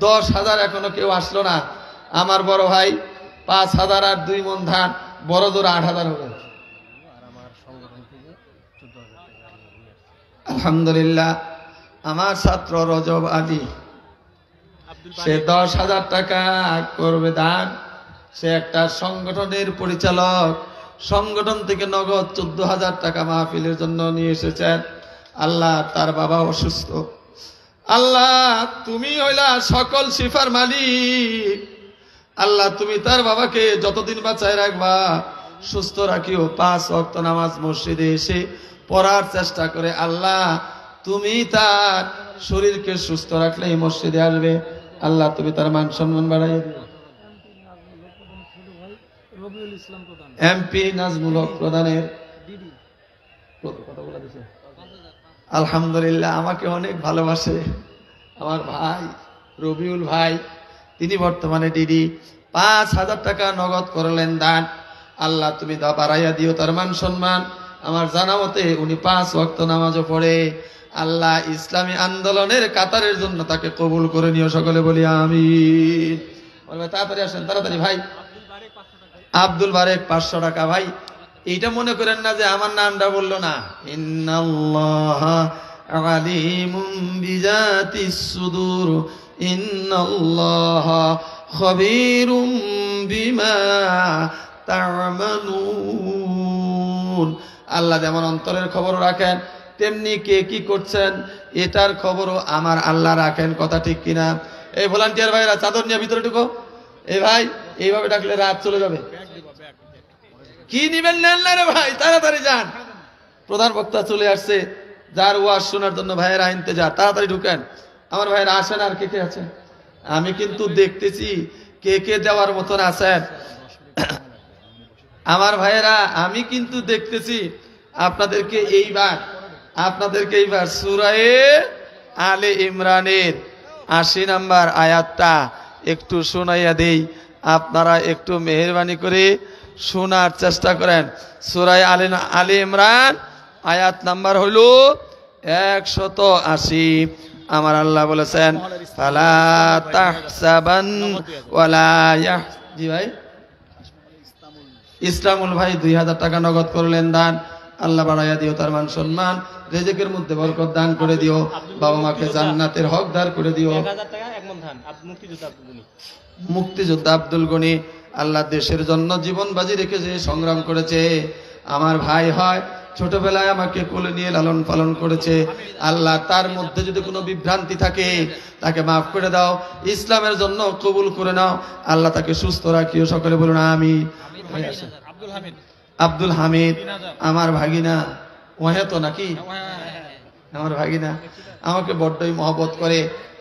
10,000 এখনো কেউ আসলো না। আমার বড় ভাই 5,000 আর 2 মণ ধান, বড় জোর 8,000 হবে। আলহামদুলিল্লাহ। আমার ছাত্র রজব আলী, সে 10,000 টাকা করবে দান। সে একটা সংগঠনের পরিচালক, সংগঠন থেকে নগদ 14,000 টাকা মাহফিলের জন্য নিয়ে এসেছেন। আল্লাহ তার বাবা অসুস্থ, আল্লাহ তুমি হইলা সকল শিফার মালিক। আল্লাহ তুমি তার বাবাকে যতদিন বাঁচায় রাখবা, সুস্থ রাখিও। 5 ওয়াক্ত নামাজ মসজিদে এসে পড়ার চেষ্টা করে। আল্লাহ তুমি তার শরীরকে সুস্থ রাখলে এই মসজিদে আসবে। আল্লাহ তুমি তার মান সম্মান বাড়াইয়ে দিও। এমপি নাজমুল হক প্রধানের আলহামদুলিল্লাহ আমাকে অনেক ভালোবাসে আমার ভাই রবিউল ভাই, তিনি বর্তমানে ডিডি। 5,000 টাকা নগদ করলেন দান। আল্লাহ তুমি দা বাড়াইয়া দিও তার মান সম্মান। আমার জানা মতে উনি 5 ওয়াক্ত নামাজও পড়ে। আল্লাহ ইসলামী আন্দোলনের কাতারের জন্য তাকে কবুল করে নিও। সকলে বলি আমিন। তাড়াতাড়ি আসেন, তাড়াতাড়ি ভাই। আব্দুল বারেক 500 টাকা। ভাই এইটা মনে করেন না যে আমার নামটা বললো না। ইন্নাল্লাহা আলিমুম বিজাতিস সুদূর, ইন্নাল্লাহা খাবীরুম বিমা তা'মালুন। আল্লাহ যেমন অন্তরের খবর রাখেন, তেমনি কে কি করছেন এটার খবরও আমার আল্লাহ রাখেন। কথা ঠিক কিনা? এই ভলান্টিয়ার ভাইরা চাদর নিয়ে ভিতরে ঢুকো। এই ভাই এইভাবে ডাকলে রাত চলে যাবে। কি নিবেন নেন না রে ভাই, তাড়াতাড়ি যান। প্রধান বক্তা চলে আসছে, যার ওয়াজ শোনার জন্য ভাইয়েরা আনতে যা, তাড়াতাড়ি ঢুকেন। আমার ভাইয়েরা আসেন। আর কে কে আছেন? আমি কিন্তু দেখতেছি কে কে দেওয়ার মতন আছেন? আমার ভাইয়েরা, আমি কিন্তু দেখতেছি আপনাদেরকে এইবার সূরা আলে ইমরানের ৮০ নম্বর আয়াতটা একটু শোনাইয়া দেই। আপনারা একটু মেহেরবানি করে শোনার চেষ্টা করেন। সূরা আলে ইমরান আয়াত নাম্বার হলো ১৮০। আমার আল্লাহ বলেছেন, ফালা তাহসাবান ওয়ালা জি ভাই ইসলামুল ভাই ২০০০ টাকা নগদ করলেন দান। আল্লাহ বাড়াইয়া দিও তার মান সম্মান, রিজিকের মধ্যে বরকত দান করে দিও, বাবা মাকে জান্নাতের হকদার করে দিও। ১০০০ টাকা এক মন ধান মুক্তিযোদ্ধা আব্দুল গনি আল্লাহ দেশের জন্য জীবন বাজি রেখে যে সংগ্রাম করেছে, আমার ভাই হয়, ছোটবেলায় আমাকে কোলে নিয়ে লালন পালন করেছে। আল্লাহ তার মধ্যে যদি কোনো বিভ্রান্তি থাকে তাকে মাফ করে দাও, ইসলামের জন্য কবুল করে নাও। আল্লাহ তাকে সুস্থ রাখিও, সকলে বলুন আমিন। আব্দুল হামিদ আমার ভাগিনা, ওহে তো নাকি আমার ভাগিনা, আমাকে বড্ডই মহব্বত করে।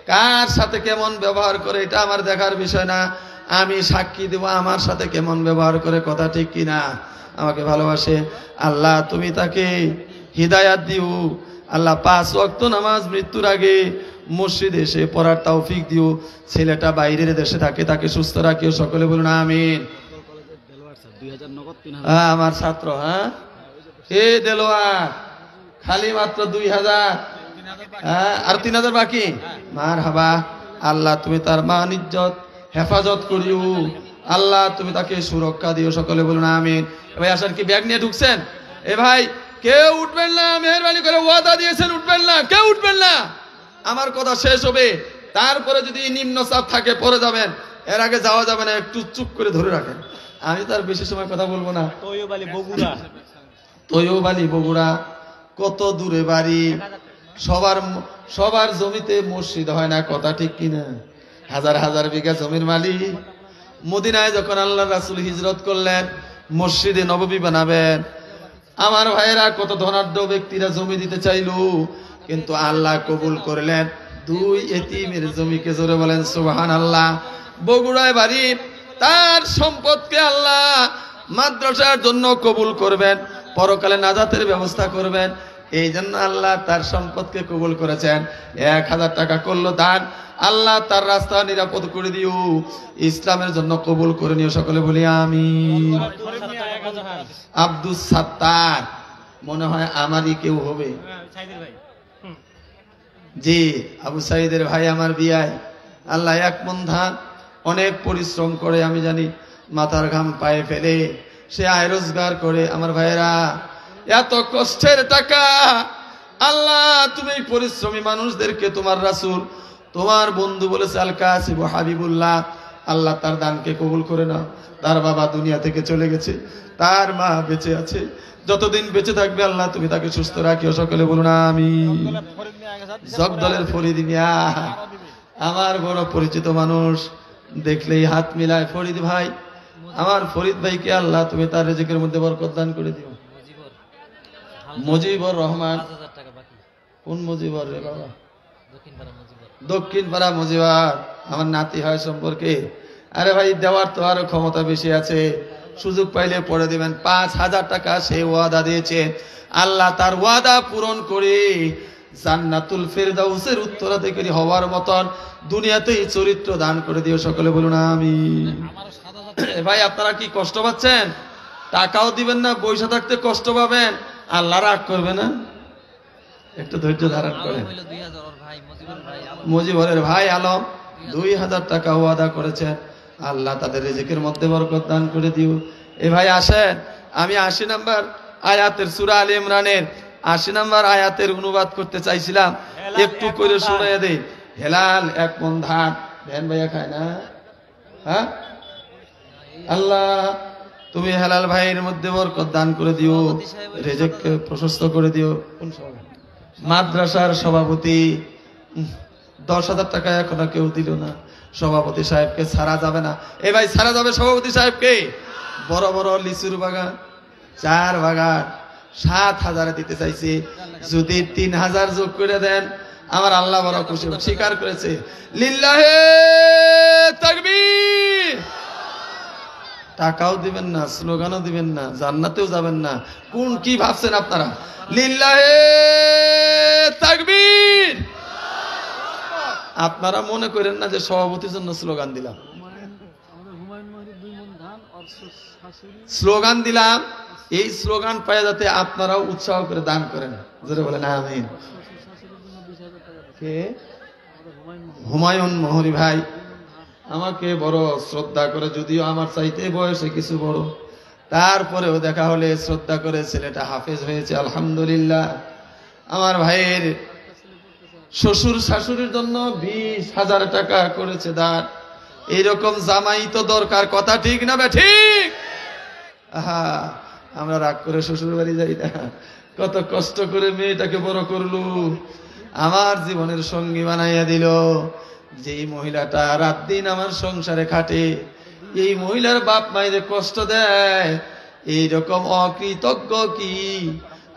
কার সাথে কেমন ব্যবহার করে এটা আমার দেখার বিষয় না, আমি সাক্ষী দেব আমার সাথে কেমন ব্যবহার করে, কথা ঠিক কিনা। আমাকে ভালোবাসে। আল্লাহ তুমি তাকে হিদায়াত দিও। আল্লাহ ৫ ওয়াক্ত নামাজ মৃত্যুর আগে মসজিদে এসে পড়ার তৌফিক দিও। ছেলেটা বাইরের দেশে থাকে, তাকে সুস্থ রাখিও, সকলে বলুন আমিন। আমার ছাত্র, হ্যাঁ এ দেলোয়ার খালি মাত্র ২০০০, আর ৩০০০ বাকি। মারহাবা। আল্লাহ তুমি তার মান ইজ্জত হেফাজত করিও, আল্লাহ তুমি তাকে সুরক্ষা দিও, সকলে বলুন আমিন। ভাই আসেন, কি ব্যাগ নিয়ে ঢুকছেন? এ ভাই কেউ উঠবেন না, মেহরবানি করে, ওয়াদা দিয়েছেন উঠবেন না, কেউ উঠবেন না। আমার কথা শেষ হবে, তারপরে যদি নিম্ন চাপ থাকে পরে যাবেন, এর আগে যাওয়া যাবে না, একটু চুপ করে ধরে রাখেন। আমি তার বেশি সময় কথা বলবো না। তৈয়বালি বগুড়া কত দূরে বাড়ি, সবার জমিতে মসজিদ হয় না, কথা ঠিক কিনা। হাজার হাজার বিঘা জমির মালিক। মদিনায় যখন আল্লাহ রাসূল হিজরত করলেন, মসজিদে নববী বানাবেন, আমার ভাইয়েরা কত ধনাঢ্য ব্যক্তিরা জমি দিতে চাইল, কিন্তু আল্লাহ কবুল করলেন 2 এতিমের জমিকে। জোরে বলেন সুবহানাল্লাহ। বগুড়ায় বাড়ি, তার সম্পদকে আল্লাহ মাদ্রাসার জন্য কবুল করবেন, পরকালে নাজাতের ব্যবস্থা করবেন। এই জন্য আল্লাহ তার সম্পদকে কবুল করেছেন। ১০০০ টাকা করলো দান, আল্লাহ তার রাস্তা নিরাপদ করে দিও, ইসলামের জন্য কবুল করে নিও, সকলে বলি আমিন। আব্দুস সাত্তার মনে হয় আমারই কেউ হবে। জি, আবু সাইদের ভাই আমার বিয়াই। আল্লাহ ১ মন ধান, অনেক পরিশ্রম করে, আমি জানি মাথার ঘাম পায়ে ফেলে সে আয় রোজগার করে। আমার ভাইয়েরা, এত কষ্টের টাকা, আল্লাহ তুমি পরিশ্রমী মানুষদেরকে তোমার রাসূল, তোমার বন্ধু বলেছে আল কাসিব হাবিবুল্লাহ, আল্লাহ তার দানকে কবুল করে নাও। তার বাবা দুনিয়া থেকে চলে গেছে, তার মা বেঁচে আছে, যতদিন বেঁচে থাকবে আল্লাহ তুমি তাকে সুস্থ রাখিও, সকলে বলুন আমিন। জগদলের ফরিদ মিয়া আমার বড় পরিচিত মানুষ, দেখলেই হাত মিলায়। ফরিদ ভাই, আমার ফরিদ ভাইকে আল্লাহ তুমি তার রিজিকের মধ্যে বরকত দান করে দিও। মুজিবুর রহমান, কোন মুজিবর রে বাবা? দক্ষিণ পাড়া মুজিবার, আমার নাতি হয় সম্পর্কে। আরে ভাই, দেওয়ার তো আরো ক্ষমতা বেশি আছে, সুযোগ পাইলে পড়ে দিবেন। ৫০০০ টাকা সে ওয়াদা দিয়েছে, আল্লাহ তার ওয়াদা পূরণ করে জান্নাতুল ফেরদাউসের উত্তরাধিকারী হওয়ার মতন দুনিয়াতেই চরিত্র দান করে দিও, সকলে বলুন আমিন। ভাই আপনারা কি কষ্ট পাচ্ছেন? টাকাও দিবেন না, বসে থাকতে কষ্ট পাবেন, আল্লাহ রাগ করবে না? একটু ধৈর্য ধারণ করেন। মুজিবরের ভাই আলম ২০০০ টাকা ওয়াদা করেছেন, আল্লাহ তাদের রিজিকের মধ্যে বরকত দান করে দিও। এ ভাই আসেন, আমি ৮০ নম্বর আয়াতের সূরা আলে ইমরানের ৮০ নম্বর আয়াতের অনুবাদ করতে চাইছিলাম, একটু করে শুনিয়ে দেই। হেলাল ১ মন ধান, ভ্যান ভাইয়া খায় না? হ্যাঁ, আল্লাহ তুমি হেলাল ভাইয়ের মধ্যে বরকত দান করে দিও, রিজিককে প্রশস্ত করে দিও। মাদ্রাসার সভাপতি ১০,০০০ টাকা এখনো কেউ দিল না। সভাপতি সাহেবকে ছাড়া যাবে না। এ ভাই ছাড়া যাবে সভাপতি সাহেবকে? বড় বড় লিচুর বাগান, 4 বাগান ৭,০০০ দিতে চাইছি, যদি ৩,০০০ যোগ করে দেন আমার আল্লাহ বড় খুশি, স্বীকার করেছে। লিল্লাহে তাকবীর। টাকাও দিবেন না, স্লোগানও দিবেন না, জান্নাতেও যাবেন না, কোন কি ভাবছেন আপনারা? লিল্লাহে তাকবীর। আপনারা মনে করেন না যে সভাপতির জন্য স্লোগান দিলাম, স্লোগান দিলাম এই স্লোগান পায় যাতে আপনারাও উৎসাহ করে দান করেন। জোরে বলেন আমিন। কে? হুমায়ুন মোহরি ভাই আমাকে বড় শ্রদ্ধা করে, যদিও আমার চাইতে বয়সে কিছু বড়, তারপরেও দেখা হলে শ্রদ্ধা করে। ছেলেটা হাফেজ হয়েছে আলহামদুলিল্লাহ। আমার ভাইয়ের শ্বশুর শাশুড়ির জন্য 20,000 টাকা করেছে দান। এইরকম জামাই তো দরকার, কথা ঠিক না ঠিক? আহা, আমরা রাগ করে শ্বশুর বাড়ি যাই না, কত কষ্ট করে মেয়েটাকে বড় করলু, আমার জীবনের সঙ্গী বানাইয়া দিল। যেই মহিলাটা রাত দিন আমার সংসারে খাটে, এই মহিলার বাপ মায়ের কষ্ট দেয়, এইরকম অকৃতজ্ঞ কি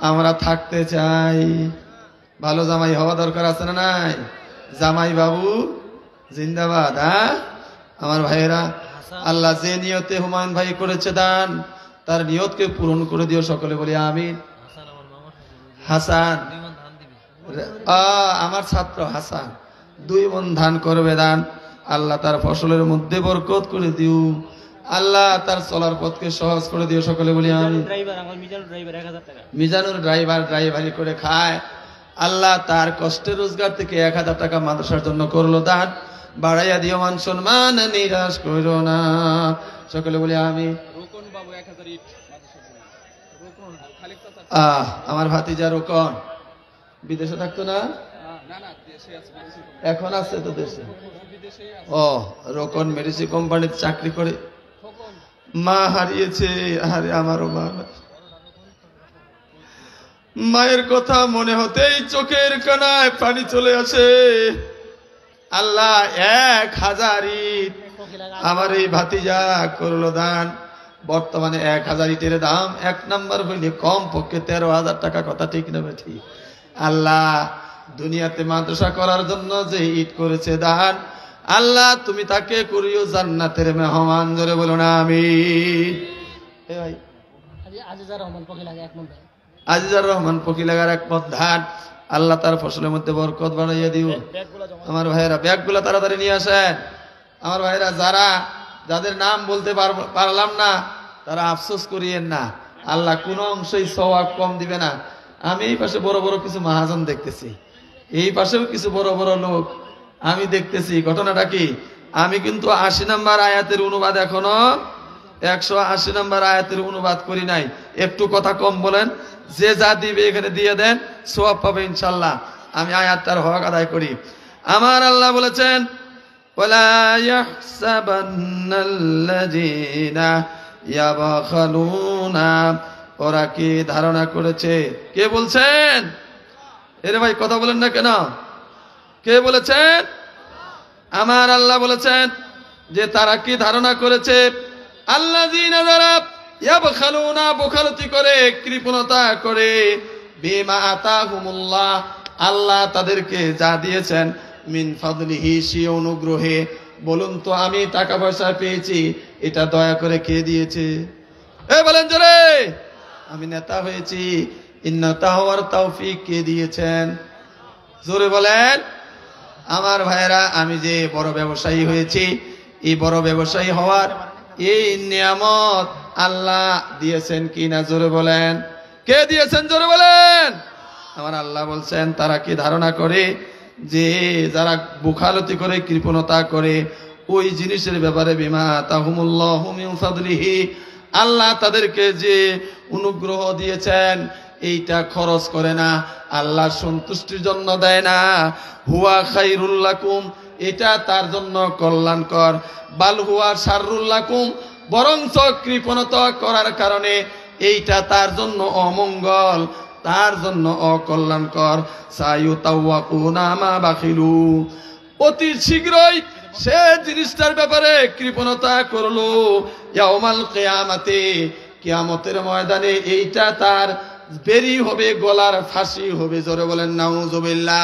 আমরা থাকতে চাই? ভালো জামাই হওয়া দরকার আছে না নাই? জামাই বাবু জিন্দাবাদ। হ্যাঁ আমার ভাইয়েরা, আল্লাহ যে নিয়তে হুমায়ুন ভাই করেছে দান, তার নিয়তকে পূরণ করে দিও, সকলে বলি আমিন। হাসান আমার ছাত্র হাসান 2 মণ ধান করবে দান। আল্লাহ তার ফসলের মধ্যে বরকত করে দিও, আল্লাহ তার চলার পথকে সহজ করে দিও, সকলে বলি আমিন। মিজানুর ড্রাইভার ড্রাইভারি করে খায়, আল্লাহ তার কষ্টের রোজগার থেকে 1000 টাকা মাদ্রাসার জন্য করলো দান, বাড়াইয়া দিও, মান সম্মান নিরাশ করো না, সকলে বলি আমি। আমার ভাতিজা রোকন বিদেশে থাকতো না, এখন আছে তো দেশে। ও রোকন মেডিসি কোম্পানিতে চাকরি করে, মা হারিয়েছে। আরে আমারও মা, মায়ের কথা মনে হতেই চোখের কোণায় পানি চলে আসে। আল্লাহ 1000 ইট আমার এই ভাতিজা করলো দান। বর্তমানে 1000 ইটের দাম 1 নাম্বার হইলে কম পক্ষে 13,000 টাকা, কথা ঠিক না ঠিক? আল্লাহ দুনিয়াতে মাদ্রাসা করার জন্য যে ইট করেছে দান, আল্লাহ তুমি তাকে করিও জান্নাতের মেহমান, জোরে বলো না আমিন। আজিজার রহমান পকিলাগার 1 মণ ধান, আল্লাহ তার ফসলের মধ্যে বরকত বাড়াইয়া দিও। আমার ভাইয়েরা ব্যাগগুলো তাড়াতাড়ি নিয়ে আসেন। আমার ভাইয়েরা যাদের নাম বলতে পারলাম না তারা আফসোস করিয়েন না, আল্লাহ কোন অংশই সওয়াব কম দিবে না। আমি এই পাশে বড় বড় কিছু মহাজন দেখতেছি, এই পাশেও কিছু বড় বড় লোক আমি দেখতেছি। ঘটনাটা কি? আমি কিন্তু 80 নম্বর আয়াতের অনুবাদ এখনো 180 নম্বর আয়াতের অনুবাদ করি নাই। একটু কথা কম বলেন, যে যা দিবে এখানে দিয়ে দেন, সওয়াব পাবে ইনশাআল্লাহ। আমি আয়াতটার হক আদায় করি। আমার আল্লাহ বলেছেন, ওয়ালা ইয়াহসাবান্নাল্লাযীনা ইয়াবখালুনা, ওরা কি ধারণা করেছে? কে বলছেন? এরে ভাই কথা বলেন না কেন? কে বলেছেন? আমার আল্লাহ বলেছেন যে তারা কি ধারণা করেছে, আল্লাযীনা যারা ইয়াবখালুনা বখালতি করে, কৃপণতা করে, বিমা আতাহুমুল্লাহ আল্লাহ তাদেরকে যা দিয়েছেন, মিন ফাদলিহি সে অনুগ্রহে। বলুন তো আমি টাকা পয়সা পেয়েছি, এটা দয়া করে কে দিয়েছে? বলেন জোরে, আমি নেতা হয়েছি, ইন্নাতা হওয়ার তৌফিক কে দিয়েছেন? জোরে বলেন। আমার ভাইয়েরা, আমি যে বড় ব্যবসায়ী হয়েছি, এই বড় ব্যবসায়ী হওয়ার এই নিয়ামত আল্লাহ দিয়েছেন কিনা? জোরে বলেন, কে দিয়েছেন? জোরে বলেন। আমার আল্লাহ বলছেন তারা কি ধারণা করে যে যারা বুখালতি করে, কৃপণতা করে, ওই জিনিসের ব্যাপারে বিমা তাহুমুল্লাহু মিন ফাদলিহি আল্লাহ তাদেরকে যে অনুগ্রহ দিয়েছেন এইটা খরচ করে না, আল্লাহ সন্তুষ্টির জন্য দেয় না। হুয়া খাইরুল লাকুম, এটা তার জন্য কল্যাণকর। বাল হুয়া শাররুল লাকুম, বরঞ্চ কৃপণতা করার কারণে এইটা তার জন্য অমঙ্গল, তার জন্য অকল্যাণকর। সায়ুতাওয়াকুনা মা বাখিলু, অতি শীঘ্রই সে জিনিসটার ব্যাপারে কৃপণতা করলো, ইয়াউমাল কিয়ামাতে, কিয়ামতের ময়দানে এইটা তার বেরি হবে, গলার ফাঁসি হবে। জোরে বলেন নাউজুবিল্লাহ।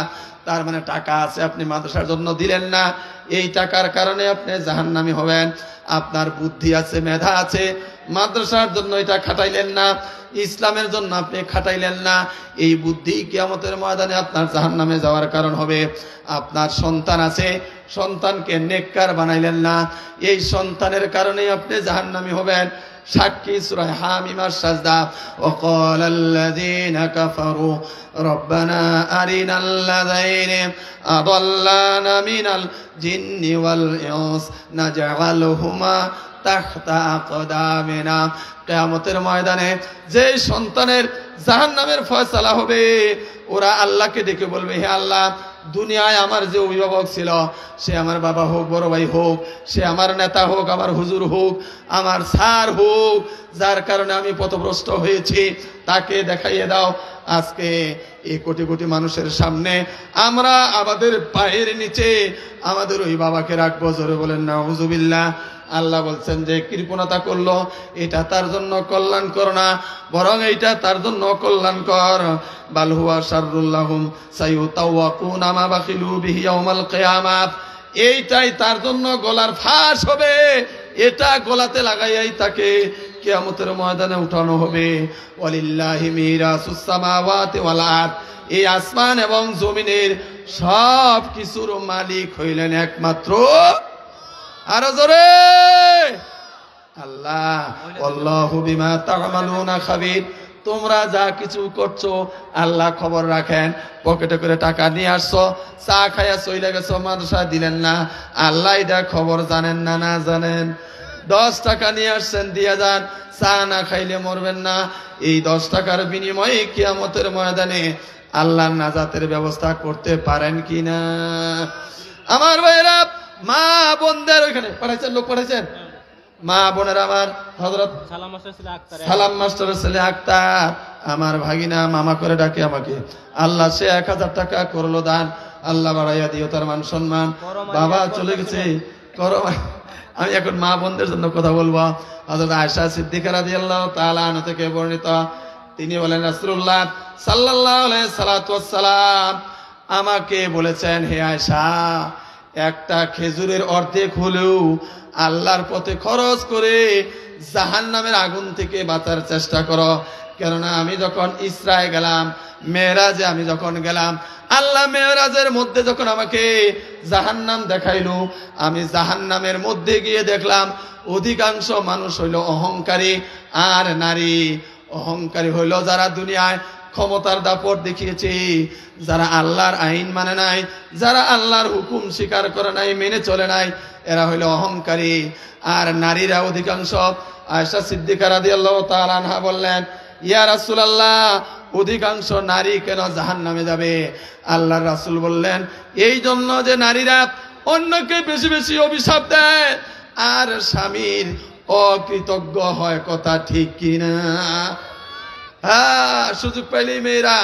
তার মানে টাকা আছে, আপনি মাদ্রাসার জন্য দিলেন না, এই টাকার কারণে আপনি জাহান্নামী হবেন। আপনার বুদ্ধি আছে, মেধা আছে, মাদ্রাসার জন্য এটা খাটাইলেন না, ইসলামের জন্য আপনি খাটাইলেন না, এই বুদ্ধি কিয়ামতের ময়দানে আপনার জাহান্নামে যাওয়ার কারণ হবে। আপনার সন্তান আছে, সন্তানকে নেককার বানাইলেন না, এই সন্তানের কারণে আপনি জাহান্নামী হবেন। সাক্ষী সূরা হামিমার সাজদা, ওয়াকালাল্লাযীনা কাফারু রব্বানা আরিনাল্লাযীনা আদাল্লানা মিনাল জিন্নি ওয়াল ইনস নাজআলহুমা তাহতা আকদামিনা। কিয়ামতের ময়দানে যে সন্তানের জাহান্নামের ফয়সালা হবে, ওরা আল্লাহকে ডেকে বলবে, হে আল্লাহ, দুনিয়ায় আমার যে অভিভাবক ছিল, সে আমার বাবা হোক, বড় ভাই হোক, সে আমার নেতা হোক, আমার হুজুর হোক, আমার স্যার হোক, যার কারণে আমি পথভ্রষ্ট হয়েছি, তাকে দেখাইয়ে দাও। আজকে এই কোটি কোটি মানুষের সামনে আমরা আমাদের পায়ের নিচে আমাদের ওই বাবাকে রাখবো। জোরে বলেন নাউযুবিল্লাহ। আল্লাহ বলছেন যে কৃপণতা করলো, এটা তার জন্য কল্যাণকর না, বরং এইটা তার জন্য কল্যাণকর। বাল হুয়া শাররুল লাহুম সায়ুতাওয়াকুনা মা বাখিলু বিহি ইয়াউমাল কিয়ামাহ। এইটাই তার জন্য গলার ফাঁস হবে, এটা গলাতে লাগাইয়াই তাকে কিয়ামতের ময়দানে উঠানো হবে। ওয়ালিল্লাহি মিরাসুস সামাওয়াতি ওয়াল আরদ। এই আসমান এবং জমিনের সব কিছুর মালিক হইলেন একমাত্র, আরো জোরে, আল্লাহ। আল্লাহু বিমা তা'মালুনা খাবীর। তোমরা যা কিছু করছো আল্লাহ খবর রাখেন। পকেটে করে টাকা নিয়ে আসছো, চা খাইয়া চলে গেছো, মাদ্রাসা দিলেন না, আল্লাহ এটা খবর জানেন না? না জানেন? 10 টাকা নিয়ে আসছেন, দিয়ে যান, চা না খাইলে মরবেন না। এই 10 টাকার বিনিময়ে কিয়ামতের ময়দানে আল্লাহর নাজাতের ব্যবস্থা করতে পারেন কিনা? আমার ভাইরা, মা বোনদের ওইখানে পাঠাইছেন, লোক পাঠাইছেন, মা বোনের আমার হযরত সালাম মাস্টারের ছেলে আক্তার, আমার ভাগিনা মামা করে ডাকে আমাকে। আল্লাহ সে 1000 টাকা করলো দান, আল্লাহ বাড়াইয়া দিও তার মান সম্মান। বাবা চলে গেছে, করো। আমি এখন মা বোনদের জন্য কথা বলবো। হযরত আয়েশা সিদ্দিকা রাদিয়াল্লাহু তাআলা আনহা থেকে বর্ণিত, তিনি বলেন, রাসূলুল্লাহ সাল্লাল্লাহু আলাইহি সাল্লাতু ওয়াসসালাম আমাকে বলেছেন, হে আয়েশা, একটা খেজুরের অর্ধেক হলেও আল্লাহর পথে খরচ করে জাহান্নামের আগুন থেকে বাঁচার চেষ্টা করো। কেননা আমি যখন ইসরায়ে গেলাম, মেরাজে আমি যখন গেলাম, আল্লাহ মেরাজের মধ্যে যখন আমাকে জাহান্নাম দেখাইলো, আমি জাহান্নামের মধ্যে গিয়ে দেখলাম অধিকাংশ মানুষ হইল অহংকারী আর নারী। অহংকারী হইল যারা দুনিয়ায় ক্ষমতার দাপট দেখিয়েছে, যারা আল্লাহর আইন মানে নাই, যারা আল্লাহর হুকুম স্বীকার করে নাই, মেনে চলে নাই, এরা হইল অহংকারী। আর নারীরা অধিকাংশ। আয়েশা সিদ্দিকা রাদিয়াল্লাহু তাআলা আনহা বললেন, ইয়া রাসূলুল্লাহ, অধিকাংশ নারী কেন জাহান্নামে যাবে? আল্লাহর রাসূল বললেন, এই জন্য যে নারীরা অন্যকে বেশি বেশি অভিশাপ দেয় আর স্বামীর অকৃতজ্ঞ হয়। কথা ঠিক কিনা? হ্যাঁ, সুযোগ পাইলেই মেয়েরা